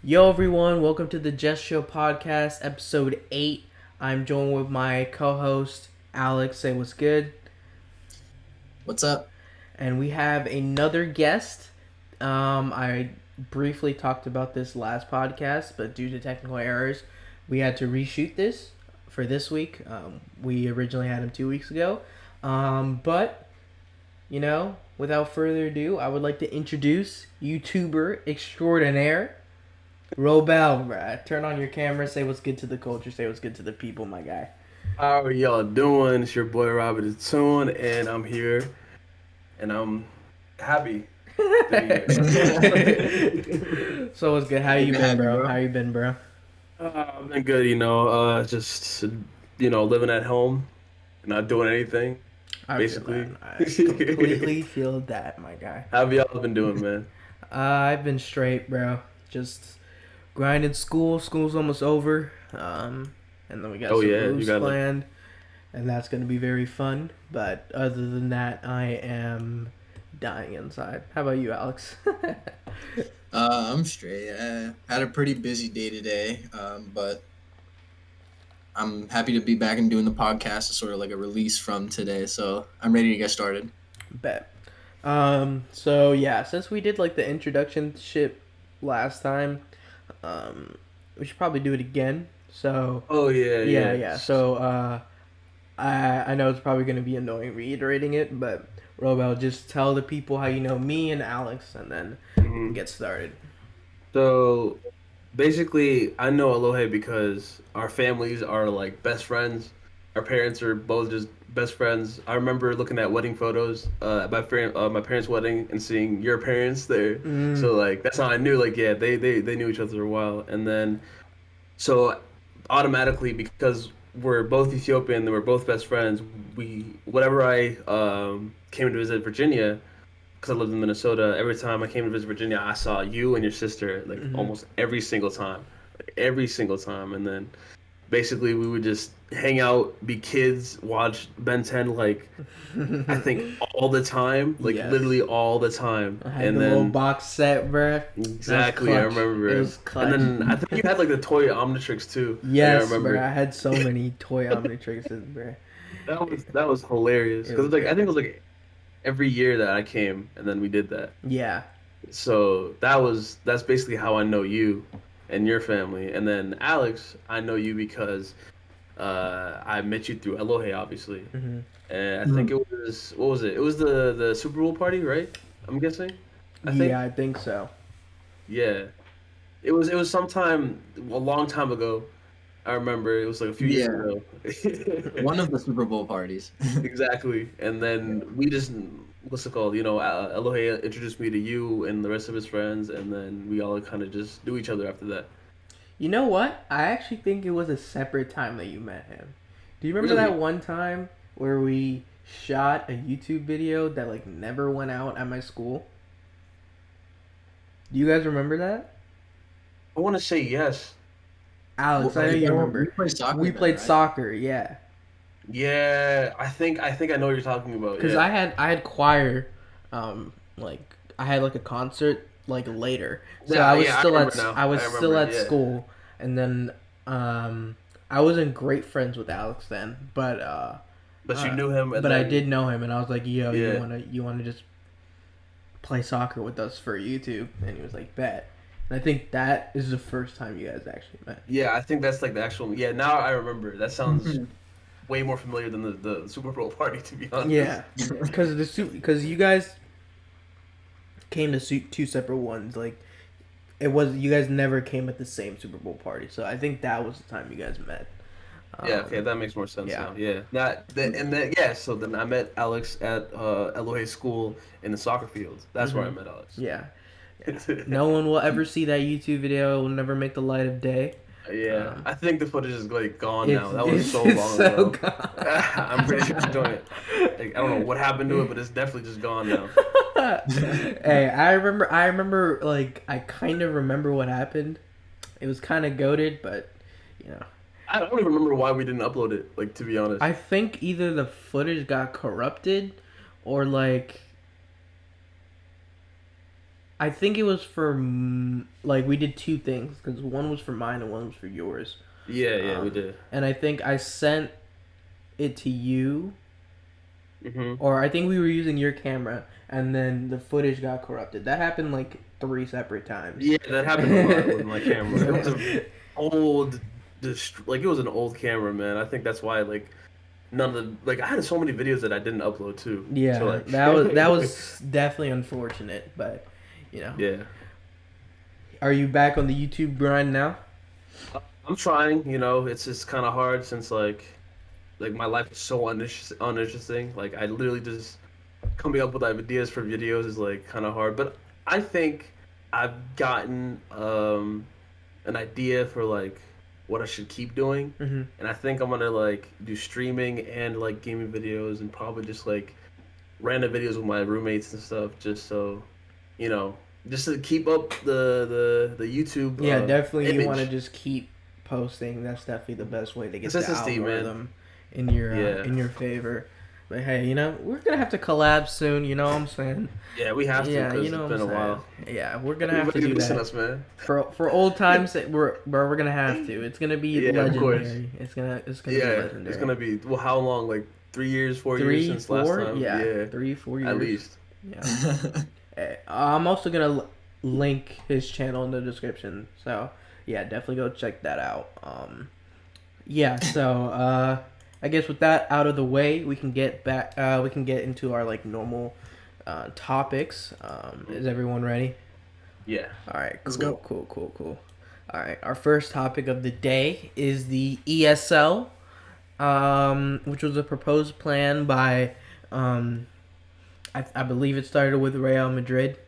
Yo everyone, welcome to the Just Show podcast, episode 8. I'm joined with my co-host Alex. Say what's good. What's up? And we have another guest. I briefly talked about this last podcast, but due to technical errors, we had to reshoot this for this week. We originally had him 2 weeks ago. But, without further ado, I would like to introduce YouTuber extraordinaire, Robel, bruh. Turn on your camera, say what's good to the culture, say what's good to the people, my guy. How are y'all doing? It's your boy Robert the Tune, and I'm here, and I'm happy to be here. So what's good? How you been, bro? How you been, bro? I've been good, just living at home, not doing anything, basically. I completely feel that, my guy. How have y'all been doing, man? I've been straight, bro. Just grinding school. School's almost over. And then we got some moves planned, and that's gonna be very fun. But other than that, I am dying inside. How about you, Alex? I'm straight. I had a pretty busy day today, but I'm happy to be back and doing the podcast. It's sort of like a release from today, so I'm ready to get started. Bet. So yeah, since we did like the introduction shit last time, we should probably do it again. So. Oh yeah. So I know it's probably gonna be annoying reiterating it, but Robel, just tell the people how you know me and Alex, and then get started. So basically, I know Alohe because our families are like best friends. Our parents are both just best friends. I remember looking at wedding photos at my parents' wedding and seeing your parents there. So like that's how I knew like yeah they knew each other for a while. And then so automatically because we're both Ethiopian and we're both best friends, we whenever I came to visit Virginia, because I lived in Minnesota, every time I came to visit Virginia, I saw you and your sister like almost every single time, and then basically we would just hang out, be kids, watch Ben 10 like I think all the time, like Yes. literally all the time. I had and the then little box set, bruh. exactly, I remember. It was clutch. And then I think you had like the toy Omnitrix too. Yes, I remember. bruh. I had so many toy Omnitrixes, bruh. That was hilarious because like I think it was like every year that I came, and then we did that. Yeah. So that's basically how I know you and your family. And then Alex, I know you because I met you through Elohe, obviously. And I think it was what was it? It was the Super Bowl party, right? I'm guessing. Yeah, I think so. Yeah, it was sometime a long time ago. I remember it was like a few years ago. One of the Super Bowl parties. Exactly. And then we just, what's it called? Elohe introduced me to you and the rest of his friends, and then we all kind of just knew each other after that. You know what? I actually think it was a separate time that you met him. Do you remember Really? that one time where we shot a YouTube video that like never went out at my school? Do you guys remember that? I want to say yes. Alex, I know you remember. We played right? soccer, yeah. Yeah, I know what you're talking about. Because Yeah. I had choir, like I had like a concert like later, so Yeah, I was yeah, I still remember now. I was I still remember, at yeah. school, and then I wasn't great friends with Alex then, but But you knew him, and but I then, did know him, and I was like, yo, Yeah. you wanna just play soccer with us for YouTube? And he was like, bet. And I think that is the first time you guys actually met. Yeah, I think that's like the actual. Yeah, now I remember. That sounds way more familiar than the Super Bowl party, to be honest. Yeah, because you guys came to two separate ones. Like it was, you guys never came at the same Super Bowl party. So I think that was the time you guys met. Yeah, okay, that makes more sense yeah. now. Yeah, and then yeah. So then I met Alex at Elohe School in the soccer field. That's where I met Alex. Yeah. No one will ever see that YouTube video. It will never make the light of day. Yeah, I think the footage is like gone now. That was so it's long so ago. gone. I'm pretty sure it's doing it. Like, I don't know what happened to it, but it's definitely just gone now. Hey, I remember, like, I kind of remember what happened. It was kind of goated, but, you know. I don't even remember why we didn't upload it, like, to be honest. I think either the footage got corrupted or, like, I think it was for like we did two things because one was for mine and one was for yours. Yeah, yeah, we did. And I think I sent it to you, Hmm. or I think we were using your camera, and then the footage got corrupted. That happened like three separate times. Yeah, that happened a lot with my camera. It was a old, like it was an old camera, man. I think that's why like none of the like I had so many videos that I didn't upload too. So Yeah, like, that was definitely unfortunate, but you know, yeah. are you back on the YouTube grind now? I'm trying. It's just kind of hard since like my life is so uninteresting. Like I literally just coming up with ideas for videos is like kind of hard. But I think I've gotten an idea for like what I should keep doing, Mm-hmm. and I think I'm gonna like do streaming and like gaming videos and probably just like random videos with my roommates and stuff, just so you know, just to keep up the YouTube Yeah, definitely. You want to image. just keep posting. That's definitely the best way to get the Consistency, man. algorithm Yeah, in your favor. But hey, we're gonna have to collab soon. You know what I'm saying? yeah, we have to Yeah, you because know it's what I'm been a saying. while. Yeah, we're gonna have to Everybody do missing that us, man. for old times. That we're gonna have to. It's gonna be Yeah, of course. legendary. It's gonna be Yeah, it's legendary. gonna be well. How long? Like 3 years, 4 years Three, since last four, time? yeah, Yeah, 3, 4 years. at least. Yeah. I'm also gonna link his channel in the description. So yeah, definitely go check that out. Yeah. So I guess with that out of the way, we can get back. We can get into our like normal topics. Is everyone ready? Yeah. All right. Let's Cool. go. Cool. All right. Our first topic of the day is the ESL, which was a proposed plan by um, I believe it started with Real Madrid,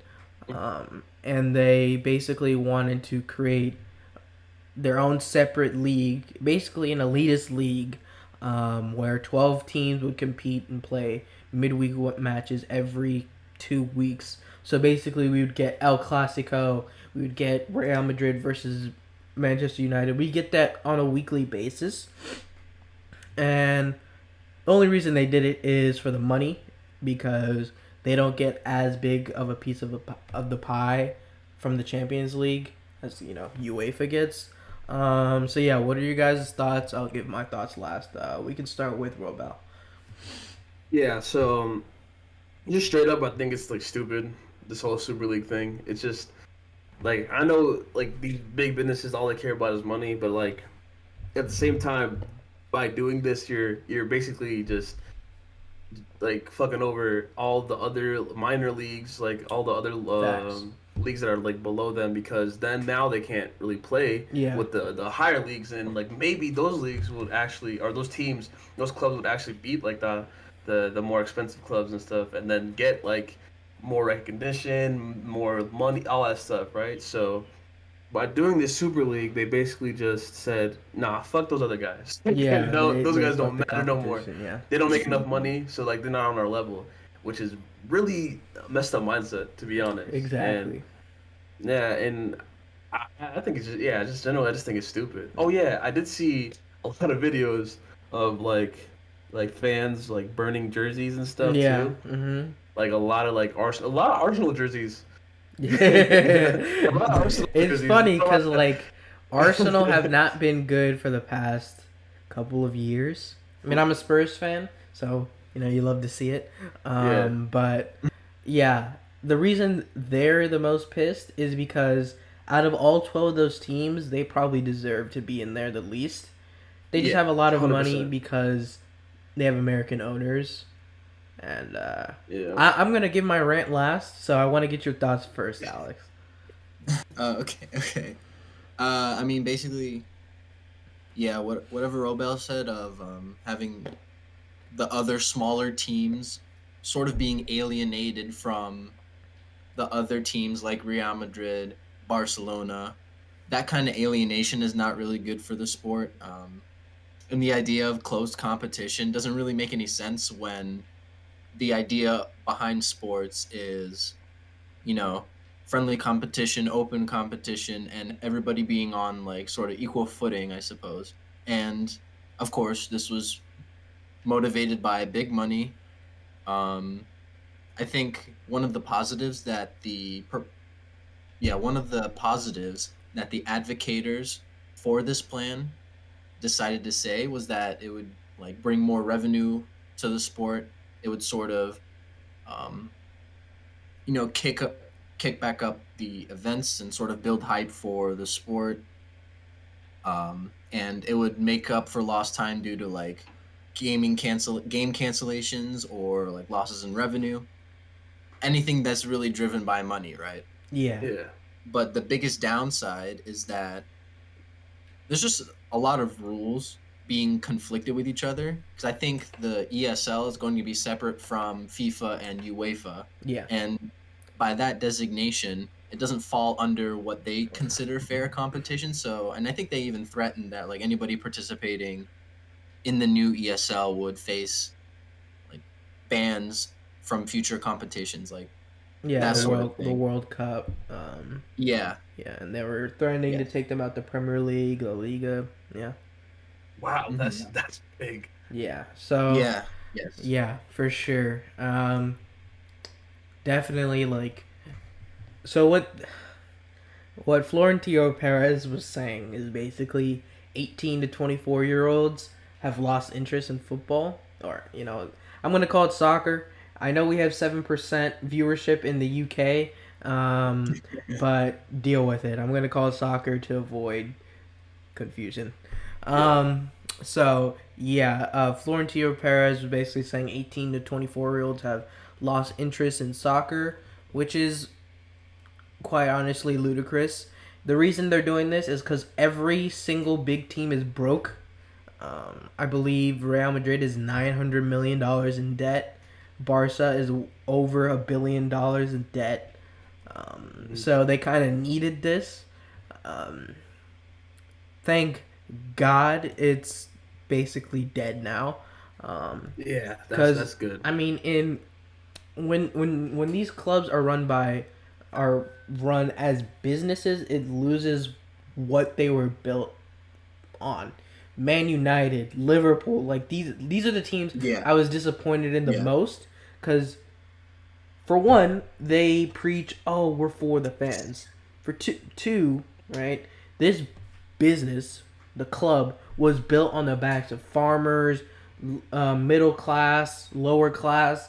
and they basically wanted to create their own separate league, basically an elitist league, where 12 teams would compete and play midweek matches every 2 weeks. So basically, we would get El Clasico, we would get Real Madrid versus Manchester United. We get that on a weekly basis, and the only reason they did it is for the money, because they don't get as big of a piece of the pie from the Champions League as UEFA gets. So yeah, what are your guys' thoughts? I'll give my thoughts last. We can start with Robel. Yeah. So just straight up, I think it's like stupid. This whole Super League thing. It's just like I know like these big businesses, all they care about is money, but like at the same time, by doing this, you're basically just like fucking over all the other minor leagues, like all the other Facts. leagues that are like below them, because then now they can't really play Yeah. with the higher leagues, and like maybe those leagues would actually, or those teams, those clubs would actually beat like the more expensive clubs and stuff, and then get like more recognition, more money, all that stuff, right? So by doing this Super League, they basically just said, "Nah, fuck those other guys. Yeah, No, those they guys fucked don't the matter no more. competition. Yeah. They don't make enough money, so like they're not on our level," which is really a messed up mindset, to be honest. And Exactly. yeah, and I think it's just just generally, I just think it's stupid. Oh yeah, I did see a lot of videos of like fans like burning jerseys and stuff Yeah. too. Mhm. Like a lot of Arsenal jerseys. A lot of Arsenal It's jerseys. funny because like Arsenal have not been good for the past couple of years. I mean, I'm a Spurs fan, so you love to see it. Yeah. But yeah, the reason they're the most pissed is because out of all 12 of those teams, they probably deserve to be in there the least. They just Yeah, have a lot of money 100%. because they have American owners. And Yeah. I'm going to give my rant last, so I want to get your thoughts first, Alex. Okay. I mean, basically, yeah. Whatever Robel said of having the other smaller teams sort of being alienated from the other teams like Real Madrid, Barcelona. That kind of alienation is not really good for the sport. And the idea of closed competition doesn't really make any sense when the idea behind sports is, you know, friendly competition, open competition, and everybody being on like sort of equal footing, I suppose. And of course, this was motivated by big money. Um, I think one of the positives that yeah, one of the positives that the advocators for this plan decided to say was that it would like bring more revenue to the sport. It would sort of um, kick back up the events and sort of build hype for the sport. And it would make up for lost time due to like game cancellations or like losses in revenue. Anything that's really driven by money, right? Yeah. Yeah. But the biggest downside is that there's just a lot of rules being conflicted with each other because I think the ESL is going to be separate from FIFA and UEFA, Yeah. and by that designation, it doesn't fall under what they consider fair competition. So, and I think they even threatened that like anybody participating in the new ESL would face like bans from future competitions, like Yeah, that sort of the thing. World Cup. Yeah, Yeah, and they were threatening yeah, to take them out the Premier League, La Liga. Yeah. Wow, mhm, that's big. Yeah. So yeah, yes, yeah, for sure. Definitely like. So what Florentino Perez was saying is basically 18 to 24-year-olds have lost interest in football, or I'm gonna call it soccer. I know we have 7% viewership in the UK, but deal with it. I'm gonna call it soccer to avoid confusion. Yeah. So yeah, Florentino Perez was basically saying 18 to 24-year-olds have lost interest in soccer, which is quite honestly ludicrous. The reason they're doing this is because every single big team is broke. I believe Real Madrid is $900 million in debt. Barca is over $1 billion in debt. So they kind of needed this. Um, thank God it's basically dead now. Yeah, Because that's good. I mean, in when these clubs are run as businesses, it loses what they were built on. Man United, Liverpool, like these are the teams yeah, I was disappointed in the yeah, most because for one, they preach, "Oh, we're for the fans." For two, right? This business, the club, was built on the backs of farmers, middle class, lower class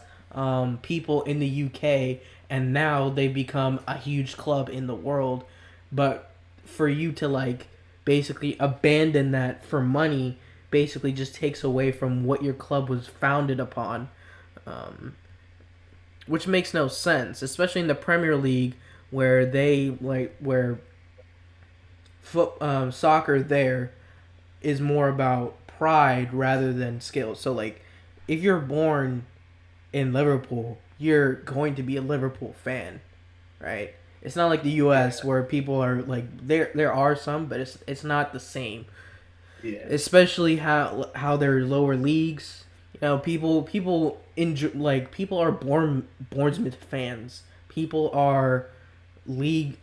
people in the UK, and now they become a huge club in the world. But for you to like basically abandon that for money basically just takes away from what your club was founded upon, um, which makes no sense, especially in the Premier League where soccer there is more about pride rather than skill. So like, if you're born in Liverpool, you're going to be a Liverpool fan, right? It's not like the U.S. Yeah. where people are like there are some, but it's not the same. Yeah. Especially how they're lower leagues. People enjoy, like people are Bournemouth fans. People are league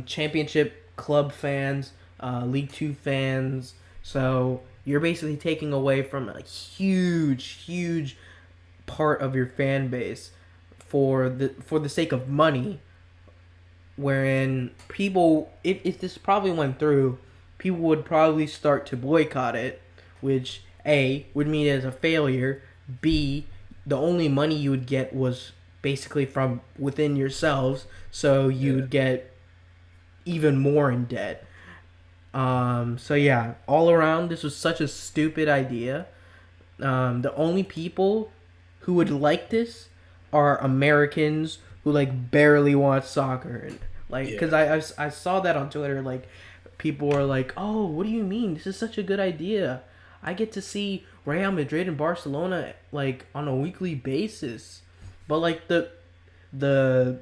championship club fans, League Two fans. So you're basically taking away from a huge part of your fan base for the sake of money. Wherein people, if this probably went through, people would probably start to boycott it, which A would mean it as a failure. B, the only money you would get was basically from within yourselves, so you Yeah. would get even more in debt. So yeah, all around, this was such a stupid idea. The only people who would like this are Americans who like barely watch soccer, and like because Yeah. I saw that on Twitter. Like people were like, "Oh, what do you mean? This is such a good idea. I get to see Real Madrid and Barcelona like on a weekly basis." But like the the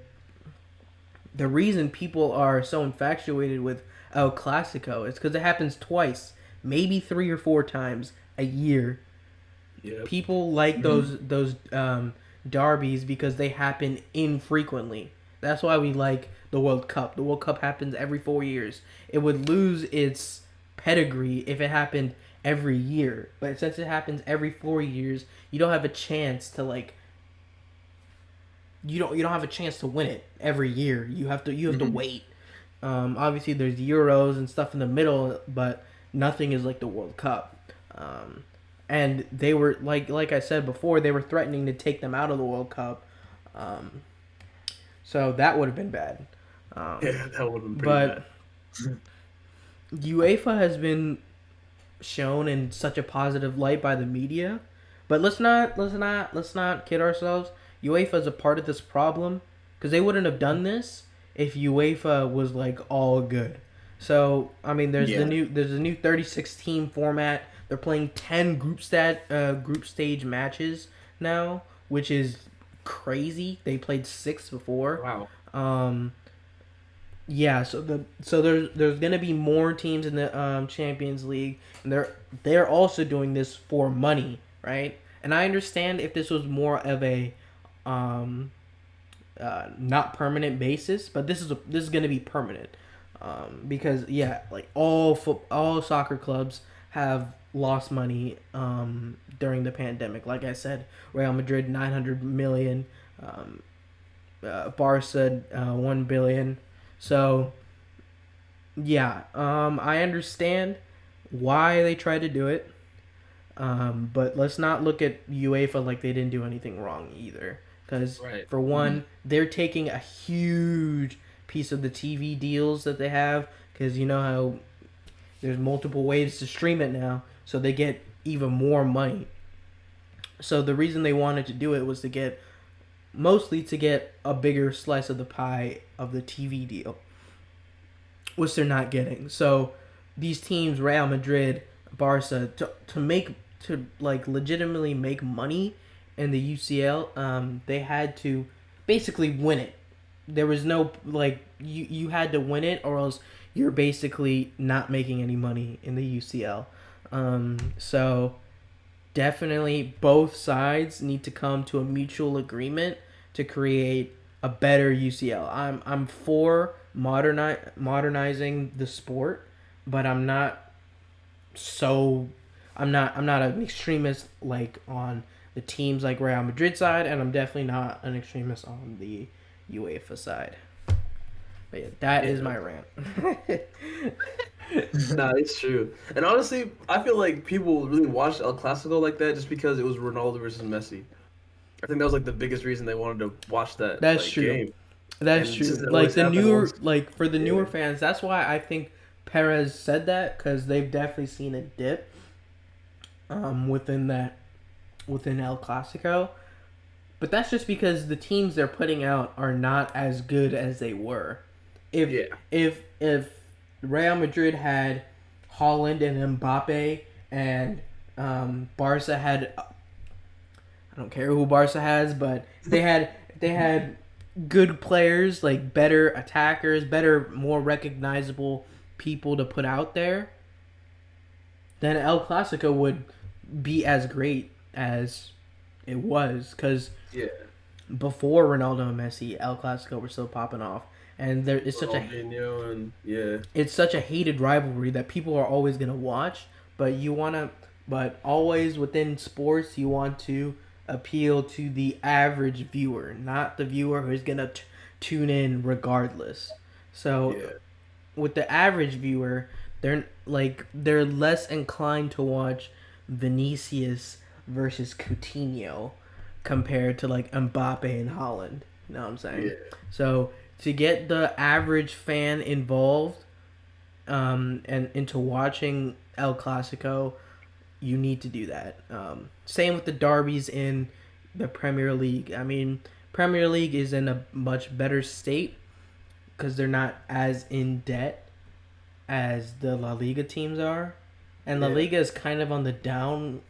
reason people are so infatuated with El Clasico is because it happens twice, maybe 3 or 4 times a year. Yep. People like hmm those derbies because they happen infrequently. That's why we like the World Cup. The World Cup happens every 4 years. It would lose its pedigree if it happened every year. But since it happens every 4 years, you don't have a chance to like you don't have a chance to win it every year. You have to hmm wait. Obviously, there's Euros and stuff in the middle, but nothing is like the World Cup. Um, and they were like I said before, they were threatening to take them out of the World Cup. Um, so that would have been bad. Yeah, that would have been pretty bad. But UEFA has been shown in such a positive light by the media. But let's not kid ourselves. UEFA is a part of this problem because they wouldn't have done this if UEFA was like all good. So I mean, there's a new 36 team format. They're playing 10 group stage matches now, which is crazy. They played 6 before. Wow. Um, yeah, so there's gonna be more teams in the Champions League, and they're also doing this for money, right? And I understand if this was more of a um, not permanent basis, but this is gonna be permanent, because yeah, like all soccer clubs have lost money during the pandemic. Like I said, Real Madrid 900 million, Barca 1 billion. So yeah, I understand why they tried to do it, but let's not look at UEFA like they didn't do anything wrong either. Because Right. for one, they're taking a huge piece of the TV deals that they have. Because you know how there's multiple ways to stream it now, so they get even more money. So the reason they wanted to do it was mostly to get a bigger slice of the pie of the TV deal, which they're not getting. So these teams, Real Madrid, Barca, to like legitimately make money in the UCL, they had to basically win it. There was no like you had to win it, or else you're basically not making any money in the UCL. So definitely both sides need to come to a mutual agreement to create a better UCL. I'm for modernizing the sport, but so I'm not an extremist like on the teams like Real Madrid side, and I'm definitely not an extremist on the UEFA side. But yeah, that is my rant. Nah, it's true. And honestly, I feel like people really watched El Clasico like that just because it was Ronaldo versus Messi. I think that was like the biggest reason they wanted to watch that That's like true. game. That's And true. since it Like always the happened newer, once, like for the newer yeah, fans, that's why I think Perez said that because they've definitely seen a dip within El Clasico. But that's just because the teams they're putting out are not as good as they were. If yeah, if Real Madrid had Holland and Mbappe, and Barca had, I don't care who Barca has, but they had good players, like better attackers, better, more recognizable people to put out there, then El Clasico would be as great as it was. Because yeah. before Ronaldo and Messi, El Clasico were still popping off, and Ronaldinho and yeah, it's such a hated rivalry that people are always gonna watch. But always within sports, you want to appeal to the average viewer, not the viewer who's gonna tune in regardless. So yeah, with the average viewer, they're less inclined to watch Vinicius versus Coutinho compared to like Mbappe and Holland. You know what I'm saying? yeah. So to get the average fan involved, and into watching El Clasico, you need to do that. Same with the derbies in the Premier League. I mean, Premier League is in a much better state because they're not as in debt as the La Liga teams are, and La Yeah. Liga is kind of on the downward.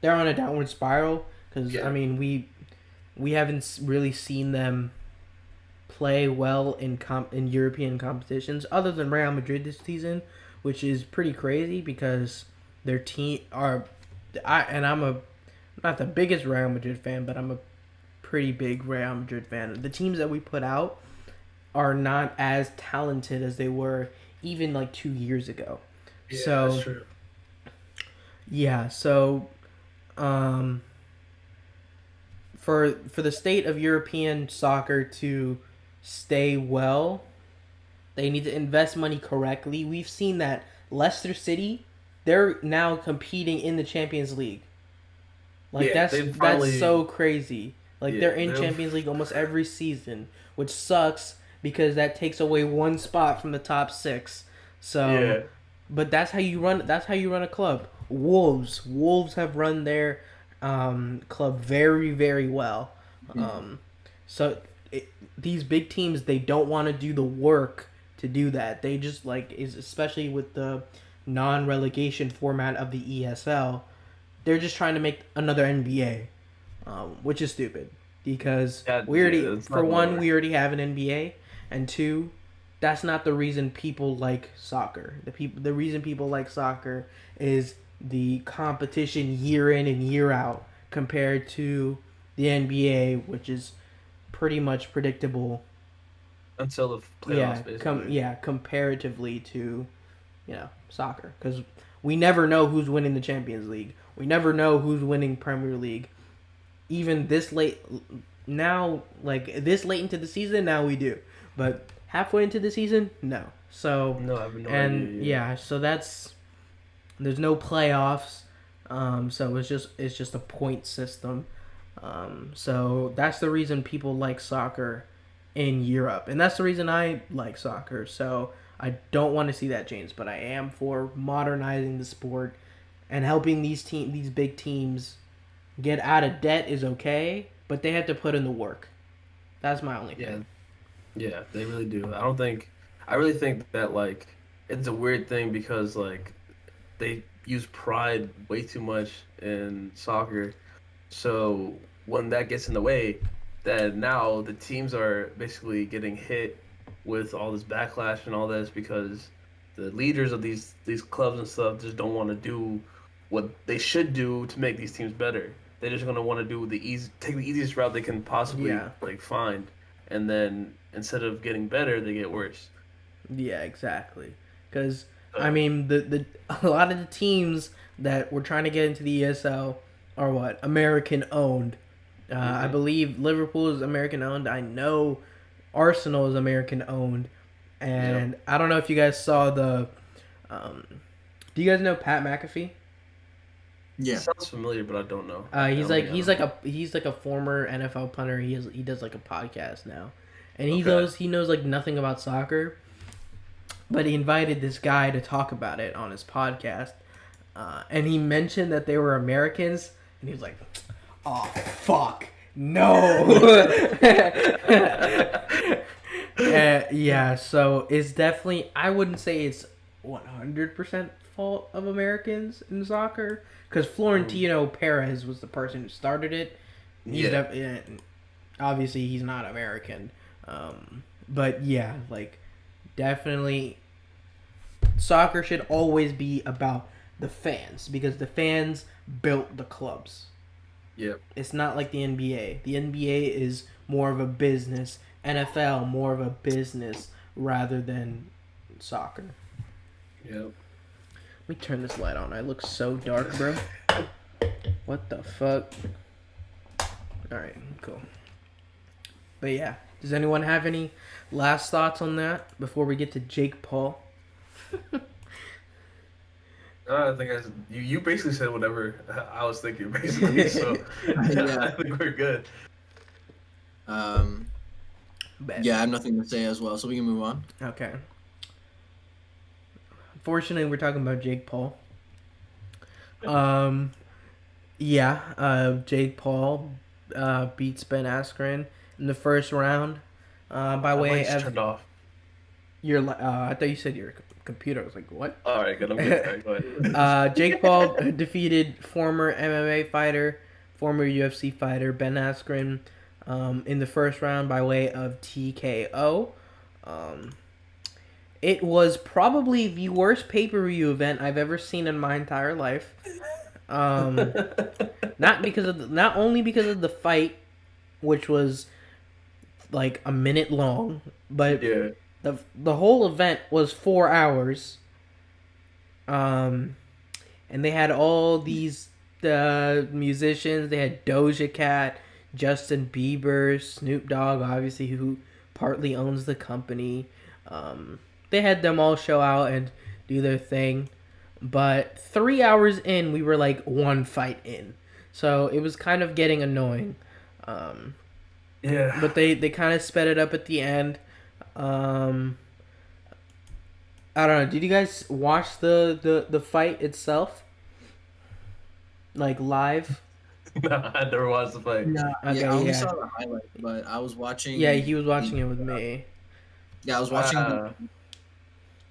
They're on a downward spiral because Yeah. I mean we haven't really seen them play well in European competitions other than Real Madrid this season, which is pretty crazy because their team are I'm not the biggest Real Madrid fan, but I'm a pretty big Real Madrid fan. The teams that we put out are not as talented as they were even like 2 years ago. Yeah, So that's true. yeah, so um for the state of European soccer to stay well, they need to invest money correctly. We've seen that Leicester City, they're now competing in the Champions League. Like Yeah, that's so crazy. Like they're yeah, in Champions League almost every season, which sucks because that takes away one spot from the top 6. So, yeah. but that's how you run. That's how you run a club. Wolves have run their club very very well. So these big teams, they don't want to do the work to do that. They just like is especially with the non-relegation format of the ESL. They're just trying to make another NBA, which is stupid because we already have an NBA, and two, that's not the reason people like soccer. The reason people like soccer is the competition year in and year out compared to the NBA, which is pretty much predictable. Until the playoffs, basically. Comparatively to, soccer, because we never know who's winning the Champions League. We never know who's winning Premier League. Even this late now, like this late into the season, now we do. But halfway into the season, no. So no, I have no and idea. so there's no playoffs. So it's just a point system. So that's the reason people like soccer in Europe, and that's the reason I like soccer. So I don't want to see that change, but I am for modernizing the sport and helping these big teams get out of debt is okay, but they have to put in the work. That's my only thing. Yeah, they really do. I really think that like it's a weird thing because like they use pride way too much in soccer. So when that gets in the way, then now the teams are basically getting hit with all this backlash and all this because the leaders of these clubs and stuff just don't want to do what they should do to make these teams better. They're just gonna want to do take the easiest route they can possibly like find, and then instead of getting better, they get worse. Yeah, exactly. Because I mean, the a lot of the teams that were trying to get into the ESL are what American owned. I believe Liverpool is American owned. I know Arsenal is American owned, and I don't know if you guys saw the. Do you guys know Pat McAfee? Yeah, sounds familiar, but I don't know. He's like a former NFL punter. He does like a podcast now, and he knows like nothing about soccer, but he invited this guy to talk about it on his podcast, and he mentioned that they were Americans, and he was like, "Oh fuck, no." Yeah, so it's definitely, I wouldn't say it's 100% fault of Americans in soccer, because Florentino Perez was the person who started it. Obviously he's not American, but yeah, like definitely soccer should always be about the fans, because the fans built the clubs. Yep. It's not like the NBA. The NBA is more of a business. NFL more of a business rather than soccer. Yep. Let me turn this light on. I look so dark, bro. What the fuck? Alright, cool. But yeah, does anyone have any last thoughts on that before we get to Jake Paul? I think you basically said whatever I was thinking, basically. So I think we're good. Yeah, I have nothing to say as well, so we can move on. Okay. Unfortunately, we're talking about Jake Paul. Jake Paul beats Ben Askren in the first round by way of. Turned off. I thought you said your computer. I was like, what? All right, good. I'm good. All right, go ahead. Jake Paul defeated former MMA fighter, former UFC fighter Ben Askren in the first round by way of TKO. It was probably the worst pay-per-view event I've ever seen in my entire life. Not only because of the fight, which was like a minute long, but the whole event was 4 hours. And they had all these musicians. They had Doja Cat, Justin Bieber, Snoop Dogg, obviously, who partly owns the company. They had them all show out and do their thing. But 3 hours in, we were like one fight in. So it was kind of getting annoying. Yeah. But they kind of sped it up at the end. I don't know. Did you guys watch the fight itself? Like live? No, I never watched the fight. No, Okay, yeah, I only yeah. saw the highlights, but I was watching. Yeah, he was watching it with me. Yeah, I was watching.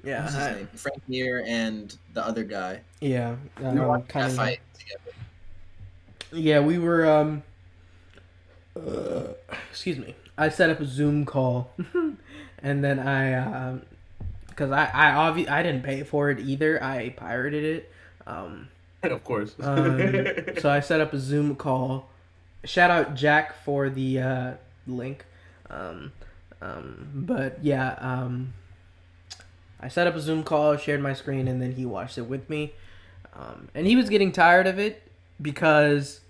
Yeah, What's his name? Frank Mir and the other guy. yeah. We were watching Kind that of. fight together. Yeah, we were. Excuse me. I set up a Zoom call, and then because I didn't pay for it either. I pirated it. Of course. So I set up a Zoom call. Shout out Jack for the link. But yeah, I set up a Zoom call, shared my screen, and then he watched it with me. And he was getting tired of it because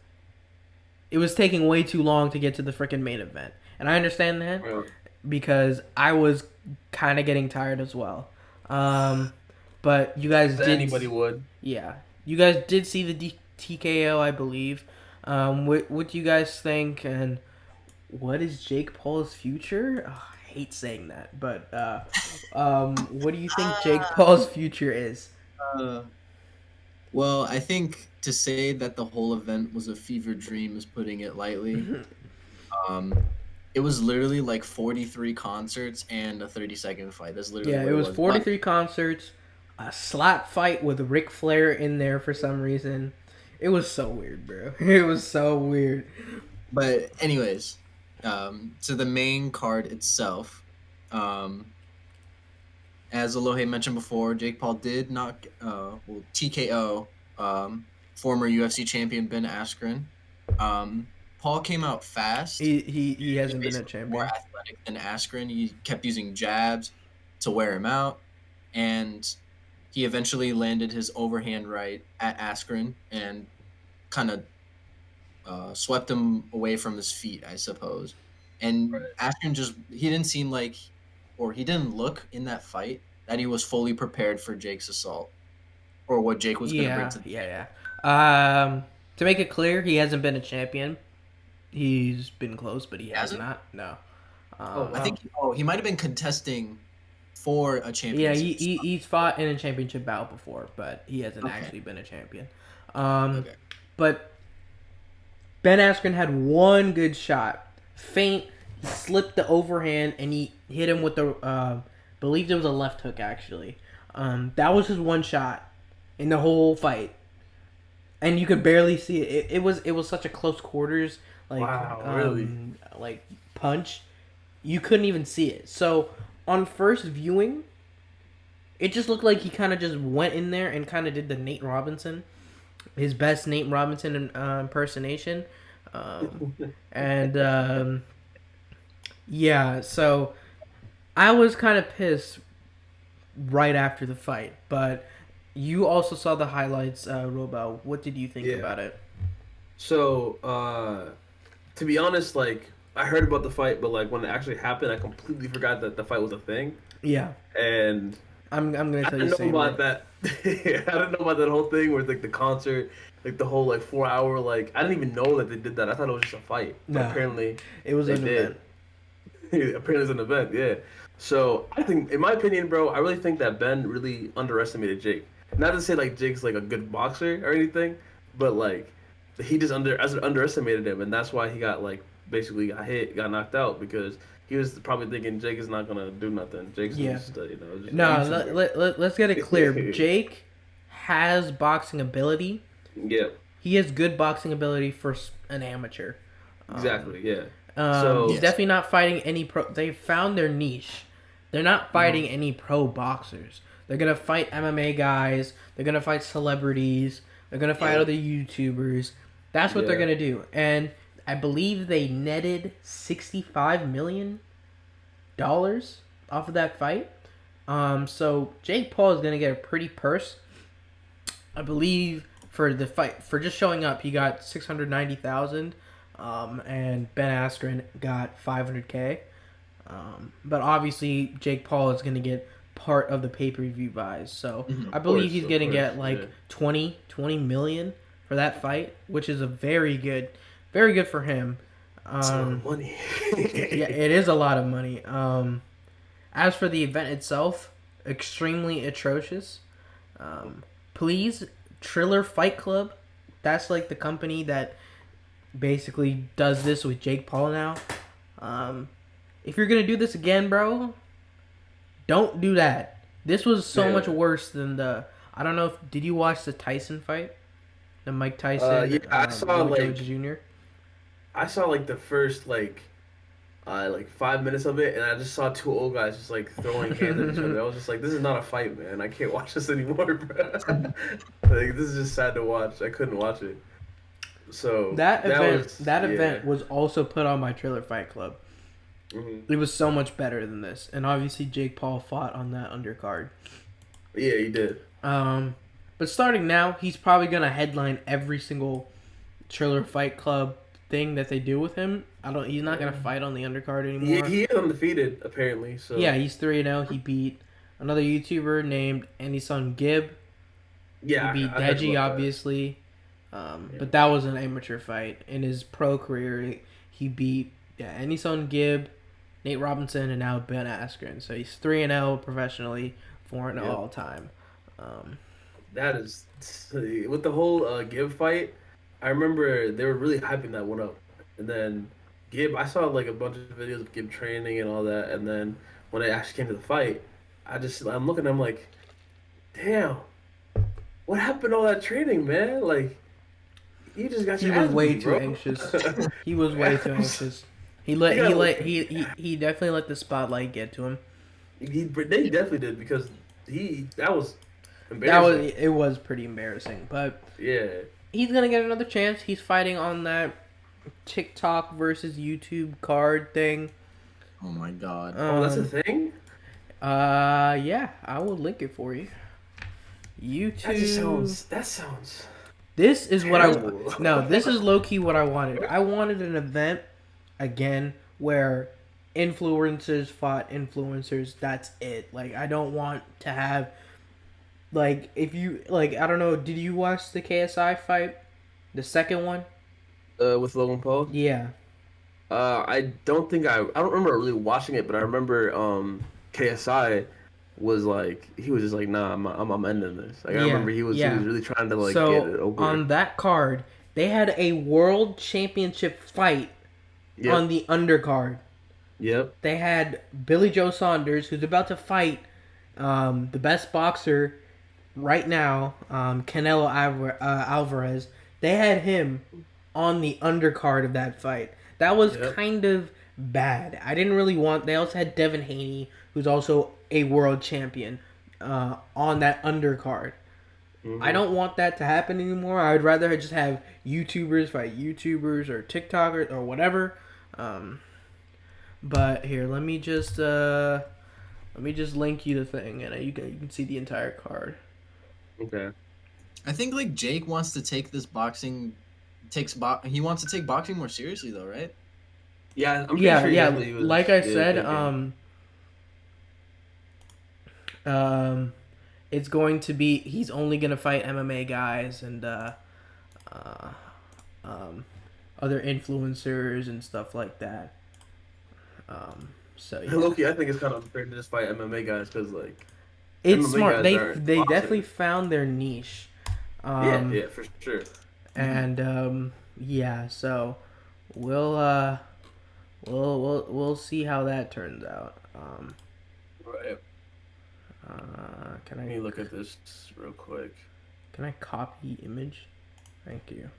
it was taking way too long to get to the freaking main event. And I understand that because I was kind of getting tired as well. But you guys did. Anybody would. Yeah. You guys did see the TKO, I believe. What do you guys think? And what is Jake Paul's future? Oh, I hate saying that. But what do you think Jake Paul's future is? Well, I think to say that the whole event was a fever dream is putting it lightly. It was literally like 43 concerts and a 30-second fight. That's literally Yeah, what it was 43 But concerts, a slap fight with Ric Flair in there for some reason. It was so weird, bro. It was so weird. But anyways, so the main card itself, as Alohe mentioned before, Jake Paul did knock TKO former UFC champion Ben Askren. Paul came out fast. He hasn't been a More champion. athletic than Askren. He kept using jabs to wear him out, and he eventually landed his overhand right at Askren and kind of swept him away from his feet, I suppose. And Askren he didn't seem like, or he didn't look in that fight that he was fully prepared for Jake's assault or what Jake was going to bring to the To make it clear, he hasn't been a champion. He's been close, but he has Hasn't? not. No. I think he might have been contesting for a Yeah, championship. he's fought in a championship bout before, but he hasn't actually been a champion. Okay. But Ben Askren had one good shot. Feint, he slipped the overhand, and he hit him with the, believed it was a left hook, actually. That was his one shot in the whole fight. And you could barely see it. It was such a close quarters, really? like punch. You couldn't even see it. So on first viewing, it just looked like he kind of just went in there and kind of did the Nate Robinson, his best Nate Robinson impersonation, and yeah. So I was kind of pissed right after the fight, but you also saw the highlights, Robo. What did you think about it? So, to be honest, like, I heard about the fight, but like when it actually happened, I completely forgot that the fight was a thing. Yeah, and I'm gonna tell you I didn't know about that. I didn't know about that whole thing where like the concert, like the whole like 4 hour like I didn't even know that they did that. I thought it was just a fight. No, but apparently it was an event. Apparently, it's an event. Yeah. So I think, in my opinion, bro, I really think that Ben really underestimated Jake. Not to say like Jake's like a good boxer or anything, but like he just underestimated him, and that's why he basically got hit, got knocked out, because he was probably thinking Jake is not gonna do nothing. Jake's just, let's get it clear. Jake has boxing ability. Yeah. He has good boxing ability for an amateur. Exactly. Yeah. He's definitely not fighting any pro. They found their niche. They're not fighting any pro boxers. They're gonna fight MMA guys. They're gonna fight celebrities. They're gonna fight other YouTubers. That's what they're gonna do. And I believe they netted $65 million off of that fight. So Jake Paul is gonna get a pretty purse. I believe for the fight, for just showing up, he got $690,000. and Ben Askren got 500K. But obviously, Jake Paul is going to get part of the pay-per-view buys. So I believe he's going to get like 20 million for that fight, which is a very good for him. It's a lot of money. Yeah, it is a lot of money. As for the event itself, extremely atrocious. Please, Triller Fight Club. That's like the company that basically does this with Jake Paul now. If you're gonna do this again, bro, don't do that. This was so much worse than the. I don't know if did you watch the Tyson fight, the Mike Tyson? Yeah, I saw Roy like Jones Jr. I saw like the first like 5 minutes of it, and I just saw two old guys just like throwing hands at each other. I was just like, this is not a fight, man. I can't watch this anymore, bro. Like, this is just sad to watch. I couldn't watch it. So that event was also put on by Triller Fight Club. Mm-hmm. It was so much better than this, and obviously Jake Paul fought on that undercard. Yeah, he did. But starting now, he's probably gonna headline every single Triller Fight Club thing that they do with him. He's not gonna fight on the undercard anymore. He is undefeated apparently. So yeah, he's 3-0. He beat another YouTuber named Anyson Gibb. Yeah, he beat Deji, obviously. But that was an amateur fight. In his pro career, he beat Anyson Gibb, Nate Robinson, and now Ben Askren. So he's 3-0 professionally, 4-0 all time. That is with the whole Gibb fight. I remember they were really hyping that one up, and then Gibb. I saw like a bunch of videos of Gibb training and all that, and then when it actually came to the fight, I'm looking. I'm like, damn, what happened to all that training, man? Like, you just got your ass beat, way bro. too anxious. He was way too anxious. He definitely let the spotlight get to him. They definitely did because that was embarrassing. It was pretty embarrassing, but yeah, he's gonna get another chance. He's fighting on that TikTok versus YouTube card thing. Oh my god! That's a thing. Yeah, I will link it for you. YouTube. That sounds. This is what this is low key what I wanted. I wanted an event again where influencers fought influencers. That's it. Like, I don't want to have like, if you like, I don't know, did you watch the KSI fight? The second one? With Logan Paul? Yeah. I don't remember really watching it, but I remember KSI was like, he was just like, nah, I'm ending this. Like, I remember he was really trying to like get it over. On that card, they had a world championship fight on the undercard. Yep. They had Billy Joe Saunders, who's about to fight the best boxer right now, Canelo Alvarez. They had him on the undercard of that fight. That was kind of bad. I didn't really want... They also had Devin Haney, who's also a world champion, on that undercard. Mm-hmm. I don't want that to happen anymore. I would rather just have YouTubers fight YouTubers or TikTokers or whatever. But here, let me just link you the thing, and you can see the entire card. Okay. I think like Jake wants to take this boxing, he wants to take boxing more seriously though, right? Yeah, I'm sure he was, like I said, it's going to be, he's only gonna fight MMA guys and other influencers and stuff like that. So yeah. Loki, I think it's kind of unfair to just fight MMA guys because like it's MMA smart. They boxing. definitely found their niche. Yeah, for sure. And yeah, so we'll see how that turns out. Right. Let me look at this real quick. Can I copy image? Thank you.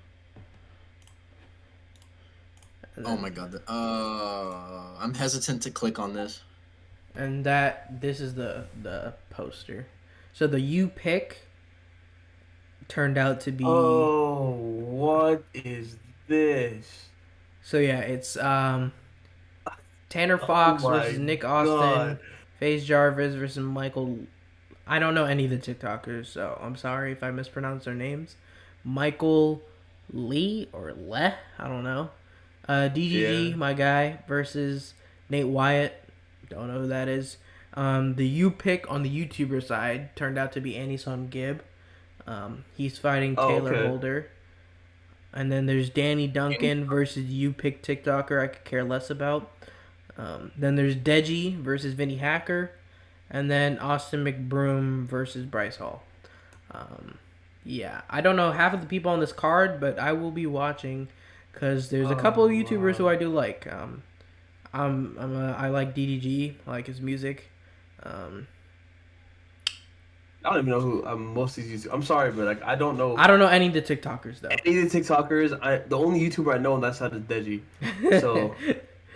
Oh my god. I'm hesitant to click on this. And this is the poster. So the you pick turned out to be... Oh, what is this? So yeah, it's Tanner Fox versus Nick Austin, FaZe Jarvis versus Michael... I don't know any of the TikTokers, so I'm sorry if I mispronounce their names. Michael Lee or Le, I don't know. DGG, Yeah. my guy, versus Nate Wyatt. Don't know who that is. The U pick on the YouTuber side turned out to be Anison Gibb. He's fighting Oh, Taylor okay. Holder. And then there's Danny Duncan versus U pick TikToker I could care less about. Then there's Deji versus Vinny Hacker. And then Austin McBroom versus Bryce Hall. Yeah, I don't know half of the people on this card, but I will be watching because there's a couple of Oh, YouTubers who wow. I do like. I like DDG, I like his music. Um, I don't even know who most of these. I'm sorry, but like I don't know I don't know any of the TikTokers though. any of the TikTokers. The only YouTuber I know on that side is Deji. So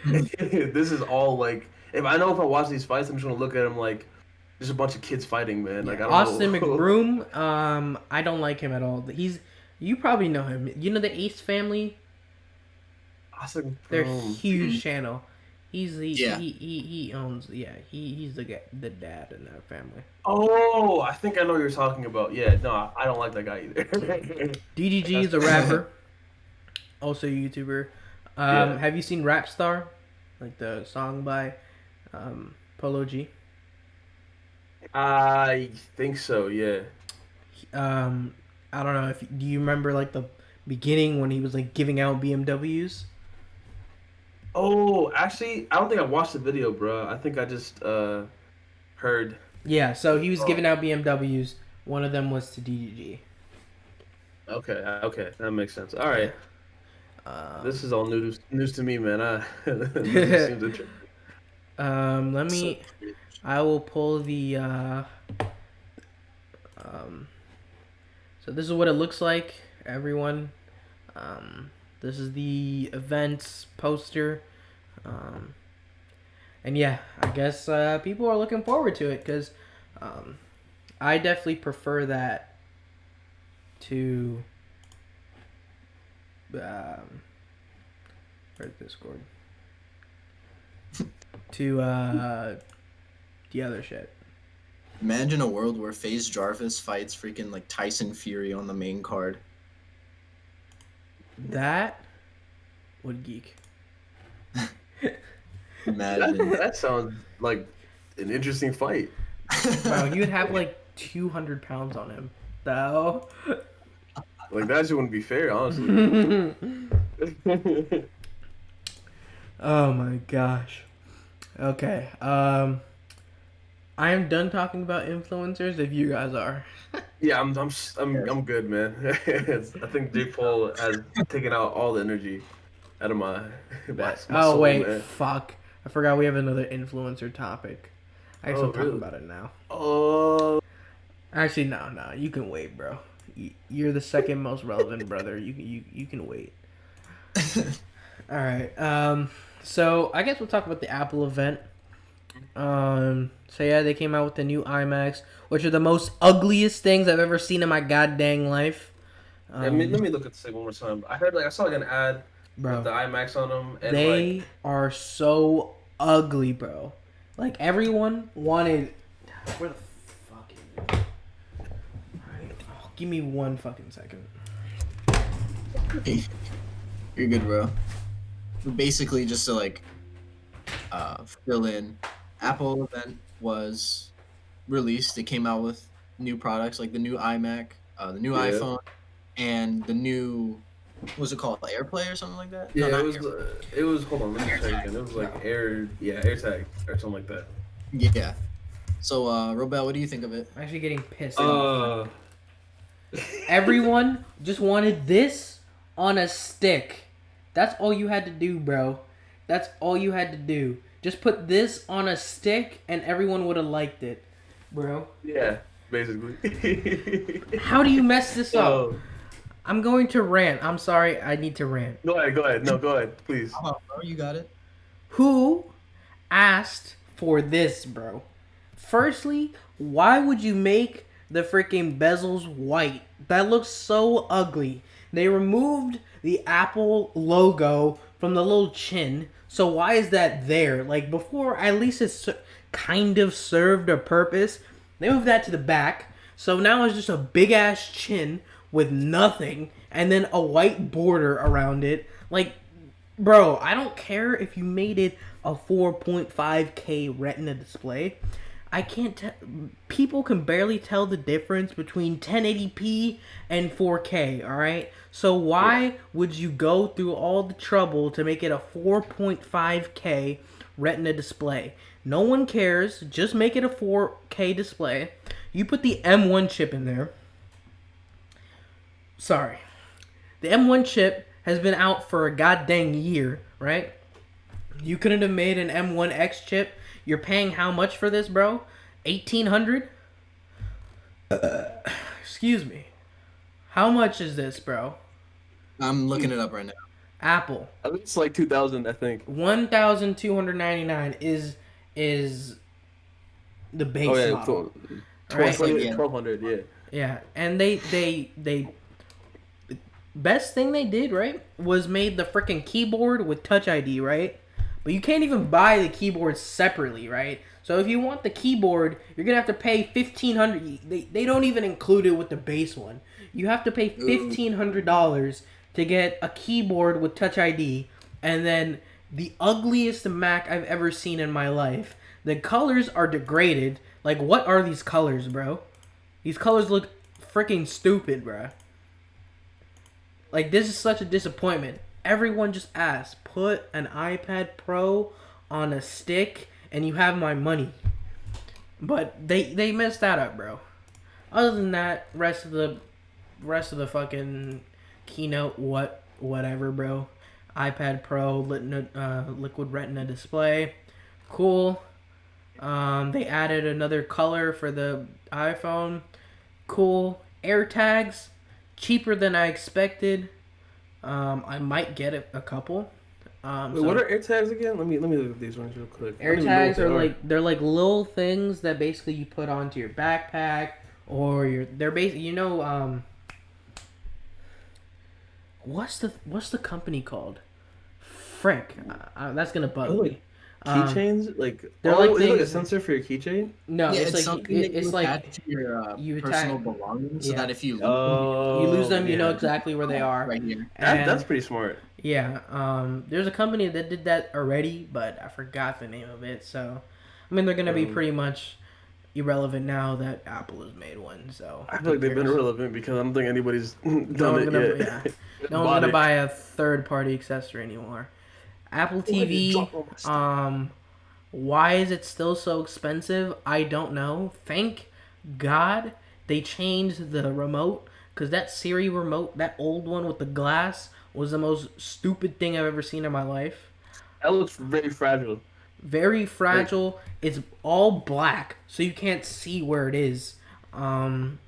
this is all like if I watch these fights, I'm just gonna look at them like there's a bunch of kids fighting, man. Like Yeah, I don't Austin know. McBroom. I don't like him at all. You probably know him. You know the Ace family. Awesome, They're bro. huge channel. Yeah. He owns he's the dad in that family. Oh, I think I know what you're talking about. Yeah, no, I don't like that guy either. DDG is That's a rapper, also a YouTuber. yeah. Have you seen Rap Star, like the song by Polo G? I think so. Yeah. Um, I don't know if do you remember like the beginning when he was like giving out BMWs? Oh, actually, I don't think I watched the video, bro. I think I just heard. Yeah, so he was Oh, giving out BMWs. One of them was to DDG. okay, okay, that makes sense. All Yeah. right, this is all news to me, man. This seems interesting. Let So, me. I will pull the. So this is what it looks like, everyone. This is the events poster. Um, and yeah, I guess people are looking forward to it because I definitely prefer that to. Where's Discord? To the other shit. imagine a world where FaZe Jarvis fights freaking like Tyson Fury on the main card. That would geek. Imagine. That sounds like an interesting fight. Wow, you would have like 200 pounds on him. Though. Like that just wouldn't be fair, honestly. Oh my gosh. Okay. I am done talking about influencers if you guys are. Yeah, I'm good, man. I think J. Paul has taken out all the energy out of my Oh soul, wait, man. fuck. I forgot we have another influencer topic. I guess Oh, we'll talk really? about it now. Oh, Actually, no. You can wait, bro. You're the second most relevant brother. You can wait. All right. So I guess we'll talk about the Apple event. So yeah, they came out with the new iMacs, which are the most ugliest things I've ever seen in my goddamn life. let me look at this thing one more time. I saw like an ad with the Bro, IMAX on them, and they are so ugly, bro. Like everyone wanted. Where the fuck is it? Alright, oh, give me 1 second. You're good, bro. Basically, just to like fill in, Apple event was released. It came out with new products like the new iMac, the new yeah, iPhone, and the new what was it called, AirPlay or something like that? yeah, No, not it was. Hold on, let me check again. It was like AirTag or something like that. Yeah. So, Robel, what do you think of it? I'm actually getting pissed off. Everyone just wanted this on a stick. That's all you had to do, bro. That's all you had to do. Just put this on a stick and everyone would have liked it, bro. Yeah, basically. How do you mess this up? Oh, I'm going to rant. I'm sorry. I need to rant. go ahead. No, go ahead, please. Oh, bro, you got it. Who asked for this, bro? Firstly, why would you make the freaking bezels white? That looks so ugly. They removed the Apple logo from the little chin. So why is that there? Like before, at least it's kind of served a purpose. They moved that to the back. So now it's just a big ass chin with nothing and then a white border around it. Like Bro, I don't care if you made it a 4.5K Retina display. I can't tell. People can barely tell the difference between 1080p and 4K, alright? So why would you go through all the trouble to make it a 4.5K Retina display? No one cares. Just make it a 4K display. You put the M1 chip in there. Sorry. The M1 chip has been out for a goddamn year, right? You couldn't have made an M1X chip. You're paying how much for this, bro? 1,800? Excuse me. How much is this, bro? I'm looking it up right now. Apple. I think it's like 2,000. I think. 1,299 is the base Oh yeah, model. 12, Right? Yeah. 1,200. Yeah. Yeah, and they best thing they did, right, was made the freaking keyboard with Touch ID, right? But you can't even buy the keyboard separately, right? So if you want the keyboard, you're gonna have to pay $1,500. They don't even include it with the base one. You have to pay $1,500 to get a keyboard with Touch ID, and then the ugliest Mac I've ever seen in my life. The colors are degraded. Like, what are these colors, bro? These colors look freaking stupid, bro. Like, this is such a disappointment. Everyone just asked, put an iPad Pro on a stick and you have my money. But they messed that up, bro. Other than that, rest of the fucking keynote, whatever, bro. iPad Pro, liquid retina display, cool. They added another color for the iPhone, cool. AirTags, cheaper than I expected. I might get a couple. Wait, what are AirTags again? Let me look at these ones real quick. AirTags are they're like little things that basically you put onto your backpack or they're basically what's the company called? Frick, that's gonna bug me. Keychains, like they're like things, like a sensor for your keychain. No, Yeah, it's like something that it's you like attach to your you personal attach. belongings, so Yeah. that if you lose them, you know yeah. exactly where they are. right here. And That's pretty smart. yeah, there's a company that did that already, but I forgot the name of it. So, I mean, they're gonna be pretty much irrelevant now that Apple has made one. So I feel like they've been irrelevant because I don't think anybody's done it yet. Yeah, no one's gonna buy a third-party accessory anymore. Apple TV, why is it still so expensive? I don't know. Thank God they changed the remote, because that Siri remote, that old one with the glass, was the most stupid thing I've ever seen in my life. That looks very fragile. Very fragile. It's all black, so you can't see where it is. So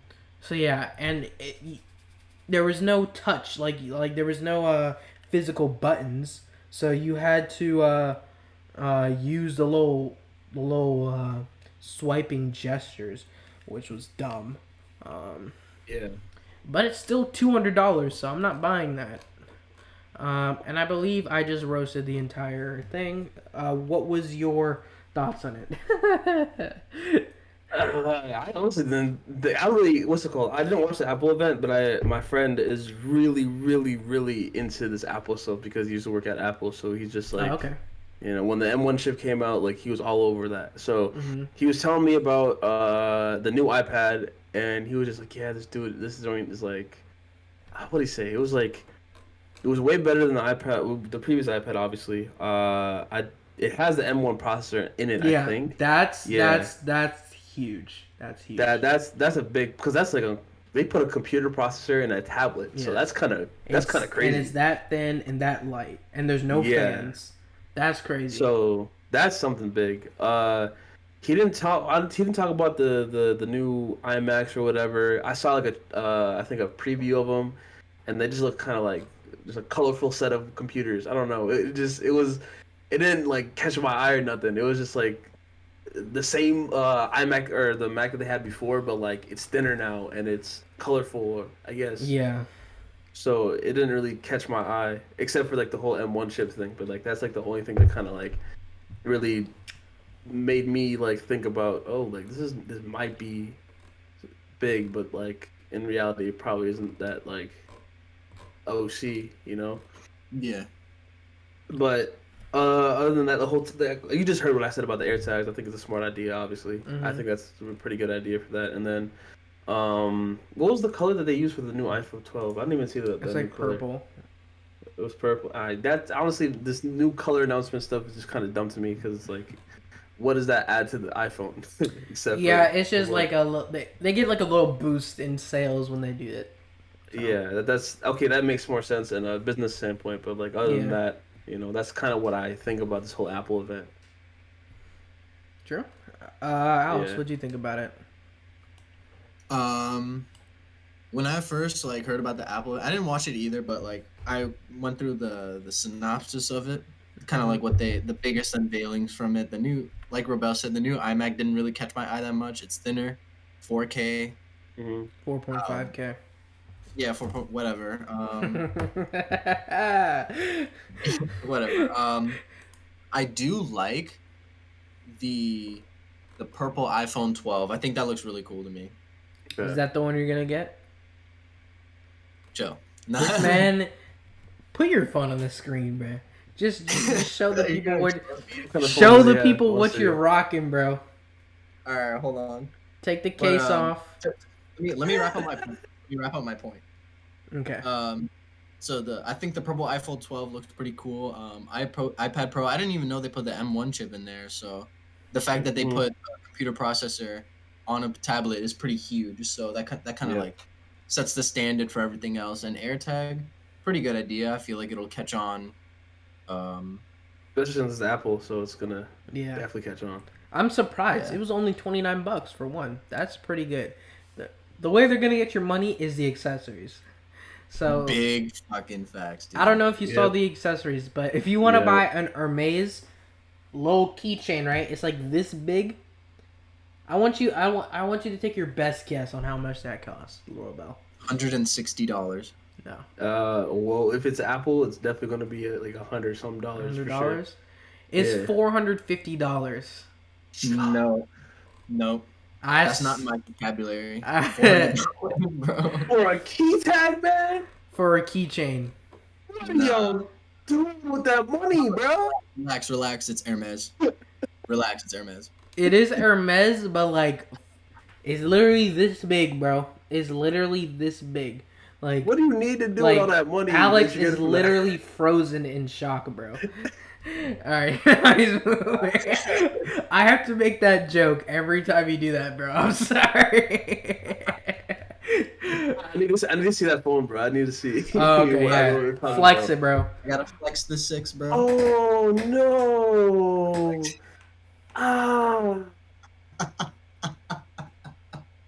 yeah, and there was no touch, like there was no physical buttons, so you had to use the little swiping gestures, which was dumb. Yeah. But it's still $200, so I'm not buying that. And I believe I just roasted the entire thing. What was your thoughts on it? I honestly didn't. I really, what's it called? I didn't watch the Apple event, but my friend is really, really, really into this Apple stuff because he used to work at Apple. So he's just like, okay. You know, when the M1 chip came out, like he was all over that. So he was telling me about the new iPad, and he was just like, "Yeah, this joint is like, what did he say? It was like, it was way better than the iPad, the previous iPad, obviously. It has the M1 processor in it, I think. That's huge. That's huge. That's a big, because that's like they put a computer processor in a tablet, so that's kind of crazy. And it's that thin and that light, and there's no fans. That's crazy. So that's something big. He didn't talk about the new iMacs or whatever. I saw like I think a preview of them, and they just look kind of like just a colorful set of computers. I don't know. It didn't like catch my eye or nothing. It was just like the same iMac or the Mac that they had before, but like it's thinner now and it's colorful, I guess. Yeah. So it didn't really catch my eye, except for like the whole M1 chip thing. But like that's like the only thing that kind of like really made me like think about, oh, like this might be big, but like in reality it probably isn't that like OC, you know? Yeah. But other than that, you just heard what I said about the AirTags. I think it's a smart idea. Obviously, I think that's a pretty good idea for that. And then, what was the color that they used for the new iPhone 12? I didn't even see the It's new like color. purple. It was purple. That's honestly, this new color announcement stuff is just kind of dumb to me because it's like, what does that add to the iPhone? Except Yeah, for it's just like they get like a little boost in sales when they do it. So. Yeah, that's okay. That makes more sense in a business standpoint. But like other than Yeah. that, that's kind of what I think about this whole Apple event. True. Alex, Yeah. what do you think about it? When I first like heard about the Apple, I didn't watch it either, but like I went through the synopsis of it, kind of like what the biggest unveilings from it. The new, like Robel said, the new iMac didn't really catch my eye that much. It's thinner, 4K. 4.5K. Yeah, for whatever. Whatever. I do like the purple iPhone 12. I think that looks really cool to me. Is that the one you're gonna get? Joe. This man, put your phone on the screen, bro. Just show the people what you're rocking, bro. All right, hold on. Take the case off. Let me wrap up my point. Okay. So I think the purple iPhone 12 looks pretty cool. iPad Pro, I didn't even know they put the M1 chip in there. So the fact that they put a computer processor on a tablet is pretty huge. So that kind of like sets the standard for everything else. And AirTag, pretty good idea. I feel like it'll catch on. Especially since it's Apple, so it's gonna definitely catch on. I'm surprised. Yeah. It was only $29 for one. That's pretty good. The way they're gonna get your money is the accessories. So big fucking facts, dude. I don't know if you saw the accessories, but if you want to buy an Hermes low keychain, right? It's like this big. I want you to take your best guess on how much that costs, Laurel Bell. $160. No. Well, if it's Apple, it's definitely gonna be like $100 some dollars. $100. It's $450. No. Nope. That's not in my vocabulary. Bro. For a key tag, man. For a keychain. What are y'all doing with that money, bro? Relax. It's Hermes. Relax, it's Hermes. It is Hermes, but like, it's literally this big, bro. It's literally this big. Like, what do you need to do with all that money? Alex is literally frozen in shock, bro. Alright. I have to make that joke every time you do that, bro. I'm sorry. I need to see that phone, bro. I need to see. Oh, okay, yeah. Flex it, bro. I gotta flex the 6, bro. Oh, no.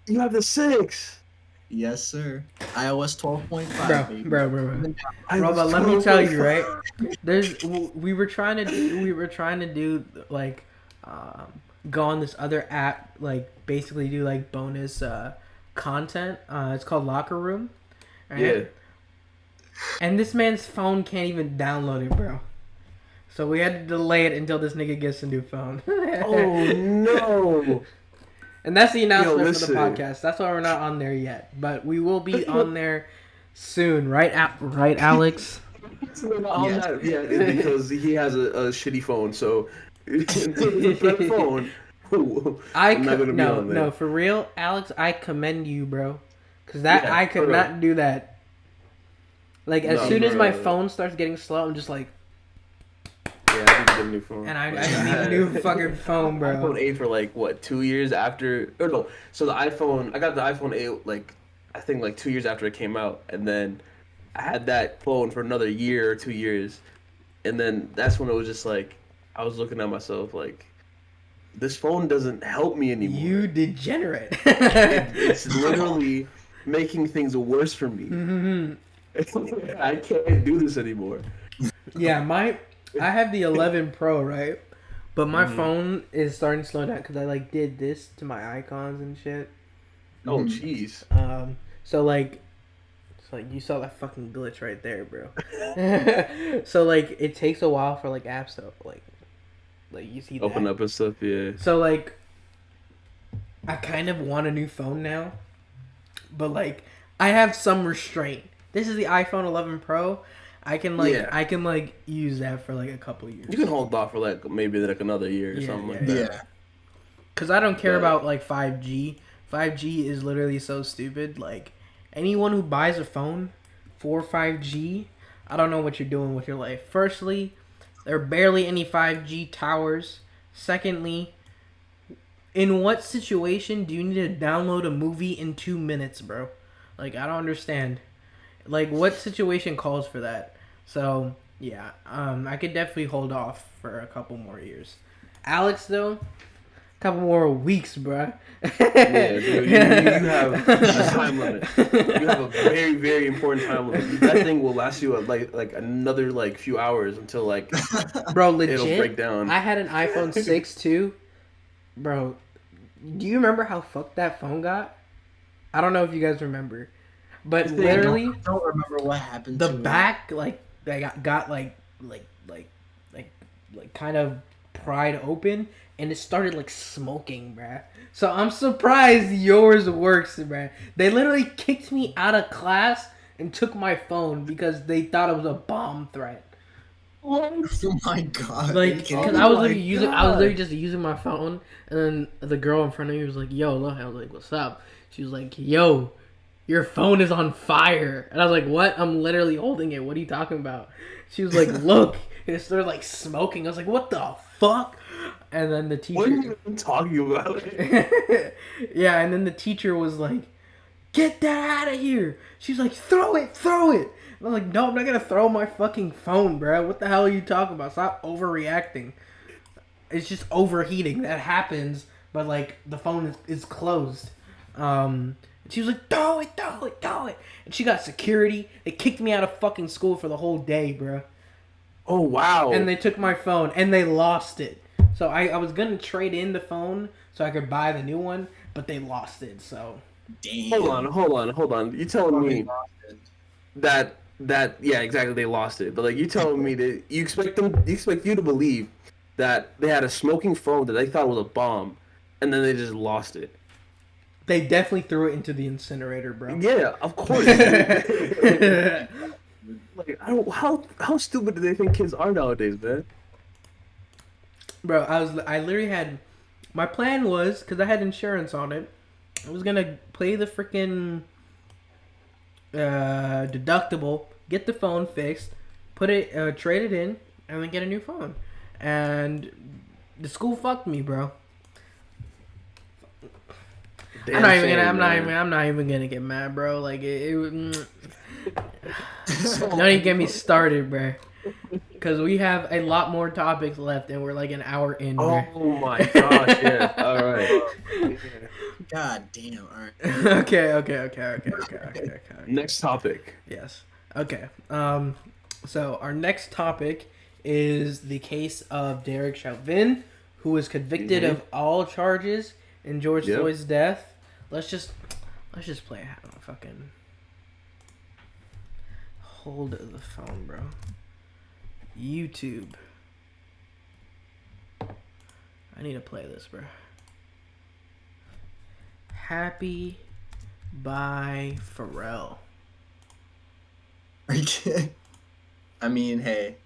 You have the 6. Yes, sir. iOS 12.5. Bro. But let me tell you, right? We were trying to do like go on this other app, like basically do like bonus content. It's called Locker Room. Right? Yeah. And this man's phone can't even download it, bro. So we had to delay it until this nigga gets a new phone. Oh no. And that's the announcement for the podcast. That's why we're not on there yet, but we will be on there soon, right? Right, Alex? Yeah, because he has a shitty phone. So until it's a better phone, I'm not gonna be on there. No, for real, Alex. I commend you, bro, because I could not do that. Like as soon as my phone starts getting slow, I'm just like. Yeah, I need to get a new phone. And I need a new fucking phone, bro. iPhone 8 for like what, 2 years after? Or no, so I got the iPhone 8 like I think like 2 years after it came out, and then I had that phone for another year or 2 years, and then that's when it was just like I was looking at myself like, this phone doesn't help me anymore. You degenerate. It's literally making things worse for me. Mm-hmm. I can't do this anymore. Yeah, I have the 11 Pro, right? But my phone is starting to slow down because I like did this to my icons and shit. Oh jeez. So like you saw that fucking glitch right there, bro. So like it takes a while for like apps to like you see that. Open up and stuff, yeah. So like I kind of want a new phone now, but like I have some restraint. This is the iPhone 11 Pro. I can use that for like a couple years. You can hold off for like maybe like another year or something like that. Yeah. Cause I don't care about like 5G. 5G is literally so stupid. Like anyone who buys a phone for 5G, I don't know what you're doing with your life. Firstly, there are barely any 5G towers. Secondly, in what situation do you need to download a movie in 2 minutes, bro? Like I don't understand. Like what situation calls for that? So yeah, I could definitely hold off for a couple more years. Alex though, couple more weeks, bruh. Yeah, dude, you have a time limit. You have a very, very important time limit. That thing will last you like another like few hours until like bro, legit. It'll break down. I had an iPhone 6 too, bro. Do you remember how fucked that phone got? I don't know if you guys remember, but literally, I don't remember what happened. The to back, like they got like kind of pried open. And it started like smoking, bruh. So I'm surprised yours works, bruh. They literally kicked me out of class and took my phone because they thought it was a bomb threat. What? Oh my god! Like, because I was literally just using my phone, and then the girl in front of me was like, "Yo, look." I was like, "What's up?" She was like, "Yo, your phone is on fire," and I was like, "What?" I'm literally holding it. What are you talking about? She was like, "Look," and it started like smoking. I was like, "What the fuck?" And then the teacher... What are you even talking about? Yeah, and then the teacher was like, "Get that out of here." She's like, throw it. And I'm like, "No, I'm not going to throw my fucking phone, bro. What the hell are you talking about? Stop overreacting. It's just overheating. That happens, but like the phone is closed." She was like, throw it. And she got security. They kicked me out of fucking school for the whole day, bro. Oh, wow. And they took my phone, and they lost it. So I was going to trade in the phone so I could buy the new one, but they lost it, so... Damn. Hold on. You telling me that yeah, exactly, they lost it. But like you telling me that you expect you to believe that they had a smoking phone that they thought was a bomb, and then they just lost it. They definitely threw it into the incinerator, bro. Yeah, of course. Like, how stupid do they think kids are nowadays, man? Bro, I literally had... My plan was, because I had insurance on it, I was going to play the freaking deductible, get the phone fixed, trade it in, and then get a new phone. And the school fucked me, bro. I'm not even gonna get mad, bro. Like don't even get me started, bro. Because we have a lot more topics left, and we're like an hour in. Oh my gosh! Yeah. All right. God damn. All right. Okay. Next topic. Yes. Okay. So our next topic is the case of Derek Chauvin, who was convicted of all charges in George Floyd's death. Let's just play a fucking hold the phone, bro. YouTube. I need to play this, bro. Happy by Pharrell. Are you kidding? I mean, hey.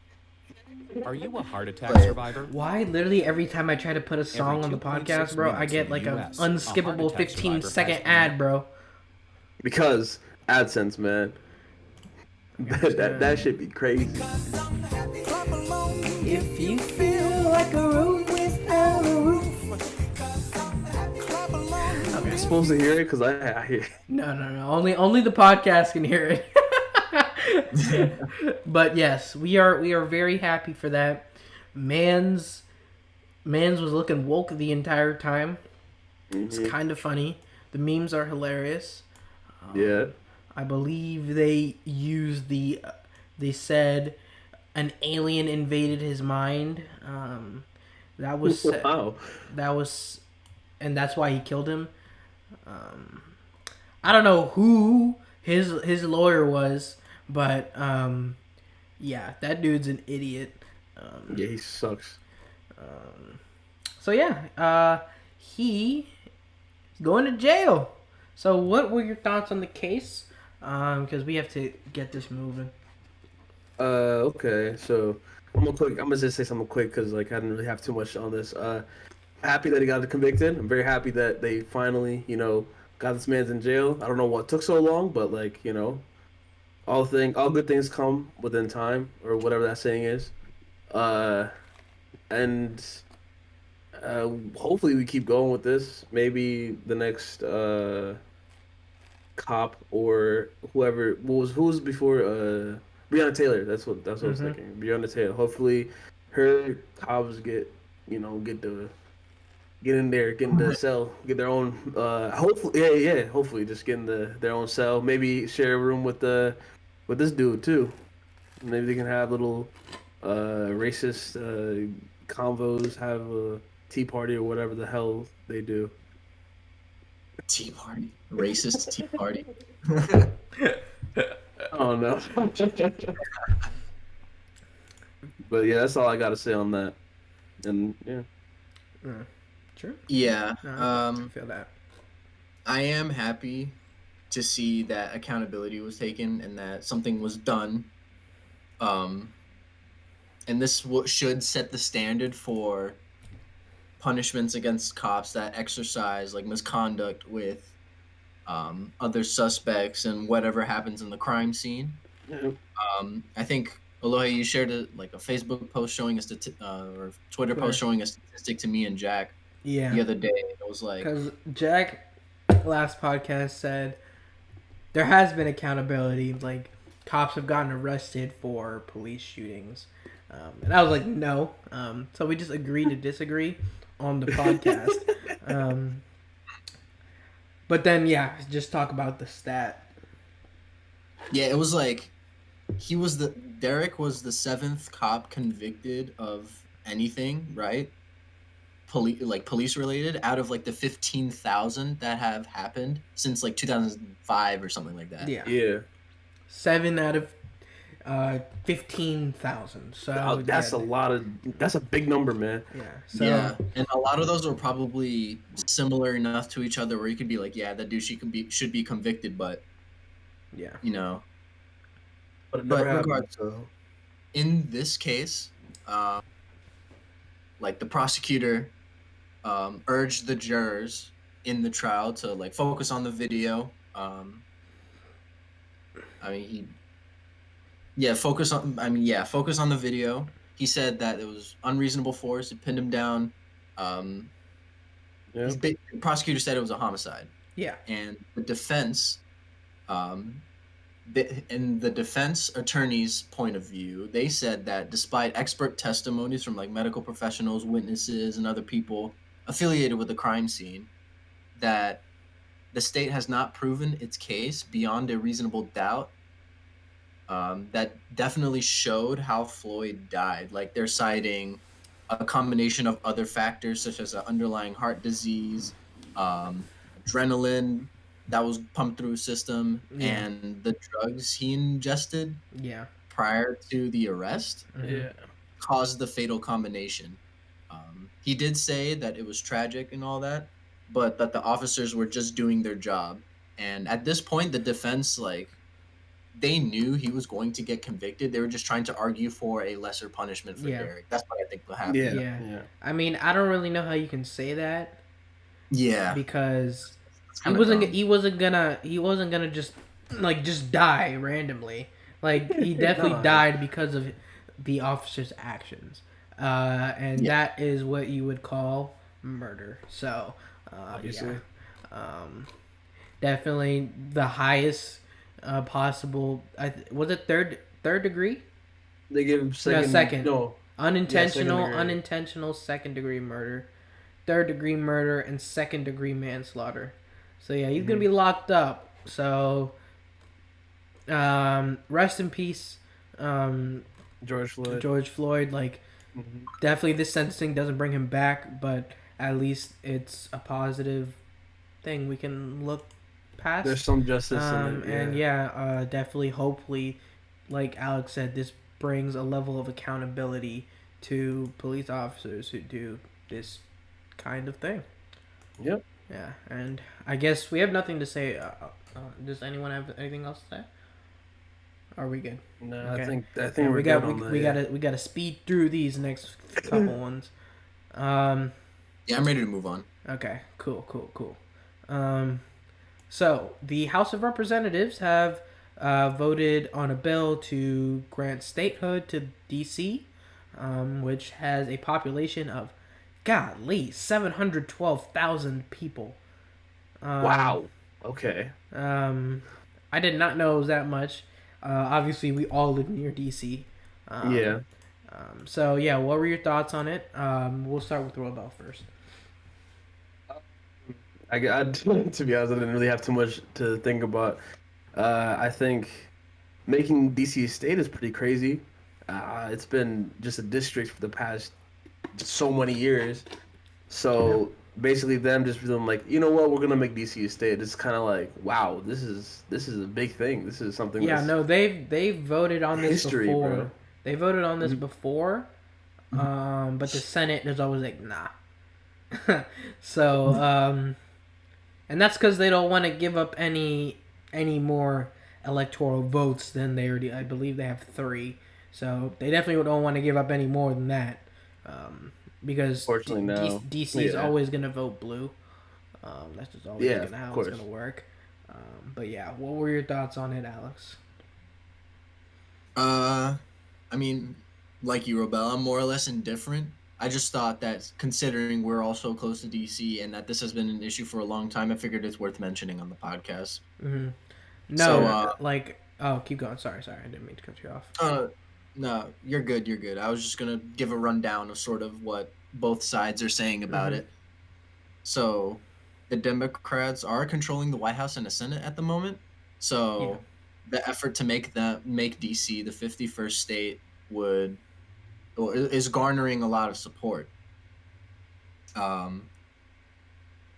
Are you a heart attack survivor? Why literally every time I try to put a song on the podcast, bro, I get like a unskippable 15-second ad, bro. Because AdSense, man. That should be crazy. If you feel like a room without a roof. Okay. I'm supposed to hear it because I hear it. No. Only the podcast can hear it. But yes, we are very happy for that. Mans was looking woke the entire time. It's kind of funny. The memes are hilarious. Yeah. I believe they used they said an alien invaded his mind. That was wow. And that's why he killed him. I don't know who his lawyer was, but yeah, that dude's an idiot. Yeah, he sucks. So yeah, he's going to jail. So what were your thoughts on the case? Because we have to get this moving. Okay, so I'm gonna just say something quick because like I didn't really have too much on this. Happy that he got convicted. I'm very happy that they finally, got this man's in jail. I don't know what took so long, but like, all good things come within time, or whatever that saying is. Uh, and hopefully we keep going with this. Maybe the next cop or whoever who was before Breonna Taylor. That's what I was Mm-hmm. thinking. Breonna Taylor. Hopefully, her cops get in there, get in the cell, get their own. Hopefully, yeah. Hopefully, just get in their own cell. Maybe share a room with this dude too. Maybe they can have little racist convos, have a tea party or whatever the hell they do. Tea party, racist tea party. Oh no. But yeah, that's all I got to say on that. And yeah, Sure. Yeah, No, I feel that. I am happy to see that accountability was taken and that something was done. Um, and this should set the standard for punishments against cops that exercise like misconduct with other suspects and whatever happens in the crime scene. yeah, I think Aloha, you shared a Facebook post showing or Twitter post Twitter. showing a statistic to me and Jack Yeah, the other day. It was like, because Jack last podcast said there has been accountability. Like cops have gotten arrested for police shootings, and I was like, no. So we just agreed to disagree on the podcast. um, but then yeah, just talk about the stat. yeah, it was like Derek was the seventh cop convicted of anything, right? Police related out of like the 15,000 that have happened since like 2005 or something like that. Yeah, yeah. 7 out of 15,000. So That's yeah, a lot of. That's a big number, man. yeah. So Yeah, and a lot of those are probably similar enough to each other where you could be like, yeah, that dude should be convicted, but yeah, you know. But it never But happened. regardless, So in this case, um, like the prosecutor urged the jurors in the trial to like focus on the video. I mean, focus on the video. He said that it was unreasonable force. It pinned him down. Um, yeah, the prosecutor said it was a homicide, yeah, and the defense, um, in the defense attorney's point of view, they said that despite expert testimonies from like medical professionals, witnesses, and other people affiliated with the crime scene, that the state has not proven its case beyond a reasonable doubt. That definitely showed how Floyd died. Like they're citing a combination of other factors such as an underlying heart disease, adrenaline that was pumped through his system, yeah, and the drugs he ingested yeah. prior to the arrest Mhm. yeah. caused the fatal combination. He did say that it was tragic and all that, but that the officers were just doing their job. And at this point, the defense, like, they knew he was going to get convicted. They were just trying to argue for a lesser punishment for Yeah. Derek. That's what I think will happen. Yeah, Yeah. yeah. I mean, I don't really know how you can say that Yeah, because it's he kind of wasn't dumb. he wasn't gonna just die randomly. Like he definitely No. died because of the officer's actions, and Yeah. that is what you would call murder. So, Obviously. yeah, definitely the highest possible. Was it third degree? They give him second. second. No. Unintentional, second degree. unintentional second degree murder, third degree murder, and second degree manslaughter. So yeah, he's gonna be locked up. So, rest in peace, George Floyd. George Floyd. Like, Mhm. definitely this sentencing doesn't bring him back, but at least it's a positive thing we can look past. There's some justice in it. Yeah. And yeah, definitely, hopefully, like Alex said, this brings a level of accountability to police officers who do this kind of thing. Yep. Yeah, and I guess we have nothing to say. Does anyone have anything else to say? Are we good? No, Okay. I think Yeah, we're good on we that. gotta speed through these next couple ones. Yeah, I'm ready to move on. Okay. Cool. Um, so the House of Representatives have voted on a bill to grant statehood to D.C., which has a population of, golly, 712,000 people. Wow. Okay. Um, I did not know it was that much. Obviously, we all live near DC. Yeah. So yeah, what were your thoughts on it? We'll start with Robel first. To be honest, I didn't really have too much to think about. I think making DC a state is pretty crazy. It's been just a district for the past so many years. So basically, them just feeling like, you know what, we're gonna make DC a state. It's kind of like, wow, this is a big thing. This is something Yeah, that's no, they've voted on this history, before. bro. They voted on this Mhm. before, but the Senate is always like, nah. So, and that's because they don't want to give up any more electoral votes than they already. I believe they have 3, so they definitely don't want to give up any more than that. Because Fortunately, no. DC is Yeah. always gonna vote blue. That's just always Yeah, gonna of how it's course. gonna work. But yeah, what were your thoughts on it, Alex? I mean, like you, Robel, I'm more or less indifferent. I just thought that considering we're all so close to DC and that this has been an issue for a long time, I figured it's worth mentioning on the podcast. Mm-hmm. So, No, like, oh, keep going. Sorry, I didn't mean to cut you off. no, you're good, you're good. I was just gonna give a rundown of sort of what both sides are saying about Mm-hmm. it. So, the Democrats are controlling the White House and the Senate at the moment. Yeah, So, the effort to make DC the 51st state would or is garnering a lot of support. Um,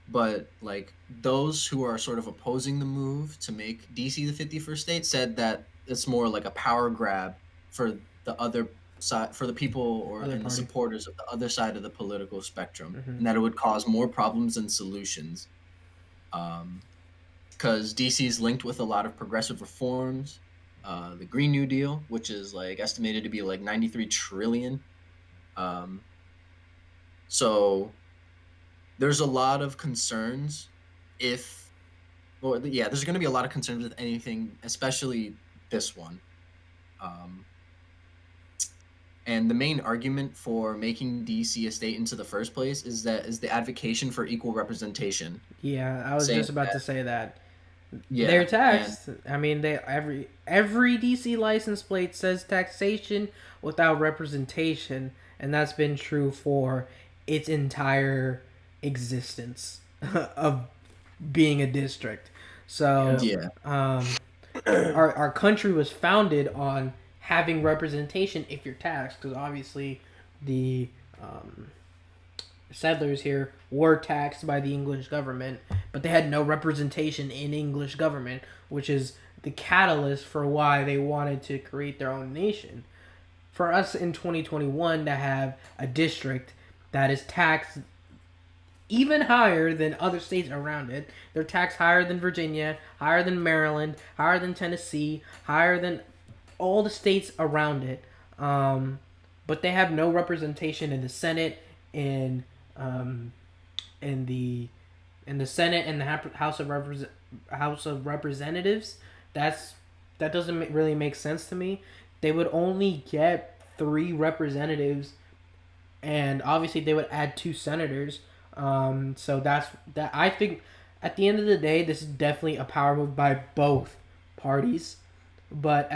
but like those who are sort of opposing the move to make DC the 51st state said that it's more like a power grab for the other side, for the people or other and the party. supporters of the other side of the political spectrum, Mm-hmm. and that it would cause more problems than solutions. Because DC is linked with a lot of progressive reforms, the Green New Deal, which is like estimated to be like 93 trillion. Um, so there's a lot of concerns if well yeah there's going to be a lot of concerns with anything, especially this one. um, and the main argument for making DC a state into the first place is the advocacy for equal representation, Yeah, I was saying just about that to say that. They're yeah and taxed. I mean, they every DC license plate says taxation without representation, and that's been true for its entire existence of being a district. So, yeah our country was founded on having representation if you're taxed, because obviously the um, settlers here were taxed by the English government, but they had no representation in English government, which is the catalyst for why they wanted to create their own nation. For us in 2021 to have a district that is taxed even higher than other states around it, they're taxed higher than Virginia, higher than Maryland, higher than Tennessee, higher than all the states around it. But they have no representation in the Senate, in um, in the in the Senate and the House of Representatives. That's that doesn't really make sense to me. They would only get 3 representatives, and obviously they would add 2 senators. So that's that. I think at the end of the day, this is definitely a power move by both parties. But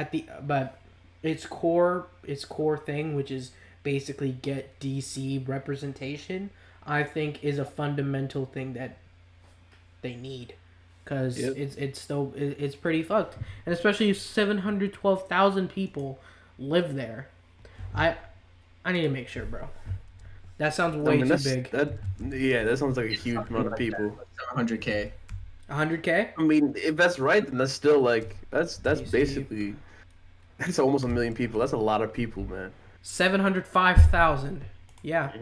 its core thing, which is basically get DC representation, I think is a fundamental thing that they need, because Yep. it's pretty fucked, and especially if 712,000 people live there. I I need to make sure, bro. That sounds I way mean, too big. that sounds like a huge amount of people. 700K. 100K. I mean, if that's right, then that's still like that's DC. basically that's almost 1 million people. That's a lot of people, man. 705,000. Yeah.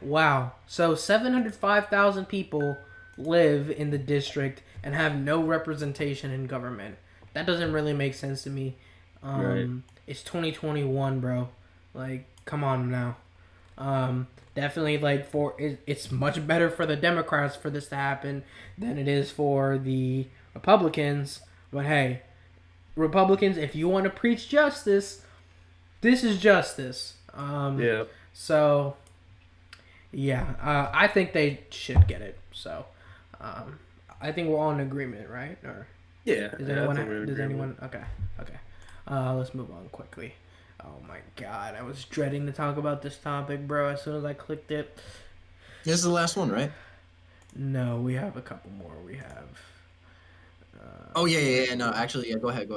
Wow. So 705,000 people live in the district and have no representation in government. that doesn't really make sense to me. Right. It's 2021, bro. Like, come on now. Definitely, like, it's much better for the Democrats for this to happen than it is for the Republicans. But hey, Republicans, if you want to preach justice, this is justice. Yeah. So, yeah, I think they should get it. So, I think we're all in agreement, right? Or Yeah. does yeah, I anyone? think we're in Does agreement. anyone? Okay. Let's move on quickly. Oh my god, I was dreading to talk about this topic, bro. As soon as I clicked it. This is the last one, right? No, we have a couple more. We have. Oh yeah. No, actually, yeah. Go ahead.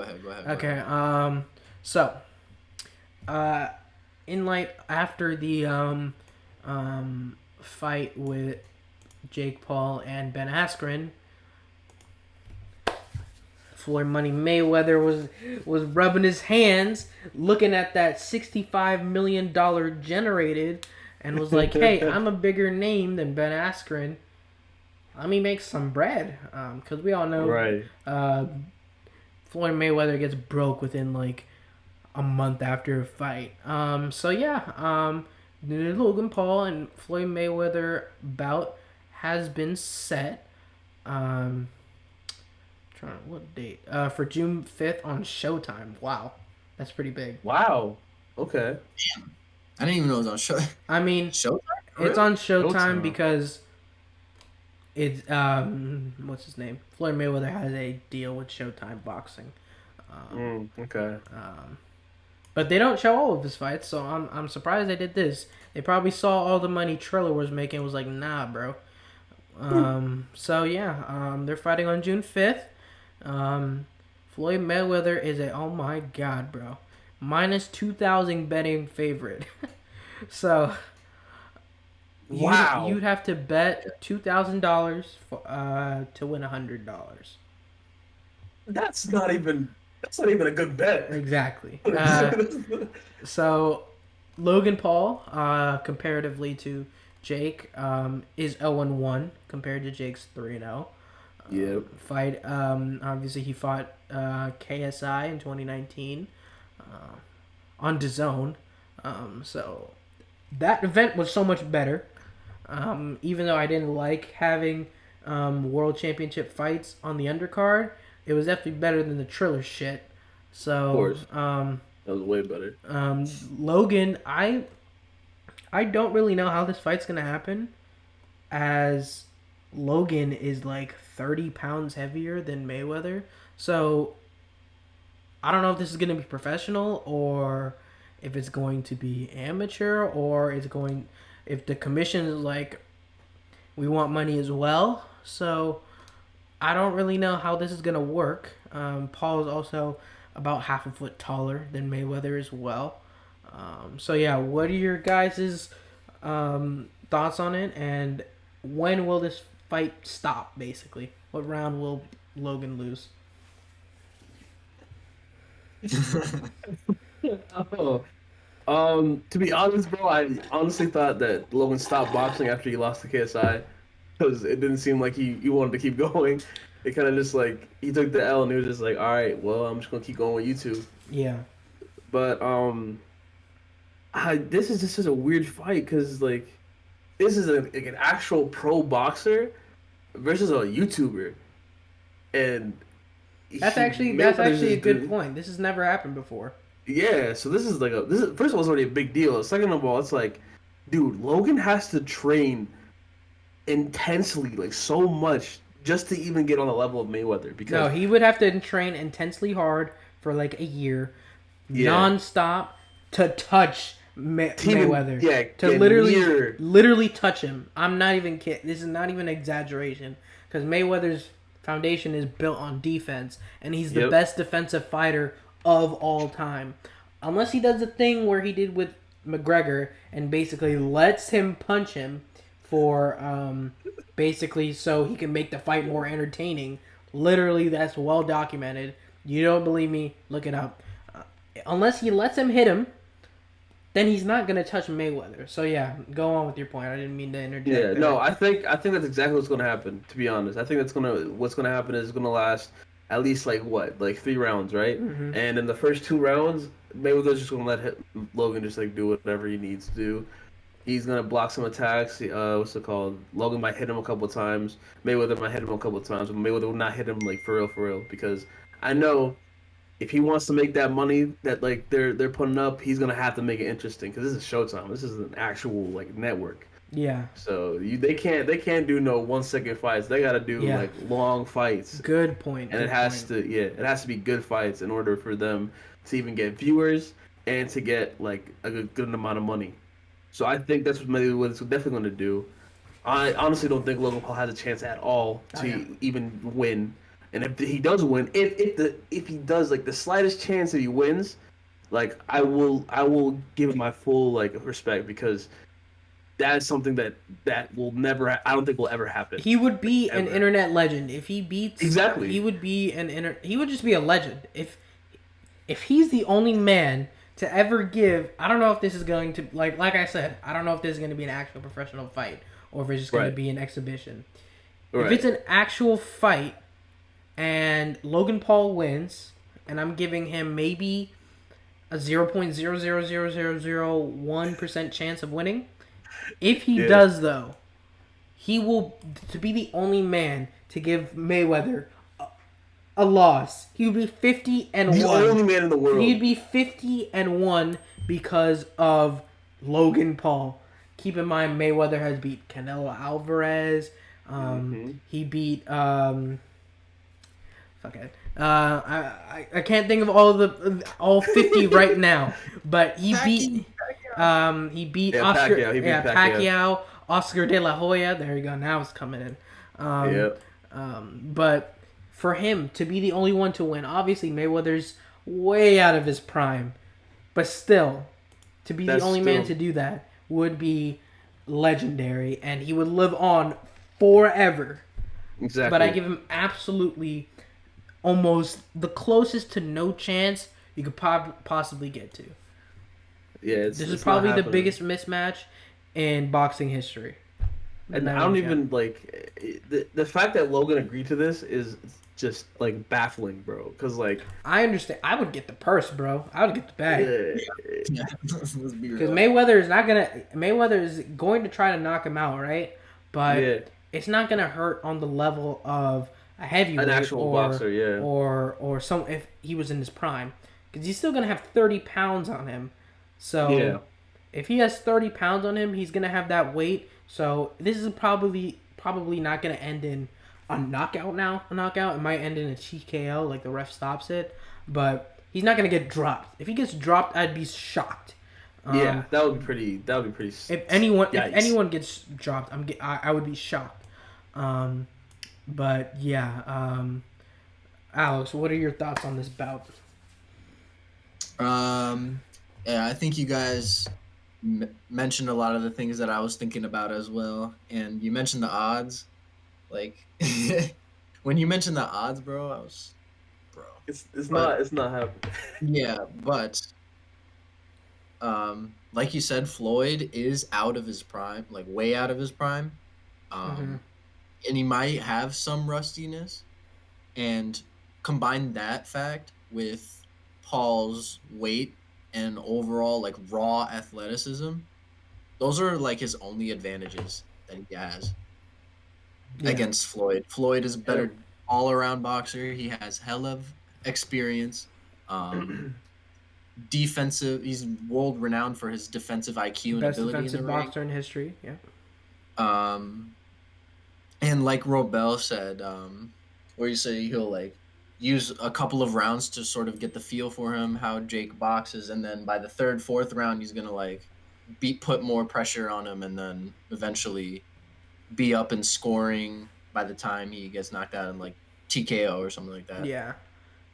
Okay. So, in light after the fight with Jake Paul and Ben Askren, Floyd Money Mayweather was rubbing his hands, looking at that $65 million generated, and was like, "Hey, I'm a bigger name than Ben Askren. Let me make some bread." Because we all know, Right. Floyd Mayweather gets broke within like a month after a fight. So yeah, the Logan Paul and Floyd Mayweather bout has been set. What date? For June 5th on Showtime. Wow, that's pretty big. Wow. Okay. I didn't even know it was on show. I mean, Showtime. it's on Showtime Showtime. because it's what's his name? Floyd Mayweather has a deal with Showtime Boxing. Okay. But they don't show all of his fights, so I'm surprised they did this. They probably saw all the money Triller was making and was like, nah, bro. So yeah, they're fighting on June 5th. Floyd Mayweather is oh my god, bro, minus 2,000 betting favorite. So Wow. you'd have to bet $2,000 to win $100. That's not even a good bet. Exactly. So Logan Paul, comparatively to Jake, is 0-1 compared to Jake's 3-0. Yep. Fight. Obviously, he fought KSI in 2019 on DAZN. So that event was so much better. Even though I didn't like having world championship fights on the undercard, it was definitely better than the Triller shit. So, Of course. That was way better. Logan, I don't really know how this fight's gonna happen, as Logan is like 30 pounds heavier than Mayweather. So I don't know if this is gonna be professional or if it's going to be amateur, or if the commission is like, we want money as well. So I don't really know how this is gonna work. Paul is also about half a foot taller than Mayweather as well. So yeah, what are your guys' thoughts on it, and when will this fight stop? Basically, what round will Logan lose? Oh. To be honest, bro, I honestly thought that Logan stopped boxing after he lost to KSI because it didn't seem like he wanted to keep going. It kind of just like he took the L and he was just like, all right, well, I'm just gonna keep going with you two. Yeah, But this is just such a weird fight because like this is like an actual pro boxer versus a YouTuber, and that's actually a good point. This has never happened before. Yeah, so this is first of all, it's already a big deal. Second of all, it's like, dude, Logan has to train intensely, like so much, just to even get on the level of Mayweather. Because No, he would have to train intensely hard for like a year, non-stop, to touch Mayweather. Yeah, to literally touch him. I'm not even kidding. This is not even an exaggeration, because Mayweather's foundation is built on defense, and he's the best defensive fighter of all time. Unless he does the thing where he did with McGregor and basically lets him punch him for basically so he can make the fight more entertaining. Literally, that's well documented. You don't believe me? Look it up. Unless he lets him hit him, then he's not gonna touch Mayweather. So yeah, go on with your point. I didn't mean to interject. Yeah, no, I think that's exactly what's gonna happen. To be honest, I think what's gonna happen is it's gonna last at least like 3 rounds, right? Mm-hmm. And in the first 2 rounds, Mayweather's just gonna let Logan just like do whatever he needs to do. He's gonna block some attacks. What's it called? Logan might hit him a couple of times. Mayweather might hit him a couple of times, but Mayweather will not hit him like for real, because I know if he wants to make that money that like they're putting up, he's gonna have to make it interesting because this is Showtime. This is an actual like network. Yeah. So they can't do no 1 second fights. They gotta do like long fights. Good point. And it has to be good fights in order for them to even get viewers and to get like a good amount of money. So I think that's what Mayweather's definitely going to do. I honestly don't think Logan Paul has a chance at all to even win. And if he does win, if he does like the slightest chance that he wins, like I will give him my full like respect, because that is something that will never. I don't think will ever happen. He would be ever. An internet legend if he beats. Exactly. He would be He would just be a legend if he's the only man to ever give. I don't know if this is going to like I said. I don't know if this is going to be an actual professional fight or if it's just going to be an exhibition. Right. If it's an actual fight and Logan Paul wins, and I'm giving him maybe a 0.0000001% chance of winning. If he does, though, he will to be the only man to give Mayweather a loss. He would be 50-1. The only man in the world. He'd be 50-1 because of Logan Paul. Keep in mind, Mayweather has beat Canelo Alvarez. He beat fuck it. I can't think of all 50 right now, but he beat Oscar. Pacquiao. He beat Pacquiao. Oscar De La Hoya. There you go. Now it's coming in. But for him to be the only one to win, obviously Mayweather's way out of his prime, but still, to be the only man to do that would be legendary, and he would live on forever. Exactly. But I give him absolutely almost the closest to no chance you could possibly get to. Yeah, this is probably the biggest mismatch in boxing history. And I don't even like the fact that Logan agreed to this is just like baffling, bro. Because like I understand, I would get the purse, bro. I would get the bag. Yeah. Let's be real. Because Mayweather is going to try to knock him out, right? But it's not gonna hurt on the level of a heavyweight, an actual boxer, or some if he was in his prime, because he's still gonna have 30 pounds on him. So if he has 30 pounds on him, he's gonna have that weight. So this is probably not gonna end in a knockout. It might end in a TKO, like the ref stops it, but he's not gonna get dropped. If he gets dropped, I'd be shocked. That would be pretty. If anyone gets dropped, I would be shocked. But yeah, Alex, what are your thoughts on this bout? Yeah, I think you guys mentioned a lot of the things that I was thinking about as well, and you mentioned the odds. Like when you mentioned the odds, bro, it's not happening. Yeah, but like you said, Floyd is out of his prime, like way out of his prime. And he might have some rustiness, and combine that fact with Paul's weight and overall like raw athleticism, those are like his only advantages that he has against Floyd. Floyd is a better all-around boxer. He has hell of experience. Defensive, he's world renowned for his defensive IQ and best ability defensive in the ring. boxer in history. And like Robel said, where you say he'll like use a couple of rounds to sort of get the feel for him, how Jake boxes, and then by the third, fourth round, he's gonna like put more pressure on him, and then eventually be up in scoring by the time he gets knocked out in like TKO or something like that. Yeah,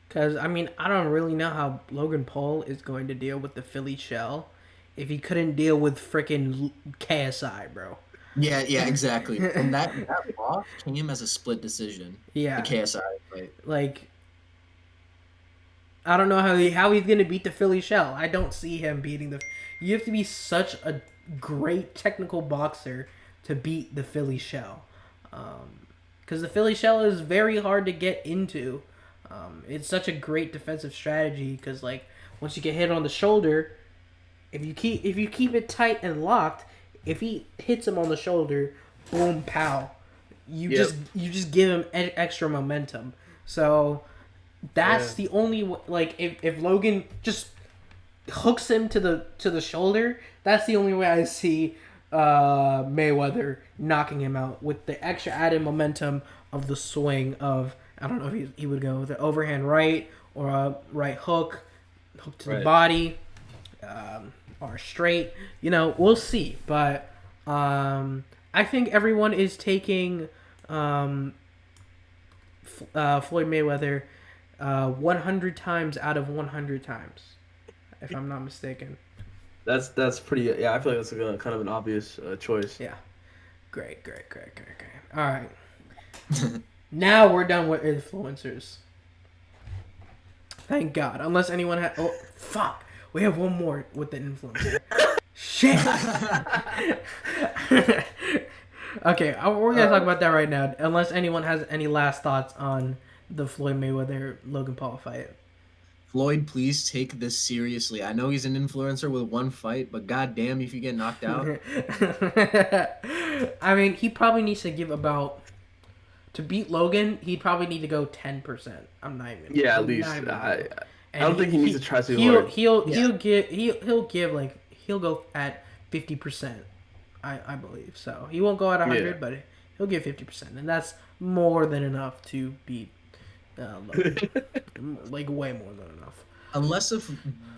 because I mean, I don't really know how Logan Paul is going to deal with the Philly shell if he couldn't deal with freaking KSI, bro. Yeah, exactly. And that loss came as a split decision. Yeah, the KSI fight. Like, I don't know how he's gonna beat the Philly shell. I don't see him beating the. You have to be such a great technical boxer to beat the Philly shell, because the Philly shell is very hard to get into. It's such a great defensive strategy because like once you get hit on the shoulder, if you keep it tight and locked, if he hits him on the shoulder, boom, pow, you just give him extra momentum. So that's the only like if Logan just hooks him to the shoulder, that's the only way I see Mayweather knocking him out with the extra added momentum of the swing of I don't know if he would go with an overhand right or a right hook to the body, or straight. We'll see. But I think everyone is taking Floyd Mayweather 100 times out of 100 times, if I'm not mistaken. That's pretty. Yeah, I feel like that's kind of an obvious choice. Yeah. Great. All right. Now we're done with influencers. Thank God. Unless anyone had... Oh, fuck. We have one more with the influencer. Shit. Okay, we're going to talk about that right now. Unless anyone has any last thoughts on the Floyd Mayweather-Logan Paul fight. Floyd, please take this seriously. I know he's an influencer with one fight, but goddamn if you get knocked out. I mean, he probably needs to give about... To beat Logan, he'd probably need to go 10%. I'm not even. Yeah, at least. I don't think he needs to try too hard. He'll go at 50%. I believe so. He won't go at 100, but he'll give 50%, and that's more than enough to beat Logan. Like way more than enough. Unless if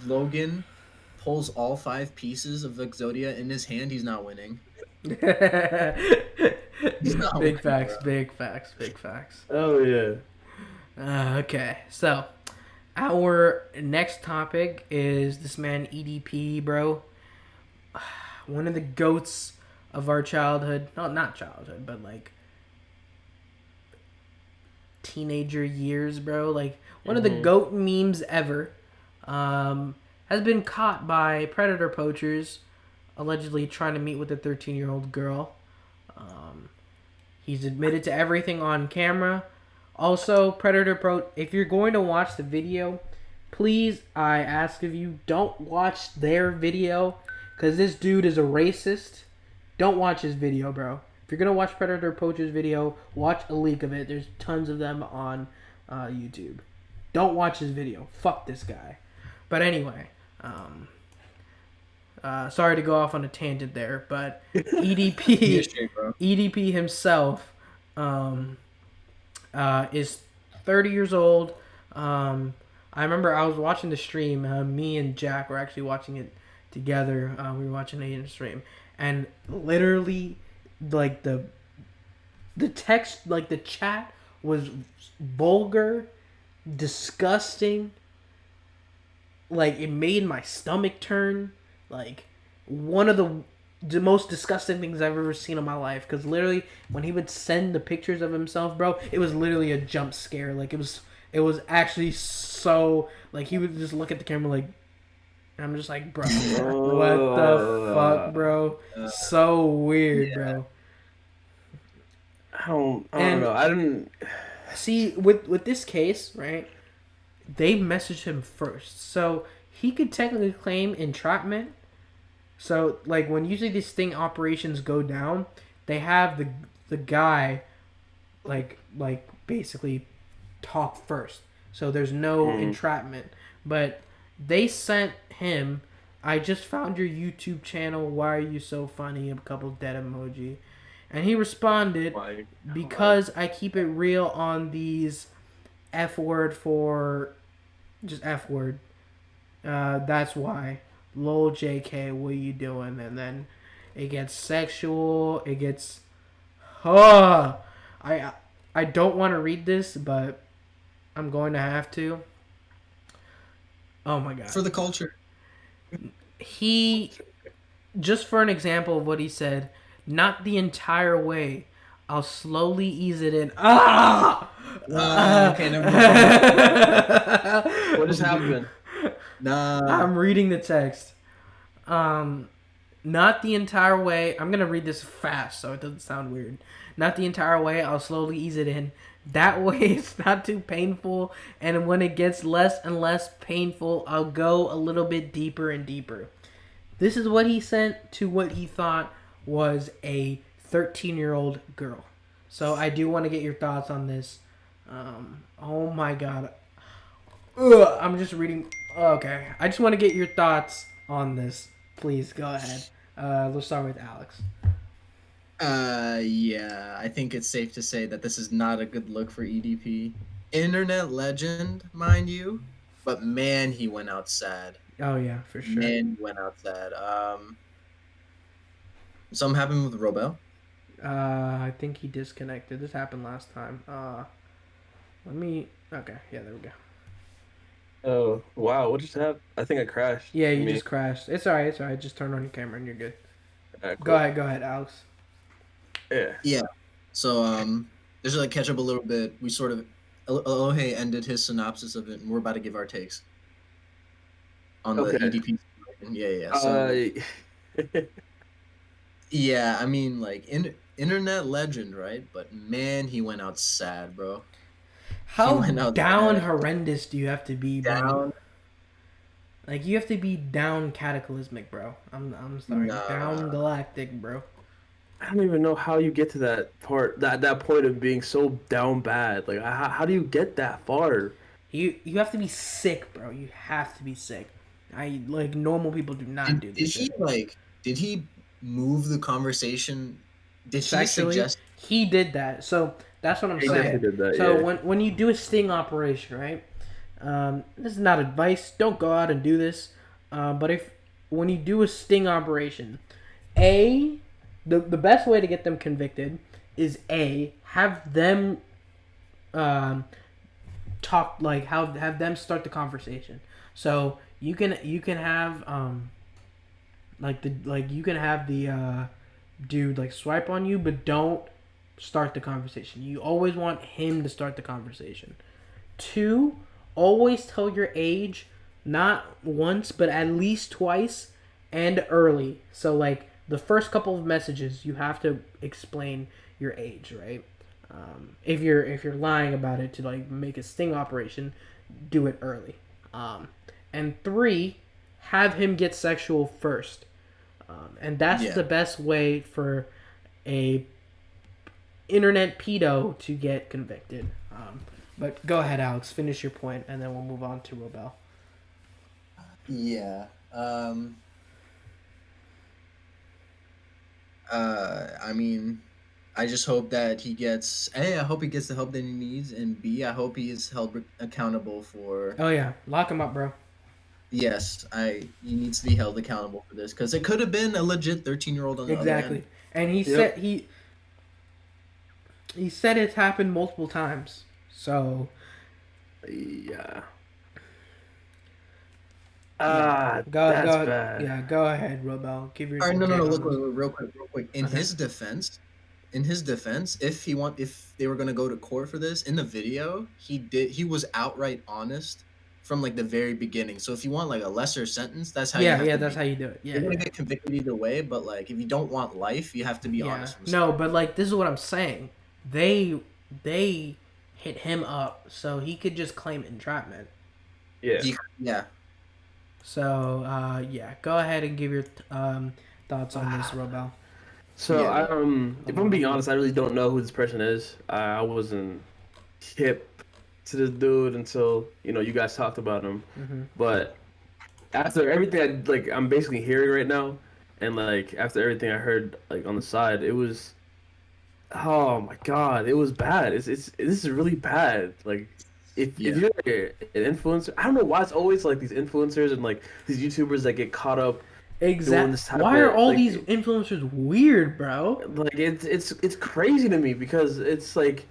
Logan pulls all 5 pieces of Exodia in his hand, he's not winning. Big facts. Oh yeah. Okay, so our next topic is this man EDP, bro. One of the goats of our childhood. No, not childhood, but like teenager years, bro. Like one of the goat memes ever. Has been caught by predator poachers, allegedly trying to meet with a 13-year-old girl. He's admitted to everything on camera. Also, if you're going to watch the video, please, I ask of you, don't watch their video, because this dude is a racist. Don't watch his video, bro. If you're going to watch Predator Poacher's video, watch a leak of it. There's tons of them on YouTube. Don't watch his video. Fuck this guy. But anyway, sorry to go off on a tangent there, but EDP himself is 30 years old. I remember I was watching the stream. Me and Jack were actually watching it together. We were watching it in the stream, and literally, like the text, like the chat was vulgar, disgusting. Like it made my stomach turn. Like one of the most disgusting things I've ever seen in my life. Because literally, when he would send the pictures of himself, bro, it was literally a jump scare. Like it was actually so. Like he would just look at the camera like. I'm just like, bro, what the fuck, bro? So weird, bro. I don't know. I didn't see with this case, right? They messaged him first, so he could technically claim entrapment. So, like, when usually these sting operations go down, they have the guy, like basically talk first. So there's no entrapment. But they sent him, I just found your YouTube channel, why are you so funny? A couple dead emoji. And he responded, because I keep it real on these F word for just F word. That's why. Lol JK, what you doing? And then it gets sexual. It gets I don't want to read this, but I'm going to have to. Oh my god. For the culture. He, just for an example of what he said, not the entire way. I'll slowly ease it in. Okay, never mind. What just happened? Nah. I'm reading the text. Not the entire way. I'm going to read this fast so it doesn't sound weird. Not the entire way. I'll slowly ease it in. That way it's not too painful. And when it gets less and less painful, I'll go a little bit deeper and deeper. This is what he sent to what he thought was a 13-year-old girl. So I do want to get your thoughts on this. Oh my god. Ugh, I'm just reading. Okay. I just want to get your thoughts on this. Please go ahead. Let's start with Alex. Yeah, I think it's safe to say that this is not a good look for EDP. Internet legend, mind you, but man, he went out sad. Oh yeah, for sure. Man, he went out sad. Something happened with Robel. I think he disconnected. This happened last time. Okay, yeah, there we go. Oh, wow. What just happened? I think I crashed. Yeah, you just crashed. It's alright, Just turn on your camera and you're good. Alright, cool. Go ahead, Alex. Yeah. So, just to like catch up a little bit, we sort of Elohe ended his synopsis of it, and we're about to give our takes on the EDP. Yeah. So, yeah, I mean, like internet legend, right? But man, he went out sad, bro. How down horrendous do you have to be, bro? Down. Like you have to be down cataclysmic, bro. I'm sorry, down galactic, bro. I don't even know how you get to that part, that point of being so down bad. Like, how do you get that far? You have to be sick, bro. You have to be sick. Normal people do not do this. Did he move the conversation? Did he Sexually, suggest? He did that. So that's what I'm saying. Definitely did that, so yeah. when you do a sting operation, right? This is not advice. Don't go out and do this. But when you do a sting operation, the best way to get them convicted is have them talk, like have them start the conversation. So you can have you can have the dude like swipe on you, but don't start the conversation. You always want him to start the conversation. 2, always tell your age, not once but at least twice and early. So like the first couple of messages, you have to explain your age, right? If you're lying about it to like make a sting operation, do it early. And 3, have him get sexual first. And that's the best way for a internet pedo to get convicted. But go ahead, Alex. Finish your point, and then we'll move on to Robel. Yeah. I mean, I just hope that he gets. A, I hope he gets the help that he needs, and B, I hope he is held accountable for. Oh yeah, lock him up, bro. Yes, he needs to be held accountable for this because it could have been a legit 13-year-old on the other end. And he said he said it's happened multiple times. So yeah. Go ahead, Robel. Give your. All right, no. Look, real quick. In his defense, if they were gonna go to court for this, in the video, he was outright honest from like the very beginning. So if you want like a lesser sentence, that's how. That's how you do it. Yeah, you're gonna get convicted either way, but like if you don't want life, you have to be honest. No, but like this is what I'm saying. They hit him up, so he could just claim entrapment. Yeah. So, go ahead and give your thoughts on this, Robel. So, if I'm being honest, I really don't know who this person is. I wasn't hip to this dude until, you guys talked about him. Mm-hmm. But after everything I'm basically hearing right now, and, like, after everything I heard, like, on the side, it was, oh, my God, it was bad. This is really bad. Like, if you're like an influencer, I don't know why it's always like these influencers and like these YouTubers that get caught up. Exactly. Why are all these influencers weird, bro? Like it's crazy to me because it's like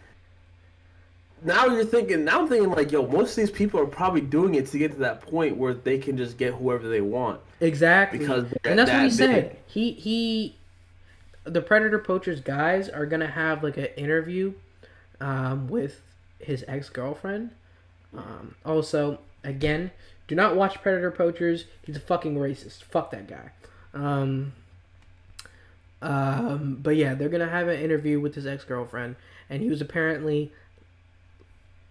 now I'm thinking like, yo, most of these people are probably doing it to get to that point where they can just get whoever they want. Exactly. And that's what he said. He the Predator Poachers guys are gonna have like an interview with his ex-girlfriend. Also, again, do not watch Predator Poachers. He's a fucking racist. Fuck that guy. But yeah, they're gonna have an interview with his ex-girlfriend, and he was apparently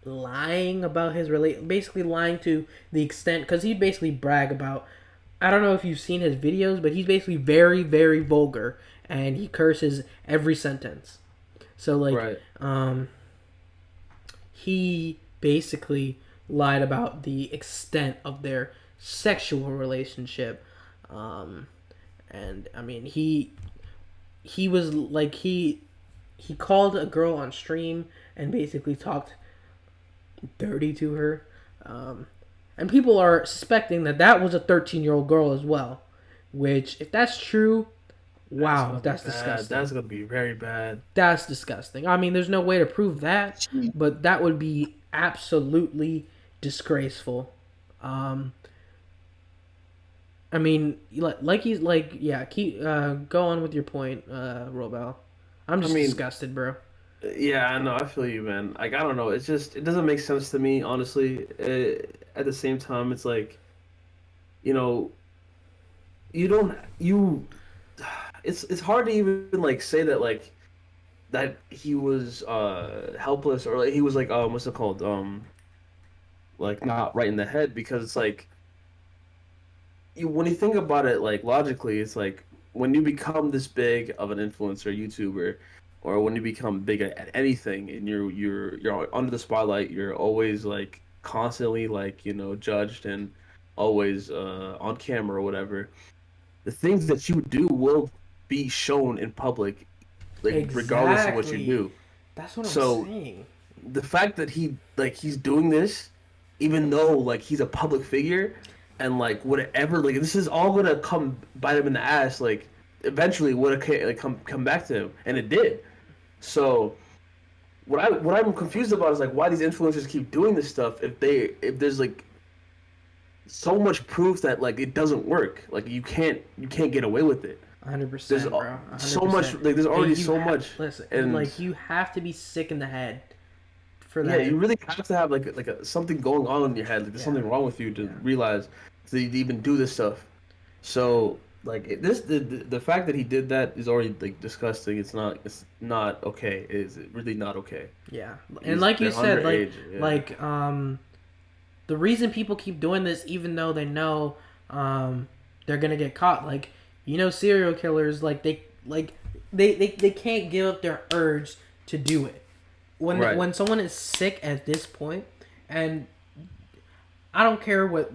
lying about his basically lying to the extent, because he basically brag about, I don't know if you've seen his videos, but he's basically very, very vulgar, and he curses every sentence. So like, Right. He basically lied about the extent of their sexual relationship, and I mean he was like he called a girl on stream and basically talked dirty to her, and people are suspecting that that was a 13-year-old girl as well, which if that's true, wow, that's disgusting. That's gonna be very bad. That's disgusting. I mean, there's no way to prove that, but that would be absolutely disgraceful. Um, I mean, like he's like, yeah. Keep go on with your point, Robel. I'm just disgusted, bro. Yeah, I know. I feel you, man. Like, I don't know. It's just, it doesn't make sense to me, honestly. At the same time, it's like, you know, you don't, you, it's hard to even like say that that he was helpless, or like he was like what's it called, like not right in the head, because it's like, when you think about it, like logically, it's like when you become this big of an influencer, YouTuber, or when you become big at anything, and you're under the spotlight, you're always like constantly like, judged, and always on camera or whatever. The things that you do will be shown in public, like regardless of what you Exactly. do. That's what I'm So saying. the fact that he's doing this, even though like he's a public figure, and like whatever, like this is all gonna come bite him in the ass, like eventually would like come back to him, and it did. So what I'm confused about is like why these influencers keep doing this stuff if there's like so much proof that like it doesn't work, like you can't get away with it. There's 100%, bro. so much, 100%. like there's And already so much. listen, And like you have to be sick in the head for yeah, that. you really have to have something going on in your head. Like there's Yeah. something wrong with you to Yeah. realize to even do this stuff. So like the fact that he did that is already like disgusting. It's not okay. It's really not okay. Yeah. And like you They're said, underage. Yeah. the reason people keep doing this, even though they know they're gonna get caught, like, serial killers, like they can't give up their urge to do it when Right. when someone is sick at this point. And I don't care what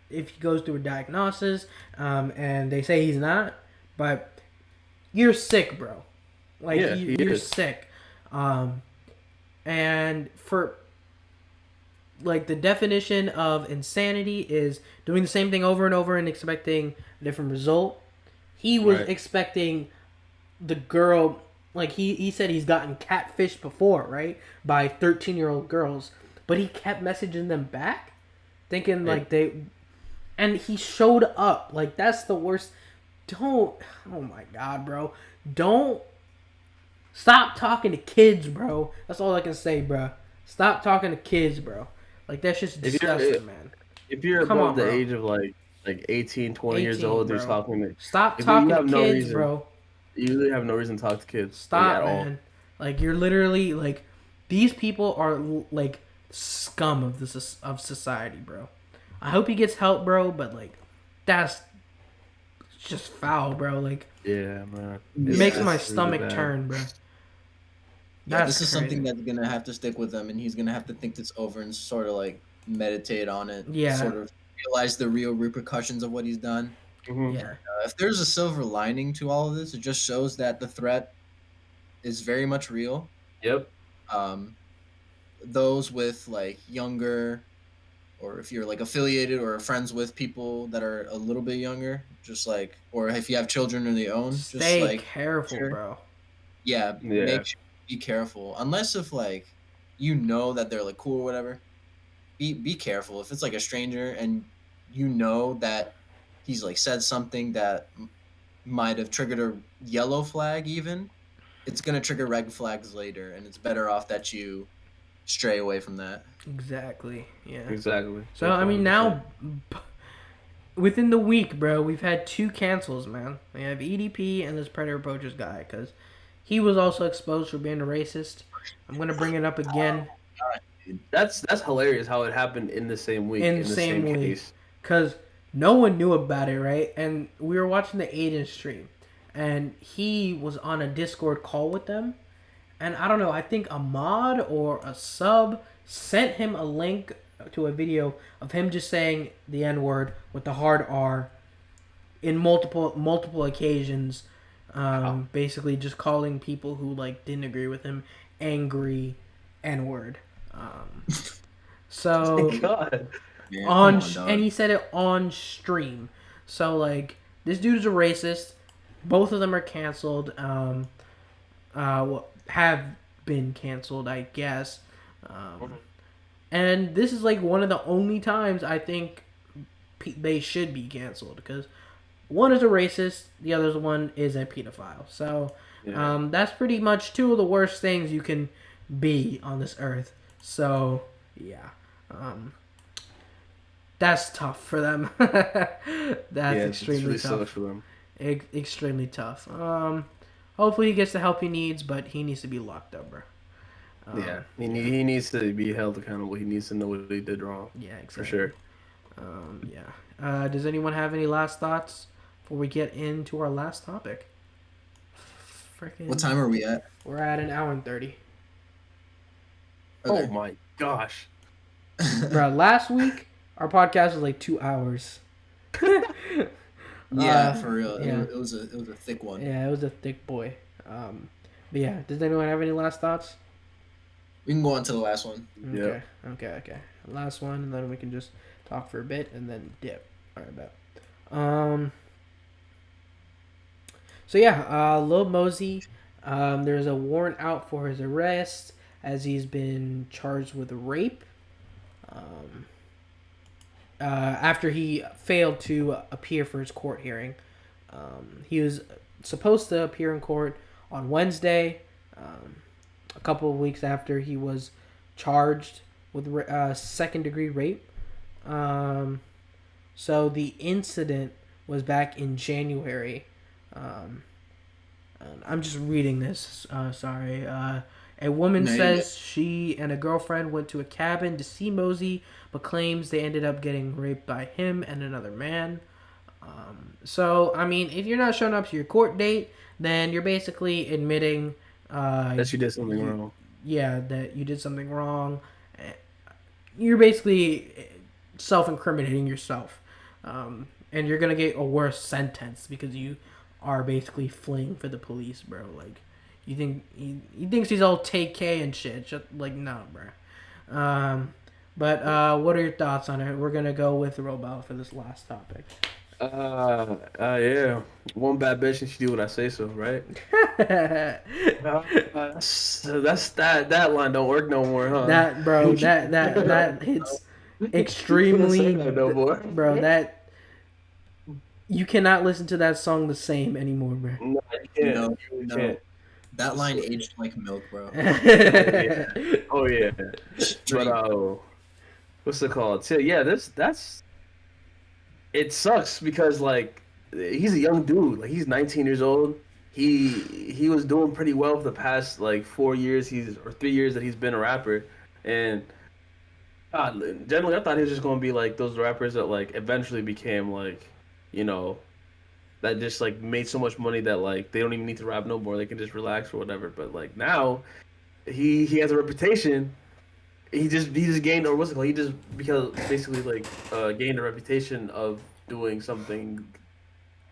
if he goes through a diagnosis, and they say he's not, but you're sick, bro. Like, Yeah, he you're is. sick. And for like, the definition of insanity is doing the same thing over and over and expecting a different result. He was Right. expecting the girl, like he said he's gotten catfished before, right? By 13-year-old girls, but he kept messaging them back, thinking like and he showed up. Like, that's the worst. Don't, oh my god, bro. Don't stop talking to kids, bro. That's all I can say, bro. Stop talking to kids, bro. Like, that's just If you're disgusting, man. if you're Come above on, the bro. age of like 18, 20 years 18, old, you're bro. talking to, Stop if talking you to have no kids, reason, bro. you really have no reason to talk to kids, like, Stop, at all. man. Like, you're literally like, these people are like scum of of society, bro. I hope he gets help, bro. But like, that's just foul, bro. Like, Yeah, man. it Yeah, makes my it's really stomach bad. turn, bro. Yeah, That's this is crazy. something that's gonna have to stick with him, and he's gonna have to think this over and sort of like meditate on it. Yeah. Sort of realize the real repercussions of what he's done. Mhm. Yeah. If there's a silver lining to all of this, it just shows that the threat is very much real. Yep. Um, those with like younger, or if you're like affiliated or friends with people that are a little bit younger, just like, or if you have children of your own, just Stay like, careful, sure. bro. Yeah, Yeah. make sure be careful. Unless if like that they're like cool or whatever, be careful. If it's like a stranger and that he's like said something that might have triggered a yellow flag, even, it's gonna trigger red flags later, and it's better off that you stray away from that. Exactly. Yeah. Exactly. So I mean, 100%. now within the week, bro, we've had 2 cancels, man. We have EDP and this Predator Approaches guy, because he was also exposed for being a racist. I'm gonna bring it up again That's hilarious how it happened in the same week, in the in the same same week, case. because no one knew about it, right? And we were watching the Aiden stream, and he was on a Discord call with them. And I don't know, I think a mod or a sub sent him a link to a video of him just saying the N word with the hard R in multiple occasions, basically just calling people who like didn't agree with him angry N word. So God. Man, on come on, dog. and he said it on stream. So like this dude is a racist. Both of them are canceled. Have been canceled, I guess. And this is like one of the only times I think they should be canceled, because one is a racist, the other one is a pedophile. So that's pretty much 2 of the worst things you can be on this earth. So yeah, that's tough for them. That's extremely really tough. sucks for them. Extremely tough. Hopefully he gets the help he needs, but he needs to be locked up, bro. Yeah, he needs to be held accountable. He needs to know what he did wrong. Yeah, exactly. For sure. Does anyone have any last thoughts before we get into our last topic? Freaking. What time are we at? We're at 1 hour and 30. Oh my gosh. Bro, last week our podcast was like 2 hours. Yeah, for real. Yeah. It was a thick one. Yeah, it was a thick boy. But yeah, does anyone have any last thoughts? We can go on to the last one. Okay. Okay. Last one, and then we can just talk for a bit and then dip. All right, bet. So yeah, Lil Mosey, there's a warrant out for his arrest as he's been charged with rape. After he failed to appear for his court hearing. He was supposed to appear in court on Wednesday, a couple of weeks after he was charged with second-degree rape. So the incident was back in January. I'm just reading this. Sorry. A woman says she and a girlfriend went to a cabin to see Mosey, but claims they ended up getting raped by him and another man. So, I mean, if you're not showing up to your court date, then you're basically admitting that you did something wrong. Yeah, that you did something wrong. You're basically self-incriminating yourself. And you're going to get a worse sentence because you are basically fleeing for the police, bro. Like, you think he thinks he's all take K and shit. Like, no, bro. But what are your thoughts on it? We're going to go with Robel for this last topic. Yeah. One bad bitch and she do what I say so, right? So that line don't work no more, huh? That, bro, that hits extremely, bro. That you cannot listen to that song the same anymore, bro. No, you can't. No. That line aged like milk, bro. Oh yeah. But what's it called? So, yeah, that's. It sucks because like he's a young dude. Like he's 19 years old. He was doing pretty well for the past like 4 years. 3 years that he's been a rapper, and generally I thought he was just gonna be like those rappers that like eventually became like, you know, that just like made so much money that like they don't even need to rap no more. They can just relax or whatever. But like now, he has a reputation. He just gained, or what's it called? He just basically like gained a reputation of doing something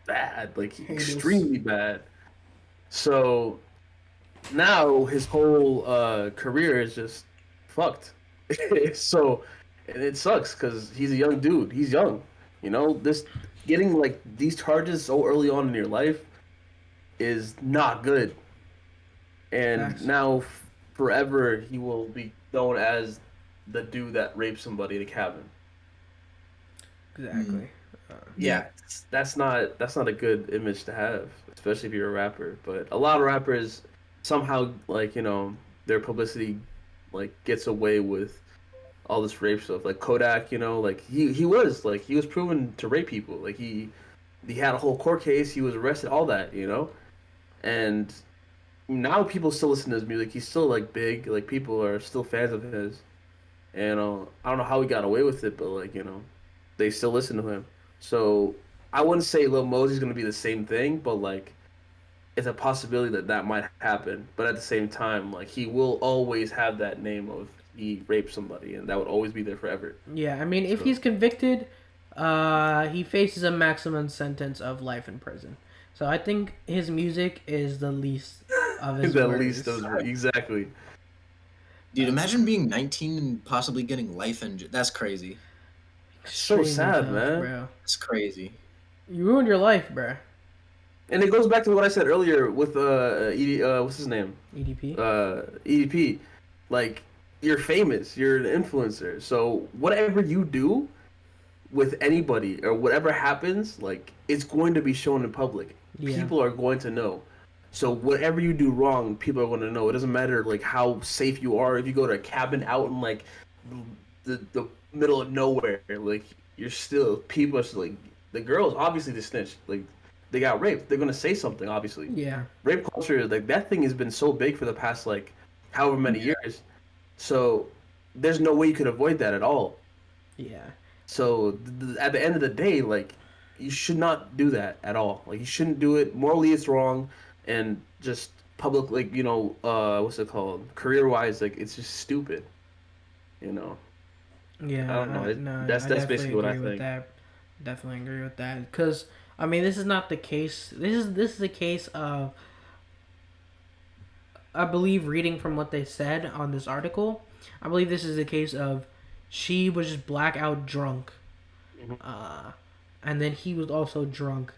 bad, like extremely bad. So now his whole career is just fucked. So, and it sucks because he's a young dude. He's young, you know. This getting like these charges so early on in your life is not good. And now forever he will be known as the dude that raped somebody in a cabin. Exactly. Yeah, that's not a good image to have, especially if you're a rapper. But a lot of rappers somehow, like, you know, their publicity like gets away with all this rape stuff. Like Kodak, like he was proven to rape people. Like he had a whole court case. He was arrested. All that, and now people still listen to his music. He's still like big. Like people are still fans of his. And I don't know how he got away with it, but like they still listen to him. So I wouldn't say Lil Mosey's gonna be the same thing, but like it's a possibility that that might happen. But at the same time, like he will always have that name of he raped somebody, and that would always be there forever. Yeah, I mean, if he's convicted, he faces a maximum sentence of life in prison. So I think his music is the least of his The worries. least of exactly. Dude, imagine being 19 and possibly getting life in. That's crazy. So sad, man. Bro. It's crazy. You ruined your life, bro. And it goes back to what I said earlier with what's his name? EDP. EDP. Like you're famous, you're an influencer. So whatever you do with anybody or whatever happens, like it's going to be shown in public. Yeah. People are going to know. So whatever you do wrong, people are going to know. It doesn't matter like how safe you are. If you go to a cabin out in like the middle of nowhere, like you're still people are still, like the girls obviously they snitched. Like they got raped. They're gonna say something, obviously. Yeah. Rape culture, like that thing has been so big for the past like however many years. So there's no way you could avoid that at all. Yeah. So at the end of the day, like you should not do that at all. Like you shouldn't do it. Morally, it's wrong, and just public, like what's it called? Career-wise, like it's just stupid. Yeah. I don't know. No, That's I basically what I agree with think. that. Definitely agree with that. Because I mean, this is not the case. This is a case of, I believe, reading from what they said on this article, I believe this is a case of she was just blackout drunk, and then he was also drunk,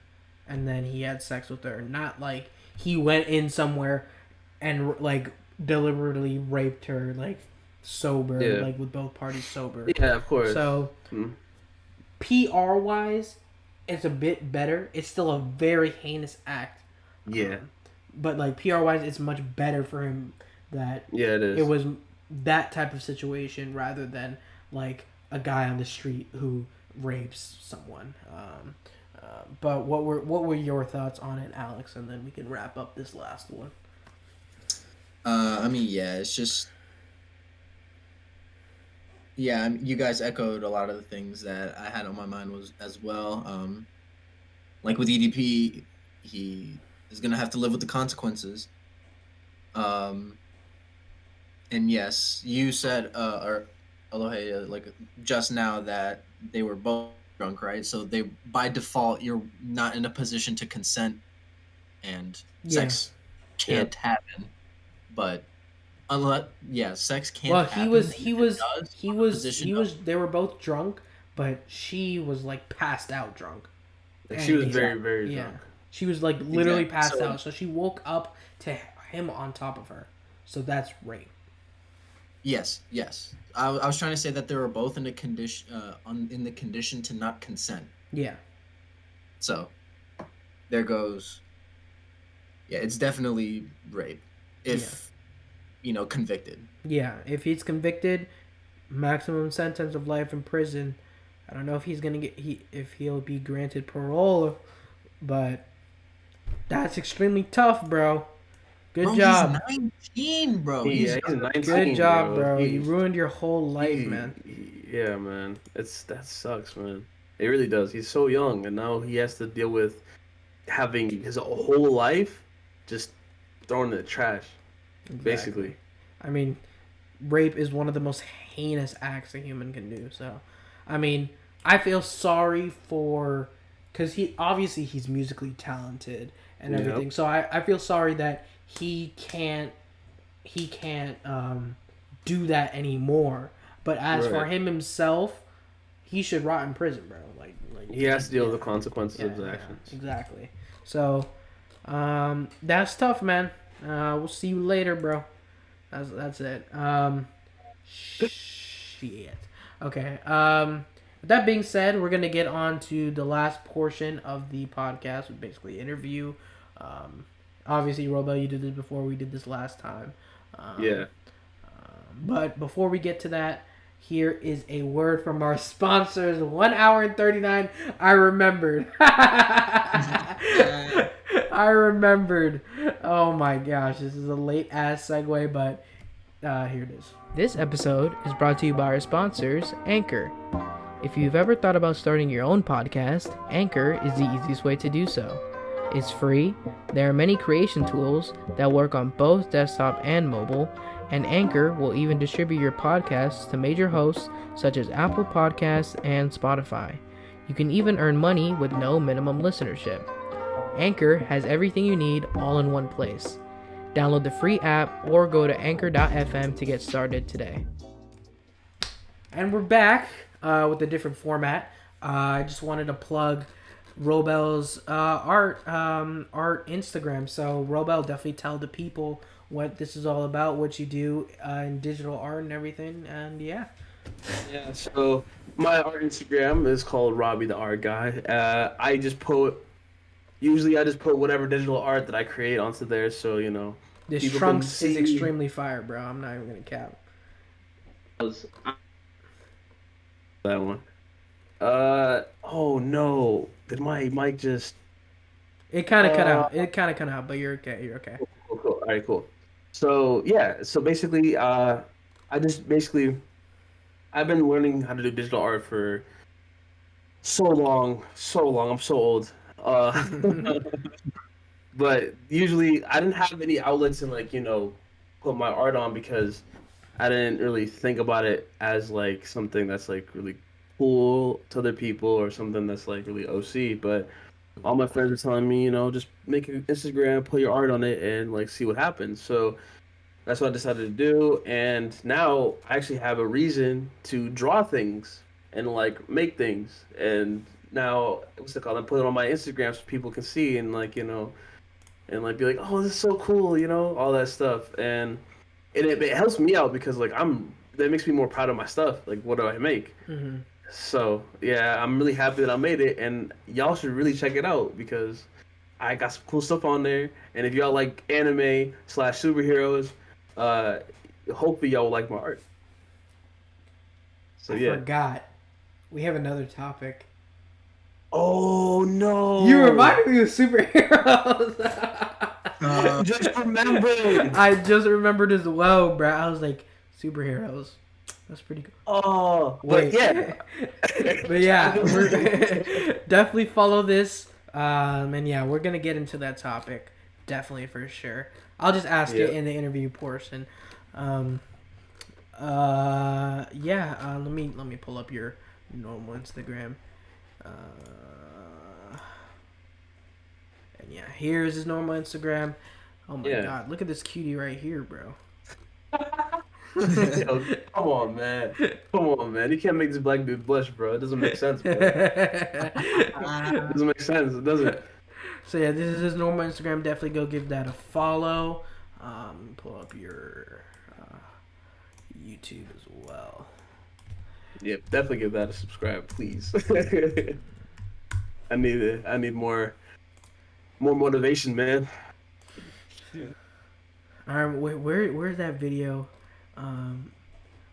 and then he had sex with her. Not like he went in somewhere and like deliberately raped her, like sober, Yeah. like with both parties sober. Yeah, of course. So PR wise, it's a bit better. It's still a very heinous act. Yeah. But like PR wise, it's much better for him that Yeah, it is. it was that type of situation rather than like a guy on the street who rapes someone. But what were your thoughts on it, Alex? And then we can wrap up this last one. I mean, yeah, it's just, yeah, you guys echoed a lot of the things that I had on my mind was as well. Like with EDP, he is gonna have to live with the consequences. And yes, you said, or Aloha, like just now that they were both drunk, right? So they, by default, you're not in a position to consent, and sex can't happen. But unless, sex can't. Well, happen. he was. They were both drunk, but she was like passed out drunk. Like, she was very, very drunk. She was like literally passed So- out, so she woke up to him on top of her. So that's rape. Yes. I was trying to say that they were both in the condition, in the condition to not consent. Yeah. So, there goes. Yeah, it's definitely rape, if convicted. Yeah, if he's convicted, maximum sentence of life in prison. I don't know if he's gonna if he'll be granted parole, but that's extremely tough, bro. Good job. He's 19, bro. He's 19. Good job, bro. He's- You ruined your whole life, man. Yeah, man. That sucks, man. It really does. He's so young, and now he has to deal with having his whole life just thrown in the trash, basically. I mean, rape is one of the most heinous acts a human can do. So, I mean, I feel sorry for, because he's musically talented and Yep. everything. So I feel sorry that he can't do that anymore. But as for Right. him himself, he should rot in prison, bro. Like He has to deal with the consequences of his yeah, actions. exactly. So, that's tough, man. We'll see you later, bro. That's it. Shit. Okay. With that being said, we're gonna get on to the last portion of the podcast, with basically interview. Obviously, Robel, you did this before. We did this last time. Yeah. But before we get to that, here is a word from our sponsors. 1 hour and 39. I remembered. I remembered. Oh my gosh, this is a late ass segue, but here it is. This episode is brought to you by our sponsors, Anchor. If you've ever thought about starting your own podcast, Anchor is the easiest way to do so. It's free, there are many creation tools that work on both desktop and mobile, and Anchor will even distribute your podcasts to major hosts such as Apple Podcasts and Spotify. You can even earn money with no minimum listenership. Anchor has everything you need all in one place. Download the free app or go to anchor.fm to get started today. And we're back with a different format. I just wanted to plug Robel's art Instagram. So Robel, definitely tell the people what this is all about, what you do in digital art and everything, and yeah. So my art Instagram is called Robbie the Art Guy. I just put whatever digital art that I create onto there, so This Trunks is extremely fire, bro. I'm not even gonna cap. That one. Oh no! Did my mic just? It kind of cut out. It kind of cut out, but you're okay. You're okay. Cool. All right, cool. So yeah, so basically, I've been learning how to do digital art for so long. I'm so old. But usually, I didn't have any outlets and put my art on because I didn't really think about it as like something that's like really cool to other people or something that's like really OC. But all my friends were telling me, just make an Instagram, put your art on it, and like see what happens. So that's what I decided to do. And now I actually have a reason to draw things and like make things. And now what's it called? I put it on my Instagram so people can see and and like be like, oh, this is so cool, all that stuff. And it helps me out because like that makes me more proud of my stuff. Like, what do I make? Mm-hmm. So yeah, I'm really happy that I made it, and y'all should really check it out because I got some cool stuff on there. And if y'all like anime / superheroes, hopefully y'all will like my art. So I forgot. We have another topic. Oh no! You reminded me of superheroes. I just remembered. I just remembered as well, bro. I was like, superheroes. That's pretty cool. Oh, wait, yeah. But yeah, definitely follow this. And yeah, we're gonna get into that topic, definitely for sure. I'll just ask it in the interview portion. Let me pull up your normal Instagram. And yeah, here's his normal Instagram. Oh my god, look at this cutie right here, bro. Yo, come on, man. You can't make this black dude blush, bro. It doesn't make sense, bro. It doesn't make sense. It doesn't. So yeah, this is his normal Instagram. Definitely go give that a follow. Pull up your YouTube as well. Yep, definitely give that a subscribe, please. I need more motivation, man. All right, where's that video?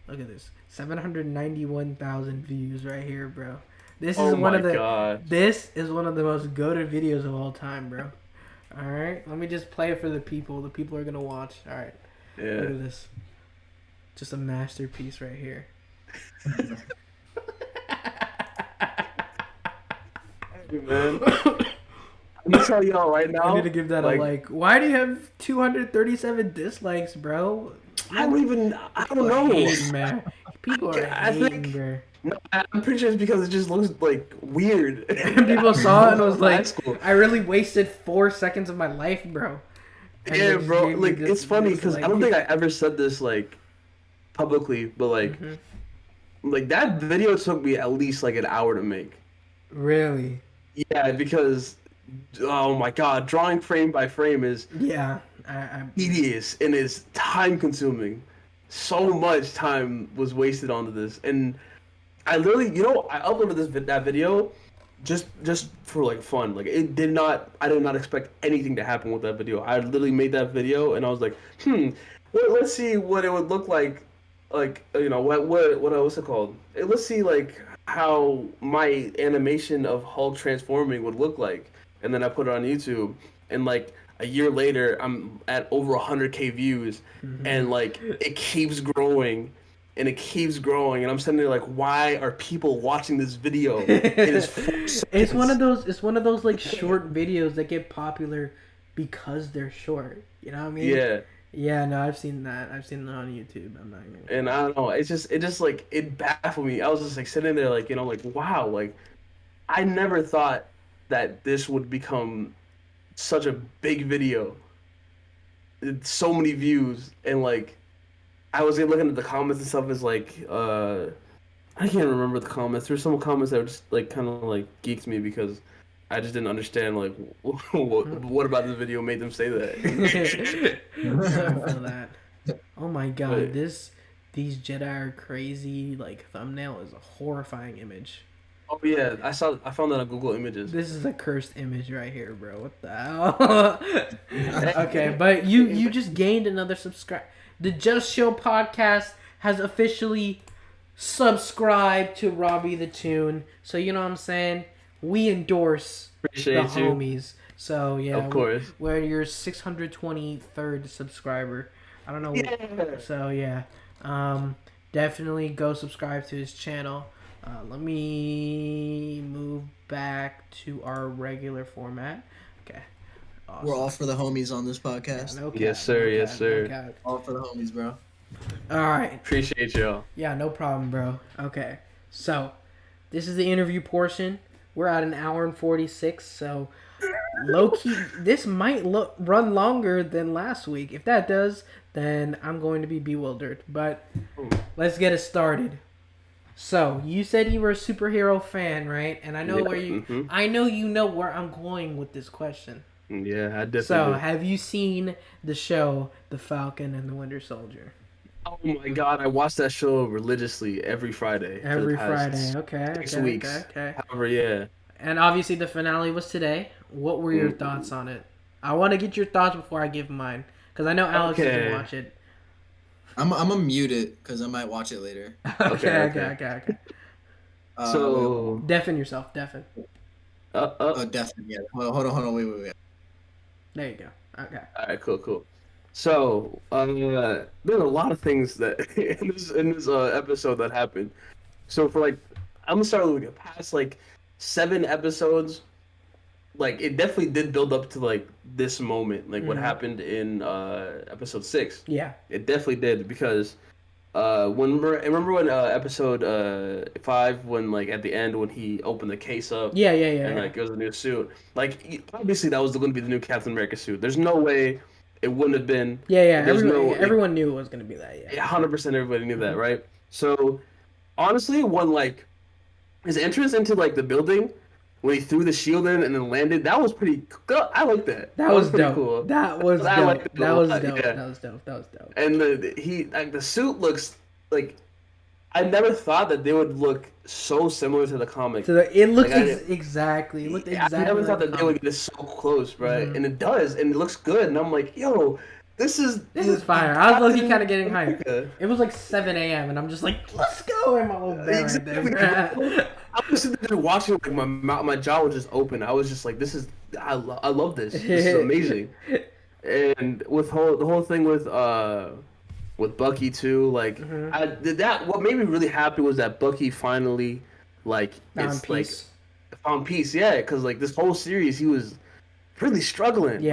Look at this, 791,000 views right here, bro. This is one of the most goated videos of all time, bro. All right, let me just play it for the people. The people are gonna watch. All right, yeah. Look at this, just a masterpiece right here. Hey, man. I'm gonna tell y'all right now. I need to give that a like. Why do you have 237 dislikes, bro? I don't know. Hating, man. People are hating, bro. No, I'm pretty sure it's because it just looks like weird. People saw it and was like, I really wasted 4 seconds of my life, bro. And yeah, bro. Like, it's funny because I don't think I ever said this like publicly, but like, like that video took me at least like an hour to make. Really? Yeah, because oh my god, drawing frame by frame is tedious and it's time consuming. So much time was wasted onto this, and I literally, I uploaded that video just for like fun. Like I did not expect anything to happen with that video. I literally made that video and I was like, let's see what it would look like like what's it called? Let's see like how my animation of Hulk transforming would look like, and then I put it on YouTube, and like a year later, I'm at over 100K views, and like it keeps growing. And it keeps growing, and I'm sitting there like, why are people watching this video? It is 4 It's one of seconds. those. It's one of those like short videos that get popular because they're short. You know what I mean? Yeah. Yeah, no, I've seen that. I've seen that on YouTube. I'm not even. And I don't know, it just like it baffled me. I was just like sitting there like, like wow, like I never thought that this would become such a big video. It's so many views and like I was looking at the comments and stuff is like I can't remember the comments. There's some comments that were just like kind of like geeked me because I just didn't understand like what about this video made them say that. I feel that. Oh my god, But these Jedi are crazy. Like thumbnail is a horrifying image. oh yeah, I found that on Google Images. This is a cursed image right here, bro. What the hell? Okay, but you just gained another subscribe. The Just Show podcast has officially subscribed to Robbie the Tune. So you know what I'm saying? We endorse Appreciate the you. homies. So yeah, Of course. we're your 623rd subscriber. I don't know. Yeah. So yeah, definitely go subscribe to his channel. Let me move back to our regular format. Okay. Awesome. We're all for the homies on this podcast. Yeah, no cap, Yes, sir. no Yes, cap, sir. no cap. All for the homies, bro. All right. Appreciate y'all. Yeah, no problem, bro. Okay. So, this is the interview portion. We're at an hour and 46, so low key, this might run longer than last week. If that does, then I'm going to be bewildered. But let's get it started. So, you said you were a superhero fan, right? And I know I know you know where I'm going with this question. Yeah, I definitely. So, do. have you seen the show The Falcon and the Winter Soldier? Oh my god, I watch that show religiously every Friday. for the Every past Friday. Okay. 6 Okay. weeks. Okay. However, yeah. And obviously the finale was today. What were your thoughts on it? I want to get your thoughts before I give mine, because I know Alex didn't watch it. I'm gonna mute it because I might watch it later. Okay. So, Deafen yourself. Deafen. Oh, definitely. Yeah. Hold on. Wait. There you go. Okay. all right, cool. So, there's a lot of things that in this episode that happened. So for like, I'm gonna start with the past like 7 episodes. Like it definitely did build up to like this moment, like what happened in episode 6. Yeah. It definitely did because remember when episode 5 when like at the end when he opened the case up Yeah. and like it was a new suit, like obviously that was going to be the new Captain America suit. There's no way it wouldn't have been. Yeah. There's Everyone knew it was gonna be that. Yeah. 100% everybody knew that, right? So honestly, when like his entrance into like the building when he threw the shield in and then landed, that was pretty cool. I like that. That was pretty dope. cool. That was I dope. liked it a That was lot, dope. yeah. That was dope. And the suit looks like, I never thought that they would look so similar to the comic. So it looked Like, exactly. It looked exactly. I never thought like that they would get so close, right? And it does, and it looks good. And I'm like, yo, this is fire. I was low-key kind of getting hyped. America. It was like 7 a.m. and I'm just like, let's go in my little bed right there. I was sitting there watching, like my jaw was just open. I was just like, I love this. This is amazing. And with the whole thing with Bucky too, like what made me really happy was that Bucky finally like found peace. Yeah, because like this whole series he was really struggling,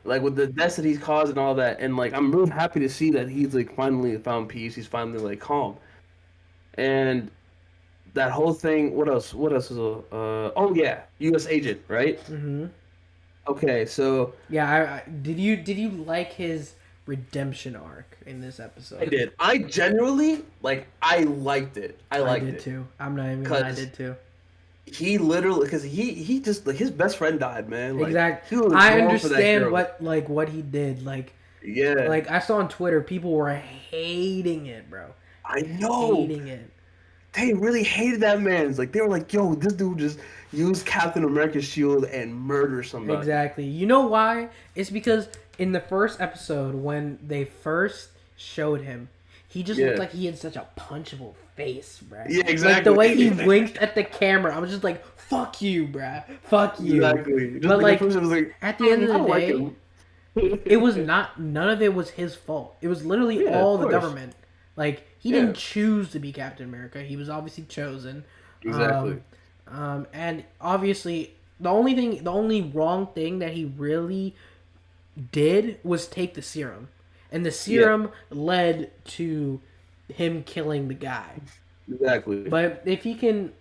like with the deaths that he's caused and all that. And like I'm really happy to see that he's like finally found peace. He's finally like calm. And that whole thing. What else? Was oh yeah, U.S. agent, right? Okay, so yeah, did you like his redemption arc in this episode? I did. I genuinely I liked it. I did too. I'm not even gonna. I did too. He literally, because he just like his best friend died, man. Like, exactly. he was I wrong for that understand girl. what he did. Like Yeah. Like I saw on Twitter, people were hating it, bro. I know. Hating it. They really hated that man. It's like they were like, "Yo, this dude just used Captain America's shield and murdered somebody." Exactly. You know why? It's because in the first episode, when they first showed him, he just looked like he had such a punchable face, bruh. Yeah, exactly. Like the way he winked at the camera, I was just like, "Fuck you, bruh. Fuck you." Exactly. But like, was like, at the end of the I like day, him. it was not. None of it was his fault. It was literally Yeah, all of the course. government. Like he didn't choose to be Captain America. He was obviously chosen. Exactly. And obviously, the only wrong thing that he really did was take the serum, and the serum led to him killing the guy. Exactly. But if he can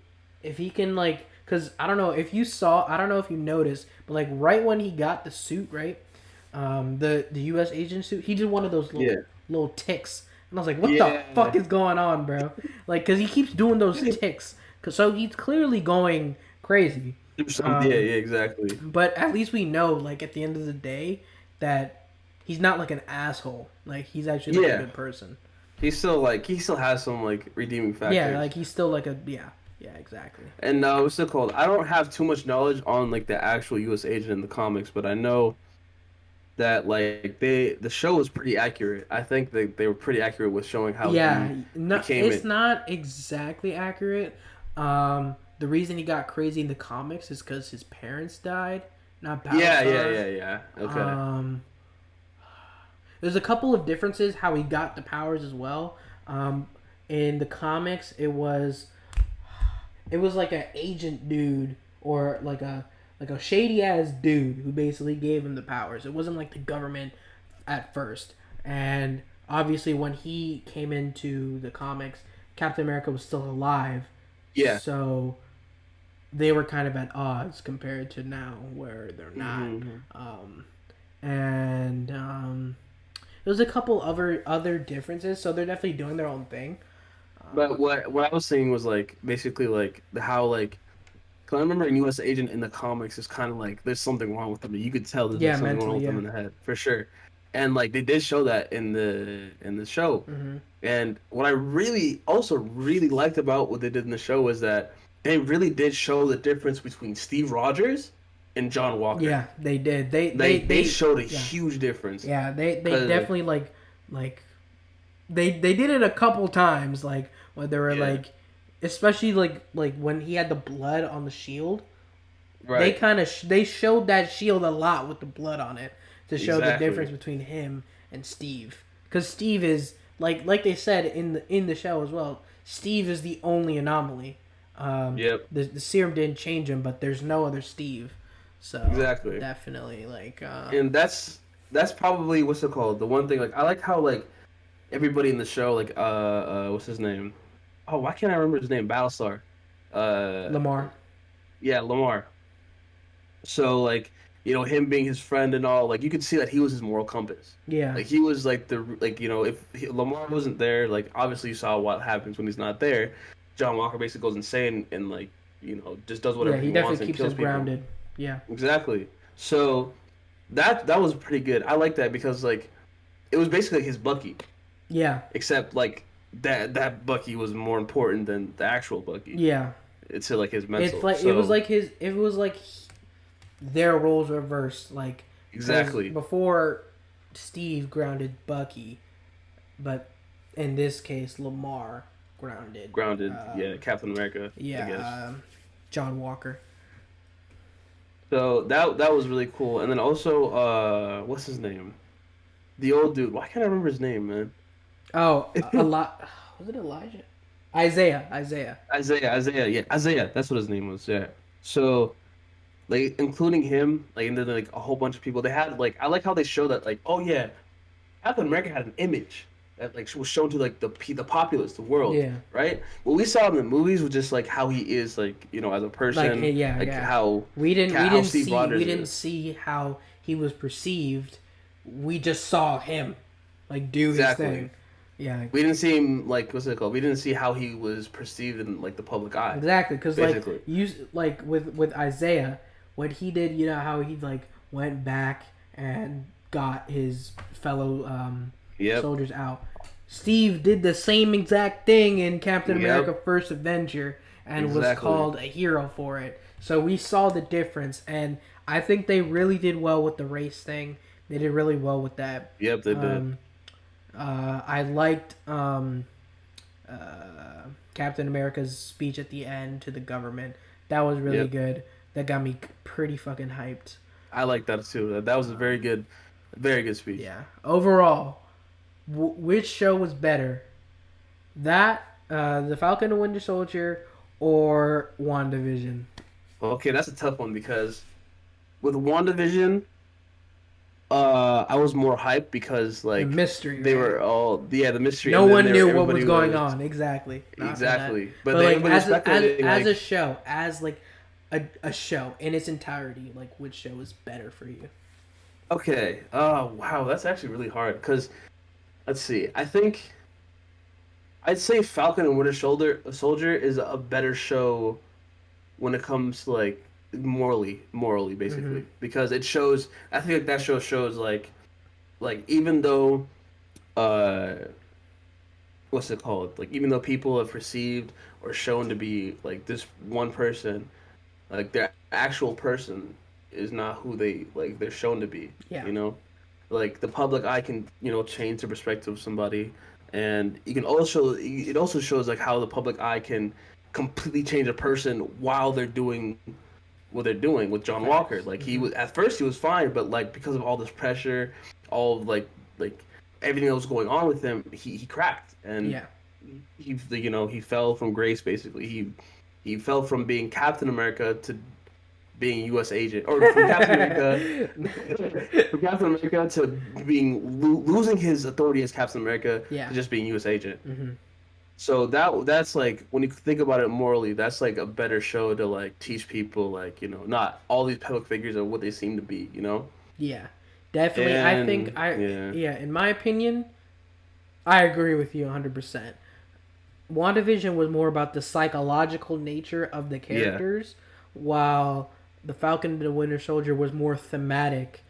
like, because I don't know if you noticed, but like right when he got the suit, right, the U.S. agent suit, he did one of those little ticks, and I was like, what the fuck is going on, bro? Like, because he keeps doing those ticks, so he's clearly going crazy. Yeah, exactly. But at least we know, like, at the end of the day, that he's not like an asshole. Like, he's actually like a good person. He still has some like redeeming factors. Yeah, like he's still like yeah, exactly. And what's it called? I don't have too much knowledge on like the actual U.S. agent in the comics, but I know that like the show was pretty accurate. I think they were pretty accurate with showing how it's not exactly accurate. The reason he got crazy in the comics is because his parents died, not Battlestar. Yeah. Okay. There's a couple of differences how he got the powers as well. In the comics, it was like an agent dude or like a shady ass dude who basically gave him the powers. It wasn't like the government at first. And obviously, when he came into the comics, Captain America was still alive. Yeah. So they were kind of at odds compared to now, where they're not. There's a couple other differences, so they're definitely doing their own thing. But what I was saying was like basically like how like, cause I remember in U.S. Agent in the comics is kind of like there's something wrong with them. You could tell there's something wrong with them in the head for sure, and like they did show that in the show. Mm-hmm. And what I really liked about what they did in the show was that they really did show the difference between Steve Rogers and John Walker. Yeah, they did. They showed a huge difference. Yeah, they definitely like they did it a couple times, like when they were like, especially like when he had the blood on the shield. Right. They showed that shield a lot with the blood on it to show the difference between him and Steve, because Steve is like they said in the show as well. Steve is the only anomaly. The serum didn't change him, but there's no other Steve. So definitely like and that's probably what's it called, the one thing like I like how like everybody in the show like what's his name, oh why can't I remember his name, Battlestar, Lamar. Yeah, Lamar. So like, you know, him being his friend and all, like you could see that he was his moral compass. Yeah, like he was like you know, if Lamar wasn't there, like obviously you saw what happens when he's not there. John Walker basically goes insane and like, you know, just does whatever he wants and kills people. Keeps him grounded. Yeah, exactly. So that was pretty good. I like that because like it was basically his Bucky. Yeah. Except like that Bucky was more important than the actual Bucky. Yeah. It's like his mental. It's like it was like their roles reversed. Like exactly before, Steve grounded Bucky, but in this case, Lamar grounded. Captain America. Yeah. John Walker. So that was really cool. And then also, what's his name? The old dude. Why can't I remember his name, man? Oh, was it Elijah? Isaiah. Yeah, Isaiah. That's what his name was. Yeah. So, like, including him, like, and then like a whole bunch of people. They had like, I like how they show that like, oh yeah, Captain America had an image that like was shown to like the populace, the world. Yeah. Right. What we saw in the movies was just like how he is, like, you know, as a person. Like, how we didn't see how he was perceived. We just saw him like do his thing. Yeah. We didn't see him like, what's it called? We didn't see how he was perceived in like the public eye. Exactly, because like with Isaiah, what he did, you know how he like went back and got his fellow soldiers out. Steve did the same exact thing in Captain America: First Avenger and was called a hero for it. So we saw the difference, and I think they really did well with the race thing. They did really well with that. Yep, they did. I liked Captain America's speech at the end to the government. That was really Yep. good. That got me pretty fucking hyped. I like that too. That was a very good speech. Yeah. Overall, which show was better? That, The Falcon and Winter Soldier, or WandaVision? Okay, that's a tough one because with WandaVision, I was more hyped because The like mystery. they Right? were all the mystery. No and then one knew what was everybody going on. Exactly. Not for that. exactly. But But then like everybody was speculating as like a show, as like a show in its entirety, like which show is better for you? okay, oh wow, that's actually really hard because let's see. I think I'd say Falcon and Soldier is a better show when it comes to like morally Mm-hmm. basically because it shows. I think like that show shows like even though uh what's it called? Like even though people have perceived or shown to be like this one person, like their actual person is not who they're shown to be. Yeah. You know, like the public eye can change the perspective of somebody, and you can also it also shows like how the public eye can completely change a person while they're doing what they're doing with John Walker. Like he Mm-hmm. was at first he was fine, but like because of all this pressure, all of like everything that was going on with him, he cracked and Yeah. he fell from grace basically. He fell from being Captain America to being U.S. agent, or from Captain America, from Captain America to being losing his authority as Captain America Yeah. to just being U.S. agent. Mm-hmm. So that's like when you think about it morally, that's like a better show to like teach people like not all these public figures are what they seem to be. Yeah. Definitely. I think And yeah, yeah, in my opinion, I agree with you 100%. WandaVision was more about the psychological nature of the yeah, characters, while The Falcon and the Winter Soldier was more thematic,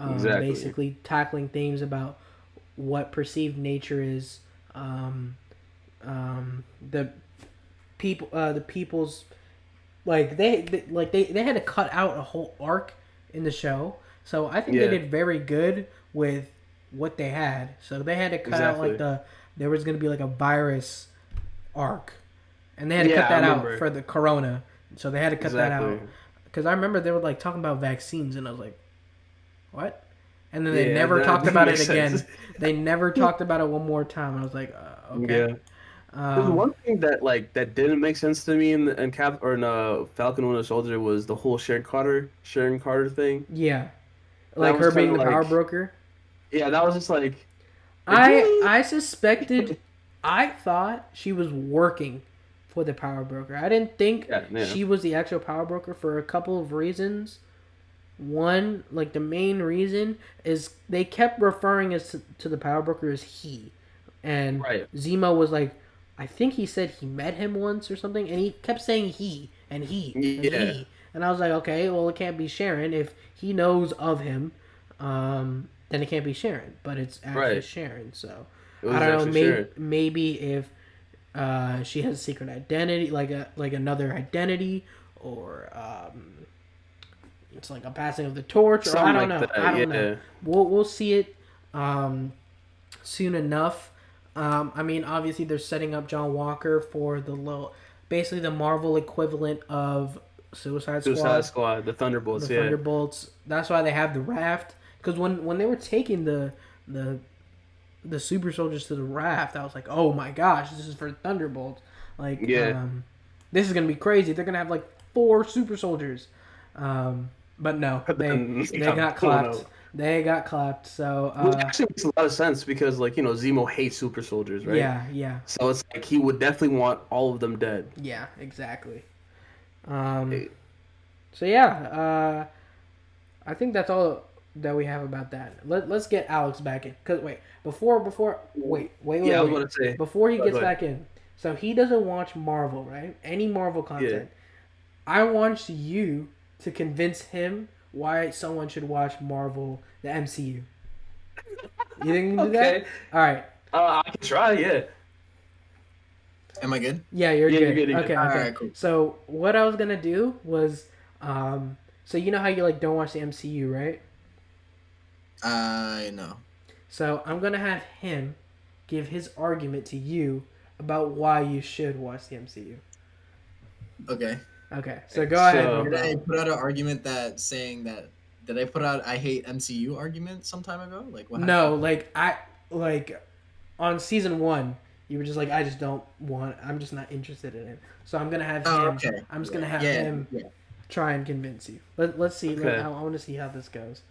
exactly. basically tackling themes about what perceived nature is, um, the the people's like they had to cut out a whole arc in the show, so I think they Yeah, did very good with what they had. So they had to cut out like exactly. there was gonna be like a virus arc, and they had to cut Yeah, I that out remember for the corona. So they had to cut that exactly. out because I remember they were like talking about vaccines, and I was like, what? And then they Yeah, never that talked didn't about make it sense. again. They never talked about it one more time. I was like, okay. Yeah. There's Um, one thing that didn't make sense to me in Falcon Winter Soldier was the whole Sharon Carter thing. yeah, That like was her kind being of the power like broker. yeah, that was just like I really I suspected, I thought she was working for the power broker. I didn't think yeah she was the actual power broker for a couple of reasons. One, like the main reason is they kept referring us to the power broker as he, and right Zemo was like, I think he said he met him once or something, and he kept saying he and he and yeah he, and I was like, okay, well it can't be Sharon if he knows of him, then it can't be Sharon, but it's actually right Sharon. So it I was don't know, actually Sharon. maybe if she has a secret identity, like another identity, or it's like a passing of the torch, or I Something don't like know. that. I don't know. Yeah. We'll see it soon enough. I mean, obviously they're setting up John Walker for basically the Marvel equivalent of Suicide Suicide Squad, Squad, the the Thunderbolts. Yeah. Thunderbolts. That's why they have the raft. Because when they were taking the the super soldiers to the raft, I was like, oh my gosh, this is for Thunderbolts. Like, Yeah. this is gonna be crazy. They're gonna have like 4 super soldiers. But no, But then they got blown clapped. out. They got clapped. So Which actually makes a lot of sense because like Zemo hates super soldiers, right? yeah, So it's like he would definitely want all of them dead. yeah, exactly. Um, Eh, so yeah, I think that's all that we have about that. Let's get Alex back in. Cause wait, Yeah, I was wait. gonna say. Before he Go gets ahead. back in, so he doesn't watch Marvel, right? Any Marvel Yeah. content. I want you to convince him why someone should watch Marvel, the MCU. You think you can do that? Okay. All right. I can try. Yeah. Am I good? Yeah, you're Yeah, good. you're good, you're good. Okay, okay. Alright, cool. So what I was gonna do was, so you know how you like don't watch the MCU, right? I know. So I'm gonna have him give his argument to you about why you should watch the MCU. Okay. Okay, so go ahead. Did I put out an argument that saying that? Did I put out I hate MCU argument some time ago? Like what No, happened? like on season 1, you were just like, I just don't want. I'm just not interested in it. So I'm gonna have him. Okay. I'm just gonna have him try and convince you. Let's see. Okay. I want to see how this goes.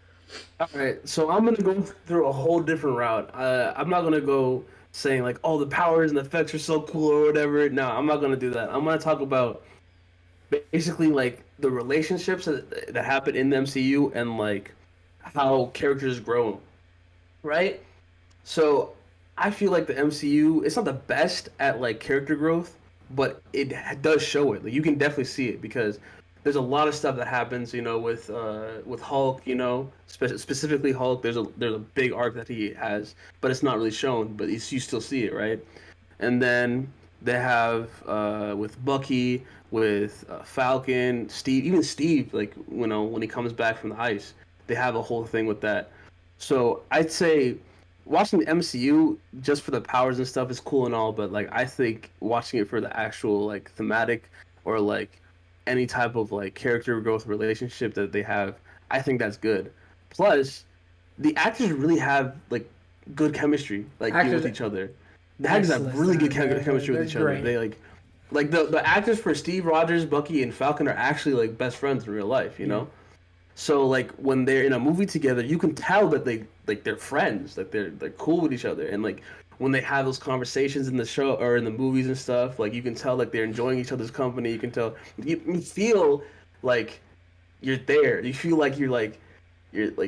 All right, so I'm gonna go through a whole different route. I'm not gonna go saying like, "Oh, the powers and the effects are so cool" or whatever. No, I'm not gonna do that. I'm gonna talk about basically like the relationships that happen in the MCU and like how characters grow, right? So I feel like the MCU it's not the best at like character growth, but it does show it. Like you can definitely see it because there's a lot of stuff that happens, with Hulk, specifically Hulk. There's a big arc that he has, but it's not really shown. But you still see it, right? And then they have with Bucky, with Falcon, Steve, even Steve, like when he comes back from the ice, they have a whole thing with that. So I'd say watching the MCU just for the powers and stuff is cool and all, but like I think watching it for the actual like thematic or like any type of like character growth relationship that they have, I think that's good. Plus, the actors really have like good chemistry, like with each other. The actors have really good chemistry with each other. They like the actors for Steve Rogers, Bucky, and Falcon are actually like best friends in real life, you know. So like when they're in a movie together, you can tell that they're friends, like they're cool with each other, and like when they have those conversations in the show or in the movies and stuff, like you can tell like they're enjoying each other's company. You can tell you feel like you're there. You feel like you're like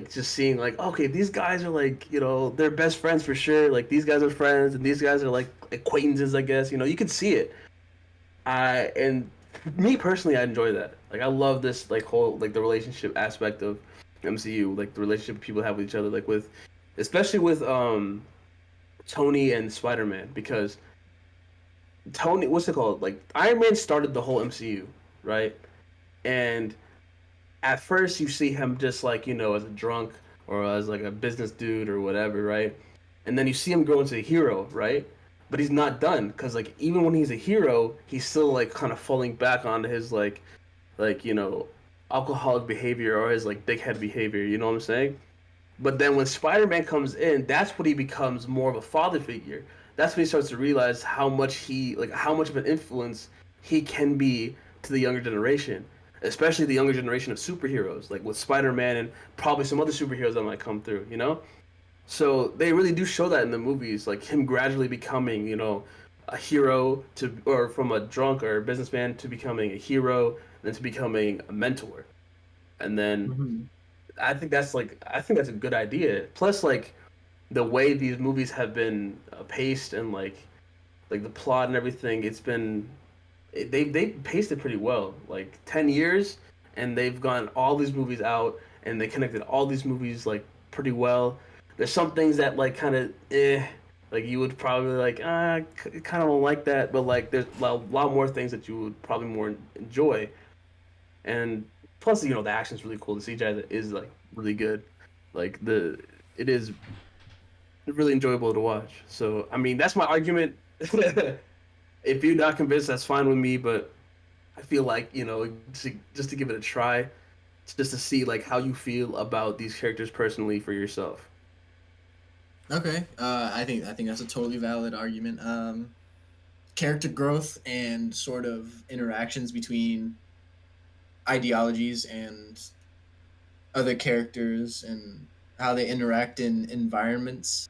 just seeing like okay, these guys are like they're best friends for sure. Like these guys are friends and these guys are like acquaintances, I guess. You can see it. And me personally, I enjoy that. Like I love this like whole like the relationship aspect of MCU, like the relationship people have with each other, like especially with Tony and Spider-Man, because Tony, what's it called? Like Iron Man started the whole MCU, right? And at first you see him just like as a drunk or as like a business dude or whatever, right? And then you see him grow into a hero, right? But he's not done because like even when he's a hero, he's still like kind of falling back onto his alcoholic behavior or his like dickhead behavior. You know what I'm saying? But then when Spider-Man comes in, that's when he becomes more of a father figure. That's when he starts to realize how much of an influence he can be to the younger generation, especially the younger generation of superheroes, like with Spider-Man and probably some other superheroes that might come through. So they really do show that in the movies, like him gradually becoming, a hero or from a drunk or a businessman to becoming a hero, then to becoming a mentor, and then I think that's a good idea. Plus, like the way these movies have been paced and like the plot and everything, they paced it pretty well. Like 10 years, and they've gotten all these movies out, and they connected all these movies like pretty well. There's some things that like kind of like you would probably like kind of don't like that, but like there's a lot more things that you would probably more enjoy. And plus, the action's really cool. The CGI is like really good. Like it is really enjoyable to watch. So I mean, that's my argument. If you're not convinced, that's fine with me. But I feel like just to give it a try, just to see like how you feel about these characters personally for yourself. Okay, I think that's a totally valid argument. Character growth and sort of interactions between ideologies and other characters and how they interact in environments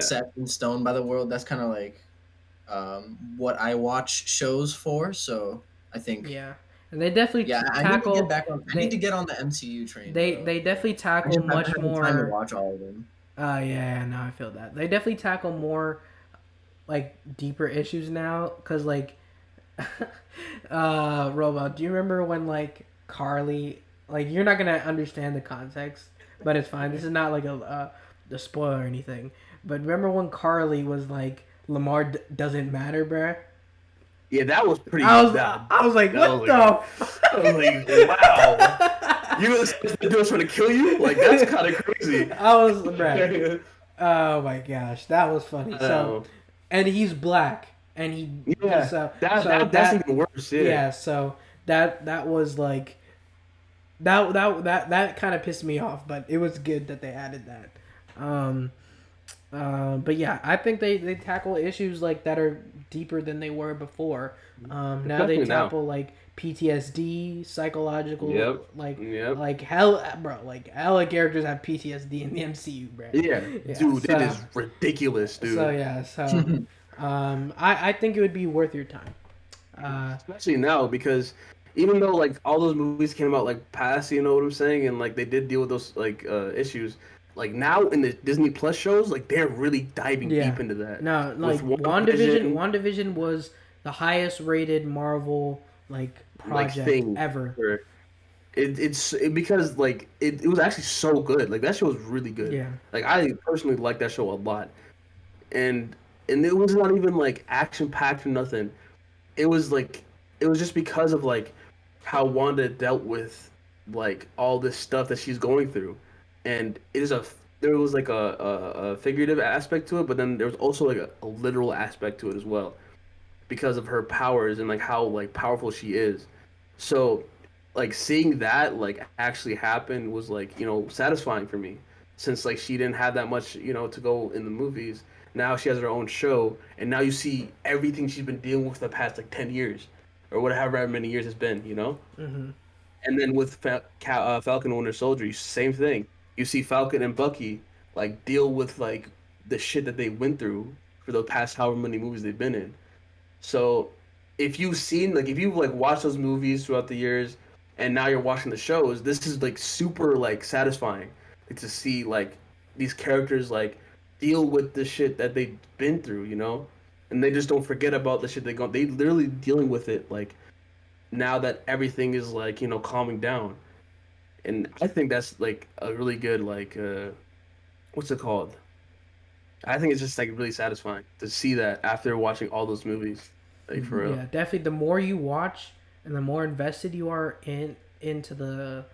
set in stone by the world. That's kind of like what I watch shows for. So I think and they definitely tackle. I need to get on the MCU train. They definitely tackle much more. Time to watch all of them. No, I feel that they definitely tackle more like deeper issues now, because like Robot, do you remember when like Carly, like you're not gonna understand the context, but it's fine, this is not like a spoiler or anything, but remember when Carly was like, Lamar doesn't matter, bruh? Yeah, that was pretty I was like, what the fuck? I was like, wow. You know this dude's trying to kill you? Like, that's kind of crazy. I was, bruh. Oh my gosh, that was funny. So, Um, and he's black, and he's yeah, that's even worse. Yeah, yeah. So that was like that kind of pissed me off, but it was good that they added that. Um, but yeah, I think they tackle issues like that are deeper than they were before. Now they especially now. tackle like PTSD, Yep, psychological, yep. like hell, bro. Like hella characters have PTSD in the MCU, bro. Yeah, Yeah. dude, it is ridiculous, So dude. yeah, so I think it would be worth your time. Uh, Especially now because even though like all those movies came out like past, you know what I'm saying, and like they did deal with those like issues. Like now in the Disney Plus shows, like they're really diving yeah. deep into that. No, With like WandaVision, WandaVision was the highest rated Marvel like like project thing, ever. where because like it was actually so good. Like that show was really good. Yeah. Like I personally like that show a lot, and it was not even like action packed or nothing. It was like it was just because of like how Wanda dealt with like all this stuff that she's going through, and it is a there was like a figurative aspect to it, but then there was also like a literal aspect to it as well because of her powers and like how like powerful she is. So like seeing that like actually happen was like satisfying for me since like she didn't have that much to go in the movies. Now she has her own show, and now you see everything she's been dealing with the past like 10 years or whatever many years it's been. Mm-hmm. And then with Falcon and Winter Soldier, same thing. You see Falcon and Bucky like deal with like the shit that they went through for the past however many movies they've been in. So if you've like watched those movies throughout the years and now you're watching the shows, this is like super like satisfying like, to see like these characters like deal with the shit that they've been through. And they just don't forget about the shit they literally dealing with it like now that everything is like, calming down. And I think that's like a really good like what's it called? I think it's just like really satisfying to see that after watching all those movies. Like for real. Yeah, definitely. The more you watch and the more invested you are into the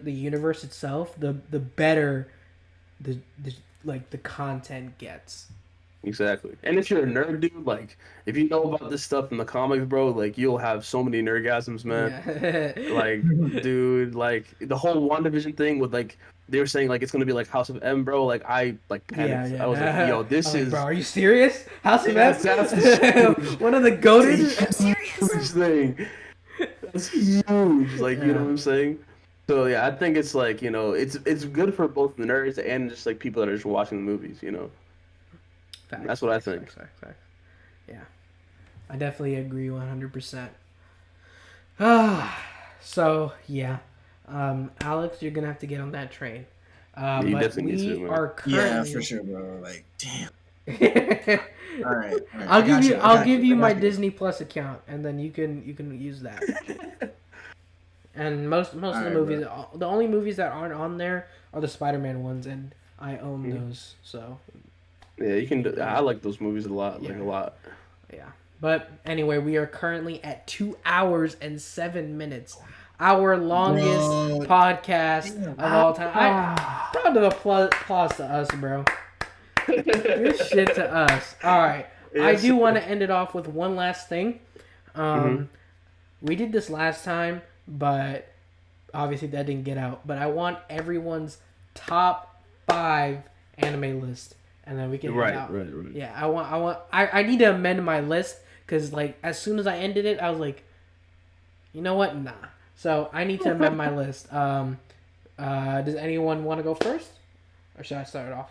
universe itself, the better the like the content gets. Exactly. And if you're a nerd, dude, like if you know about this stuff in the comics, bro, like you'll have so many nerdgasms, man. Yeah. Like, dude, like the whole WandaVision thing with like they were saying like it's gonna be like House of M, bro. Like I like Yeah, panicked. yeah. I was like, yo, I'm this like, bro, is are you serious? House of yes, that's a M? One of the goated. huge thing. That's huge. Like, you know Yeah. what I'm saying? So yeah, I think it's like, it's good for both the nerds and just like people that are just watching the movies. Facts, That's what I facts, think. facts, facts, facts. Yeah, I definitely agree 100%. Ah, so yeah, Alex, you're gonna have to get on that train. Yeah, you But definitely need to, we man. are Yeah, for currently. sure, bro. Like, damn. All right. I'll I give got you you. I I'll got give you. you I my got you. Disney Plus account, and then you can use that. And most All of the right, movies, bro. the only movies that aren't on there are the Spider-Man ones, and I own Mhm. those. So Yeah, you can. I like those movies a lot, like Yeah. a lot. yeah. But anyway, we are currently at 2 hours and 7 minutes. Our longest Bro. podcast Damn. of all time. Round of applause to us, bro. Good shit to us. All right. I Yes. do want to end it off with one last thing. Mhm. We did this last time, but obviously that didn't get out. But I want everyone's top 5 anime list, and then we can Right, head out. right. Yeah, I need to amend my list because like as soon as I ended it, I was like, you know what? Nah. So I need to amend my list. Does anyone want to go first, or should I start it off?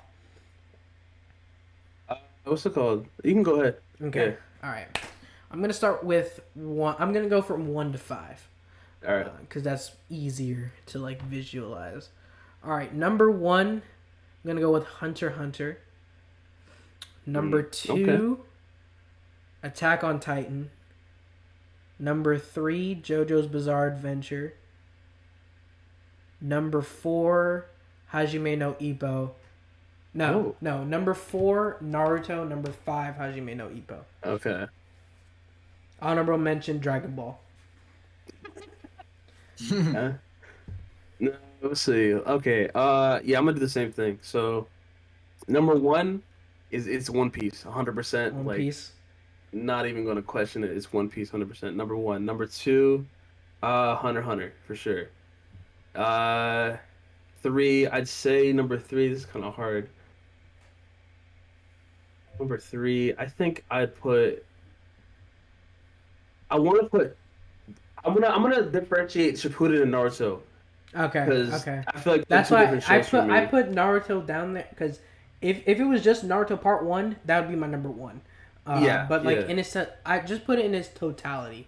What's it called? You can go ahead. Okay. All right. I'm gonna start with one. I'm gonna go from 1 to 5. Yeah. All right. Because that's easier to like visualize. All right, number 1, I'm gonna go with Hunter x Hunter. Number 2, Attack on Titan. Number 3, JoJo's Bizarre Adventure. Number 4, Hajime no Ippo. No. Number 4, Naruto. Number 5, Hajime no Ippo. Okay. Honorable mention, Dragon Ball. No, let's see. Okay. Yeah, I'm gonna do the same thing. So, Number one it's One Piece, 100%. One Like, Piece. not even gonna question it. It's One Piece, 100%. Number one. Number two, Hunter x Hunter for sure. Uh, three, I'd say number three. This is kind of hard. Number three, I think I'd put. I want to put. I'm gonna differentiate Shippuden and Naruto Okay, because okay. I feel like they're That's two why different shows for I me. put Naruto down there because if it was just Naruto Part One, that would be my number one. Yeah, But like yeah. in its, I just put it in its totality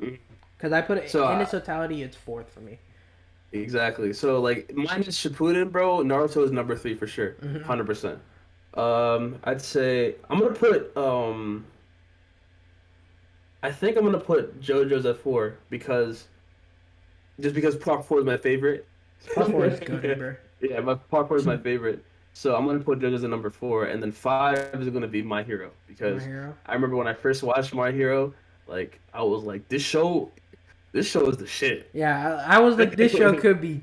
Mhm. because I put it So in its totality. It's fourth for me. exactly. So like mine is Shippuden, bro. Naruto is number three for sure, Hmm 100%. I'd say I'm gonna put I think I'm gonna put JoJo's at four because just because Part Four is my favorite. Part Four is good, bro. Yeah, my Part Four is my favorite. So I'm gonna put JoJo's at number four, and then five is gonna be My Hero My because hero. I remember when I first watched My Hero, like I was like, this show is the shit. Yeah, I was like, this show could be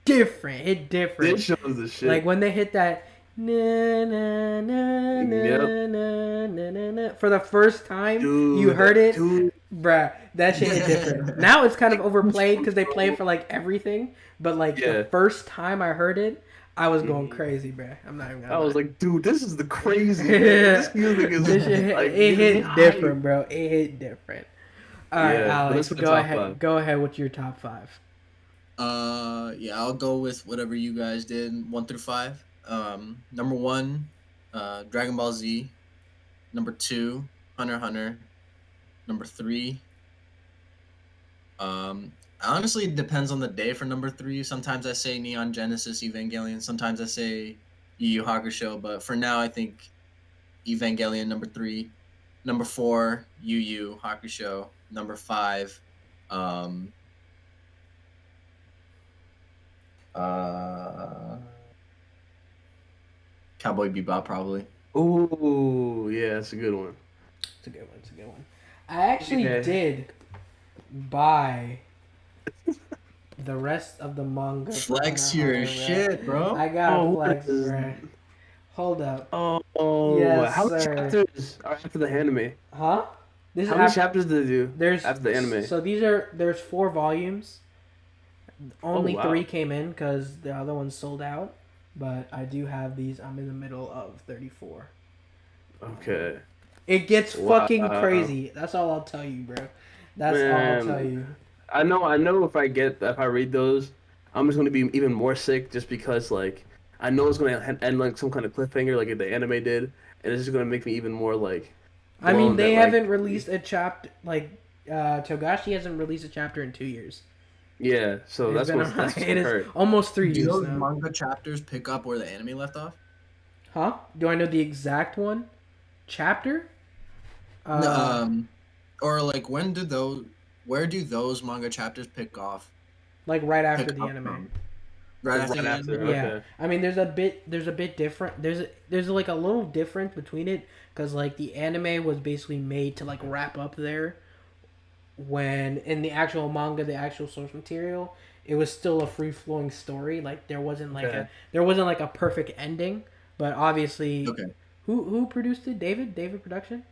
different. Hit different. This show is the Like shit. when they hit that na na na Yep, na na na na na for the first time, you dude, heard it, dude. bruh. That shit hit different. Now it's kind of overplayed because they play it for like everything. But like the Yeah. first time I heard it, I was going Mhm. crazy, bruh. I'm not even gonna I was lie. like, dude, this is the crazy. This music is This shit like it gives me hit hype. different, bro. It hit different. All right, Yeah, but that's Alex, my go top ahead. five. Go ahead with your top five. Yeah, I'll go with whatever you guys did, 1 through 5. Number one, Dragon Ball Z. Number two, Hunter x Hunter. Number three, honestly, it depends on the day for number three. Sometimes I say Neon Genesis Evangelion. Sometimes I say Yu Yu Hakusho. But for now, I think Evangelion number three. Number four, Yu Yu Hakusho. Number five, um, uh, Cowboy Bebop probably. Ooh, yeah, that's a good one. It's a good one. It's a good one. I actually Yeah. did buy the rest of the manga. for Flex Hunter your x Hunter, shit, bro. bruh. I got Oh, a what flex, is? bruh. Hold up. Oh, Yes, how many sir. chapters are after the anime? Huh? This is How many after. chapters did they do There's after the anime? so there's 4 volumes. Oh Only wow. 3 came in because the other ones sold out. But I do have these. I'm in the middle of 34. Okay. It gets fucking Wow. crazy. That's all I'll tell you, bro. That's all I'll tell Man, you. I know if I read those, I'm just gonna be even more sick just because like I know it's gonna end like some kind of cliffhanger like the anime did, and it's just gonna make me even more like I mean, blown they that haven't like released a chapter like Togashi hasn't released a chapter in 2 years. yeah. So It's been that's what's it gonna is hurt. almost 3 Do years those now. manga chapters pick up where the anime left off? Huh? Do I know the exact one? Chapter? No, Uh, or like where do those manga chapters pick like right after pick the up anime. from? Right Like after right the after. anime? Yeah, Okay. I mean, there's a bit different. There's like a little difference between it because like the anime was basically made to like wrap up there, when in the actual manga, the actual source material, it was still a free flowing story. Like Okay. there wasn't like a perfect ending, but obviously, Okay. who produced it? David Production.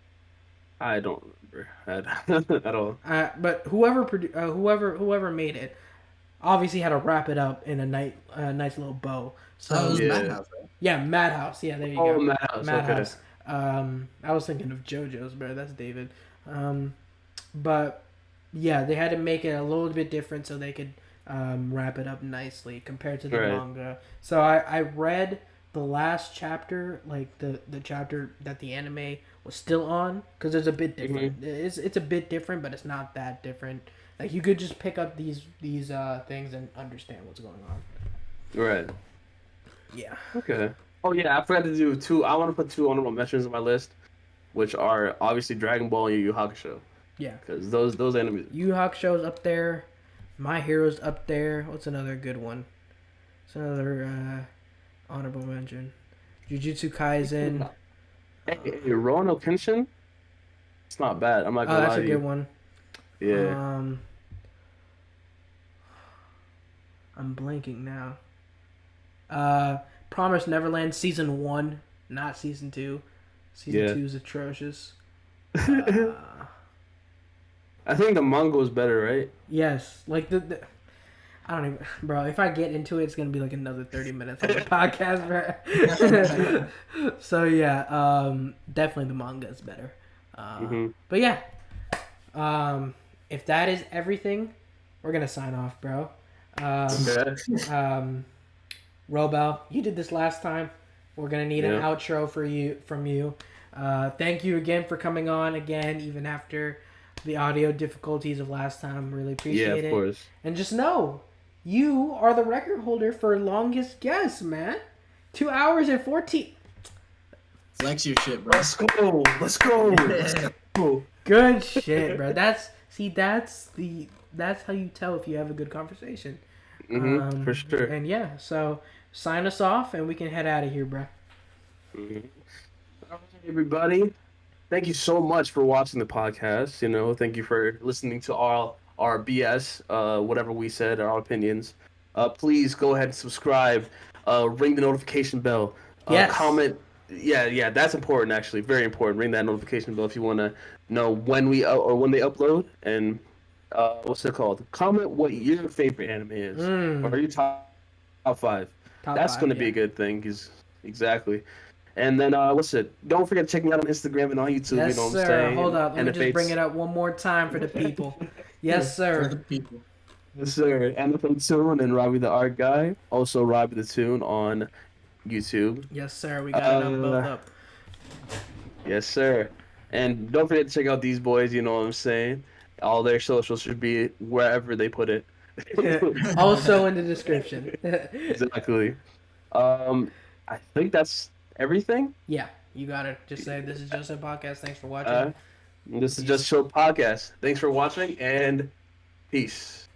I don't remember at all. But whoever made it obviously had to wrap it up in nice little bow. That was So Yeah. Madhouse, right? yeah, Madhouse. Yeah, there you Oh, go. Madhouse. Okay. Madhouse. I was thinking of JoJo's, but that's David. But yeah, they had to make it a little bit different so they could wrap it up nicely compared to the Right. manga. So I read the last chapter, like the chapter that the anime was still on, because it's a bit different. It's a bit different, but it's not that different. Like you could just pick up these things and understand what's going on. Right. Yeah. Okay. Oh yeah, I forgot to do two. I want to put two honorable mentions on my list, which are obviously Dragon Ball and Yu Yu Hakusho, Yeah. because those enemies. Yu Yu Hakusho's up there. My Hero's up there. What's another good one? It's another honorable mention. Jujutsu Kaisen. Hey, Rurouni Kenshin. It's not bad. I'm not Oh, gonna that's lie a to good you. one. Yeah. I'm blanking now. Promised Neverland season 1, not season 2. Season 2 is atrocious. I think the manga was better, right? Yes, like the I don't even, bro. If I get into it, it's gonna be like another 30 minutes on the podcast, bro. So yeah, definitely the manga is better. But yeah, if that is everything, we're gonna sign off, bro. Robel, you did this last time. We're gonna need an outro from you. Thank you again for coming on again, even after the audio difficulties of last time. Really appreciate it. Yeah, of course. And just know, you are the record holder for longest guess, man. 2 hours and 14. Flex your shit, bro. Let's go. Let's go. Good shit, bro. That's how you tell if you have a good conversation. For sure. And yeah, so sign us off and we can head out of here, bro. All right, everybody. Thank you so much for watching the podcast. Thank you for listening to all our BS, whatever we said, our opinions. Please go ahead and subscribe. Ring the notification bell. Yes. Comment. Yeah, that's important. Actually, very important. Ring that notification bell if you want to know when we or when they upload. And what's it called? Comment what your favorite anime is, or your top 5. That's going to be a good thing. Exactly. And then, don't forget to check me out on Instagram and on YouTube. Yes, you know what sir. I'm saying? Hold up. Let me just bring it up one more time for the people. Yes, sir. For the people. Yes, sir. Anything Tune and Robbie the Art Guy. Also, Robbie the Tune on YouTube. Yes, sir. We got them both up. Yes, sir. And don't forget to check out these boys. You know what I'm saying? All their socials should be wherever they put it. Also in the description. Exactly. I think that's everything. Yeah, you gotta just say this is Just a Podcast. Thanks for watching. This is Just Show Podcast. Thanks for watching and peace.